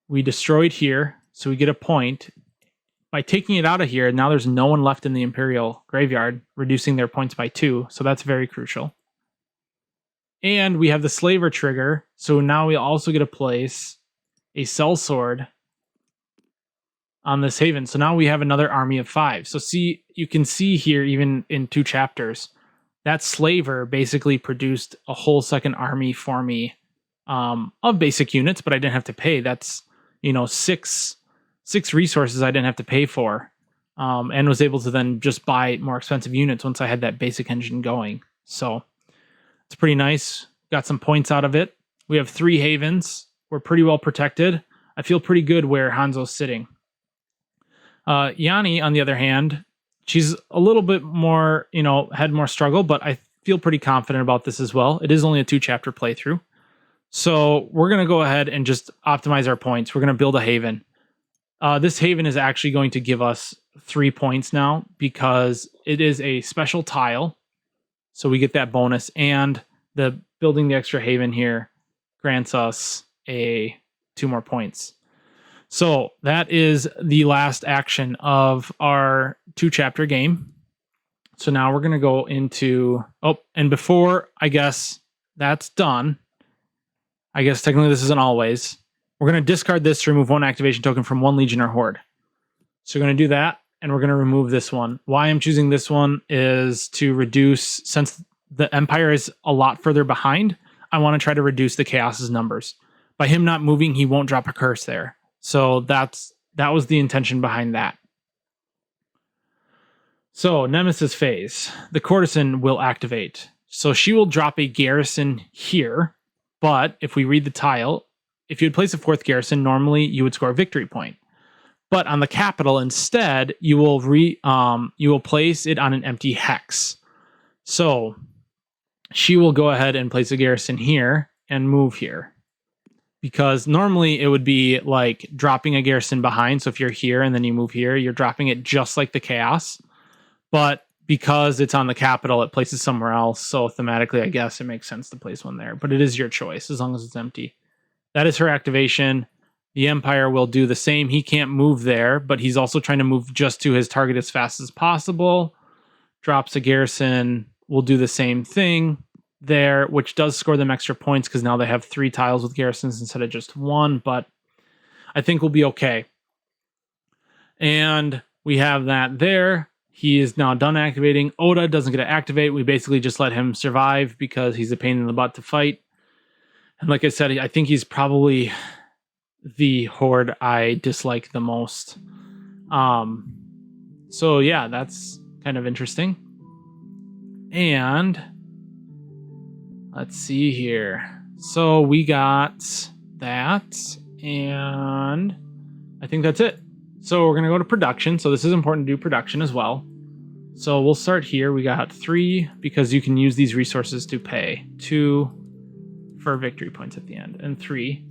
S1: We destroy it here, so we get a point. By taking it out of here, now there's no one left in the Imperial graveyard, reducing their points by 2, so that's very crucial. And we have the Slaver trigger, so now we also get to place a sellsword on this Haven. So now we have another army of 5. So see, you can see here, even in 2 chapters, that Slaver basically produced a whole second army for me of basic units, but I didn't have to pay. That's, 6 resources I didn't have to pay for, and was able to then just buy more expensive units once I had that basic engine going. So it's pretty nice. Got some points out of it. We have 3 havens. We're pretty well protected. I feel pretty good where Hanzo's sitting. Yanni, on the other hand, she's a little bit more, had more struggle, but I feel pretty confident about this as well. It is only a 2-chapter playthrough. So we're going to go ahead and just optimize our points. We're going to build a haven. This haven is actually going to give us 3 points now because it is a special tile. So we get that bonus, and the building the extra haven here grants us 2 more points. So that is the last action of our 2-chapter game. So now we're going to go into... Oh, and before, I guess, that's done, I guess technically this isn't always... We're going to discard this to remove 1 activation token from 1 Legion or Horde. So we're going to do that, and we're going to remove this one. Why I'm choosing this one is to reduce, since the Empire is a lot further behind, I want to try to reduce the Chaos's numbers. By him not moving, he won't drop a curse there. So that was the intention behind that. So, Nemesis phase. The Courtesan will activate. So she will drop a garrison here, but if we read the tile... If you would place a 4th garrison, normally you would score a victory point. But on the capital, instead, you will place it on an empty hex. So she will go ahead and place a garrison here and move here. Because normally it would be like dropping a garrison behind. So if you're here and then you move here, you're dropping it just like the Chaos. But because it's on the capital, it places somewhere else. So thematically, I guess it makes sense to place one there. But it is your choice as long as it's empty. That is her activation. The Empire will do the same. He can't move there, but he's also trying to move just to his target as fast as possible. Drops a garrison we'll do the same thing there, which does score them extra points because now they have 3 tiles with garrisons instead of just 1, but I think we'll be okay. And we have that there. He is now done activating. Oda doesn't get to activate. We basically just let him survive because he's a pain in the butt to fight. And like I said, I think he's probably the horde I dislike the most. So yeah, that's kind of interesting. And let's see here. So we got that, and I think that's it. So we're going to go to production. So this is important to do production as well. So we'll start here. We got 3 because you can use these resources to pay. 2 for victory points at the end, and 3.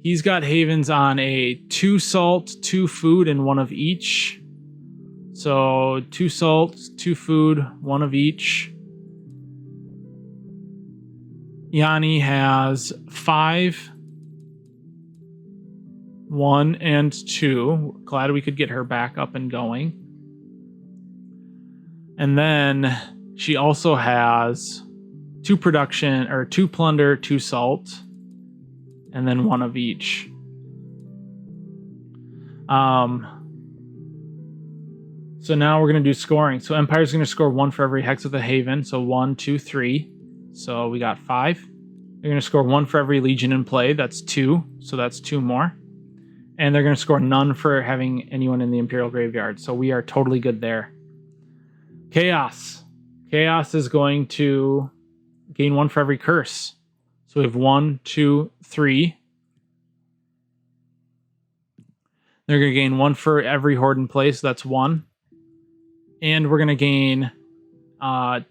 S1: He's got havens on a 2 salt, 2 food, and 1 of each. So 2 salt, 2 food, 1 of each. Yanni has 5, 1, and 2. Glad we could get her back up and going. And then she also has 2 production, or 2 plunder, 2 salt, and then 1 of each. So now we're going to do scoring. So Empire's going to score 1 for every hex with a haven. So 1, 2, 3. So we got 5. They're going to score 1 for every legion in play. That's 2. So that's 2 more. And they're going to score none for having anyone in the Imperial Graveyard. So we are totally good there. Chaos. Chaos is going to gain 1 for every curse. So we have 1, 2, 3. They're going to gain 1 for every horde in play. So that's 1. And we're going to gain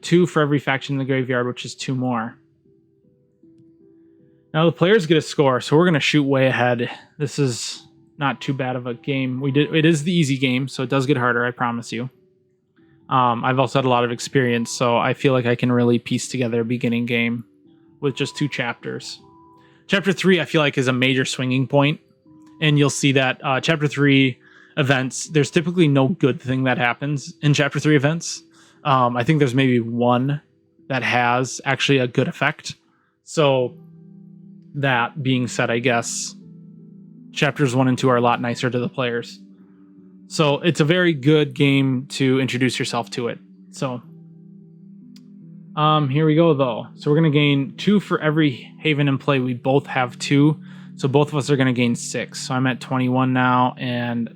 S1: 2 for every faction in the graveyard, which is 2 more. Now the players get a score, so we're going to shoot way ahead. This is not too bad of a game. It is the easy game, so it does get harder, I promise you. I've also had a lot of experience, so I feel like I can really piece together a beginning game with just 2 chapters. Chapter 3, I feel like, is a major swinging point, and you'll see that Chapter 3 events, there's typically no good thing that happens in Chapter 3 events. I think there's maybe 1 that has actually a good effect. So that being said, I guess chapters 1 and 2 are a lot nicer to the players. So it's a very good game to introduce yourself to it. So here we go though. So we're going to gain 2 for every haven in play. We both have 2. So both of us are going to gain 6. So I'm at 21 now, and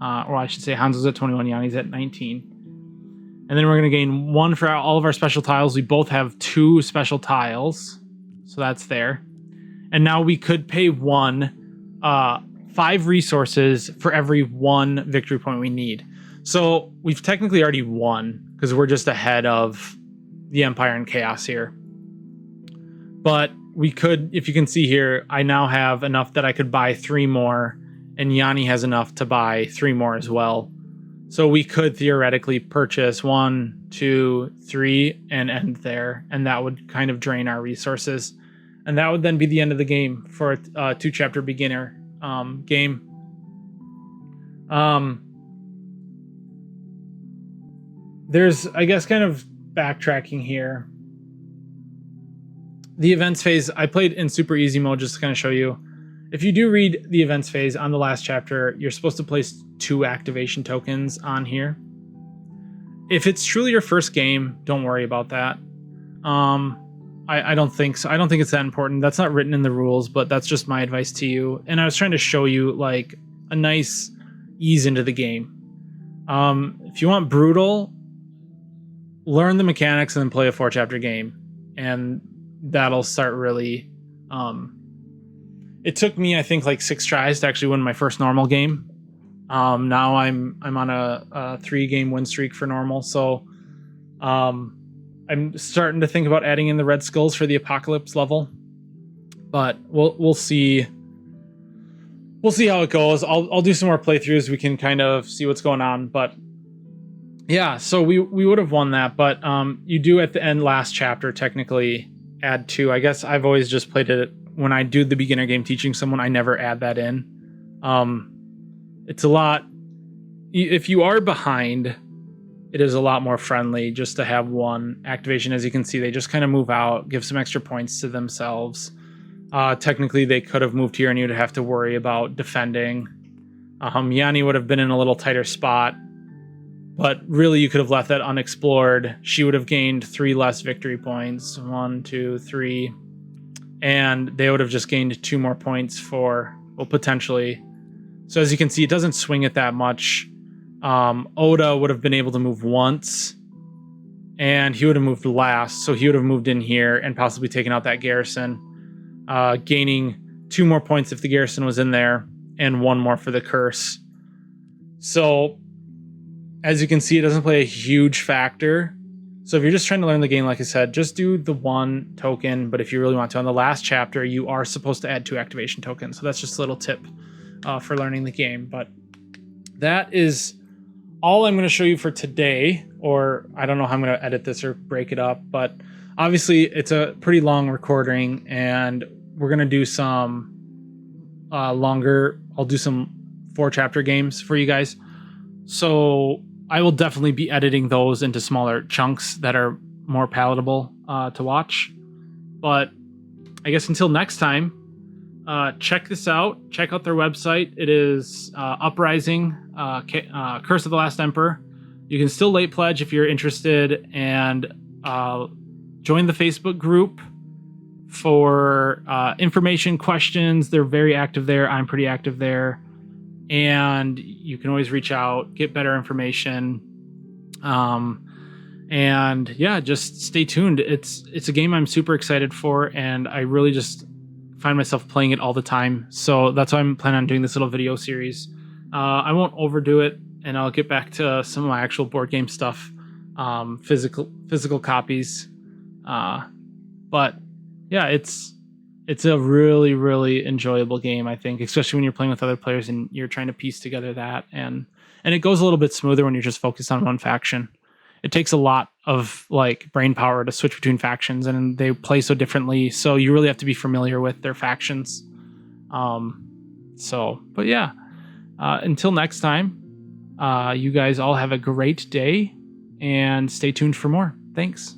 S1: or I should say Hanzo's at 21, Yanni's at 19. And then we're going to gain 1 for all of our special tiles. We both have 2 special tiles. So that's there. And now we could pay 5 resources for every 1 victory point we need. So we've technically already won because we're just ahead of the Empire and Chaos here. But we could, if you can see here, I now have enough that I could buy 3 more, and Yanni has enough to buy 3 more as well. So we could theoretically purchase 1, 2, 3 and end there, and that would kind of drain our resources. And that would then be the end of the game for a 2-chapter beginner game. There's, I guess, kind of backtracking here. The events phase, I played in super easy mode just to kind of show you. If you do read the events phase on the last chapter, you're supposed to place 2 activation tokens on here. If it's truly your first game, don't worry about that. I don't think so. I don't think it's that important. That's not written in the rules, but that's just my advice to you. And I was trying to show you like a nice ease into the game. If you want brutal, learn the mechanics and then play a 4-chapter game, and that'll start really. It took me, I think, like 6 tries to actually win my first normal game. Now I'm on a 3-game win streak for normal, so I'm starting to think about adding in the red skulls for the apocalypse level, but we'll see. We'll see how it goes. I'll do some more playthroughs. We can kind of see what's going on, but yeah. So we would have won that, but you do at the end last chapter technically add 2. I guess I've always just played it when I do the beginner game teaching someone. I never add that in. It's a lot. If you are behind, it is a lot more friendly just to have one activation. As you can see, they just kind of move out, give some extra points to themselves. Technically, they could have moved here and you'd have to worry about defending. Yanni would have been in a little tighter spot, but really you could have left that unexplored. She would have gained 3 less victory points. 1, 2, 3. And they would have just gained 2 more points for, well, potentially. So as you can see, it doesn't swing it that much. Oda would have been able to move once, and he would have moved last, so he would have moved in here and possibly taken out that garrison, gaining 2 more points if the garrison was in there, and 1 more for the curse. So, as you can see, it doesn't play a huge factor. So if you're just trying to learn the game, like I said, just do the 1 token, but if you really want to, on the last chapter, you are supposed to add 2 activation tokens. So that's just a little tip for learning the game. But that is all I'm going to show you for today, or I don't know how I'm going to edit this or break it up, but obviously it's a pretty long recording, and we're going to do some longer, I'll do some 4-chapter games for you guys. So I will definitely be editing those into smaller chunks that are more palatable to watch. But I guess until next time, check this out. Check out their website. It is Uprising, Curse of the Last Emperor. You can still late pledge if you're interested, and join the Facebook group for information, questions. They're very active there. I'm pretty active there. And you can always reach out, get better information. And yeah, just stay tuned. It's a game I'm super excited for, and I really just find myself playing it all the time. So that's why I'm planning on doing this little video series. I won't overdo it, and I'll get back to some of my actual board game stuff, physical copies. But yeah, it's a really, really enjoyable game, I think, especially when you're playing with other players and you're trying to piece together that. And it goes a little bit smoother when you're just focused on one faction. It takes a lot of like brain power to switch between factions, and they play so differently. So you really have to be familiar with their factions. But yeah, until next time, you guys all have a great day, and stay tuned for more. Thanks.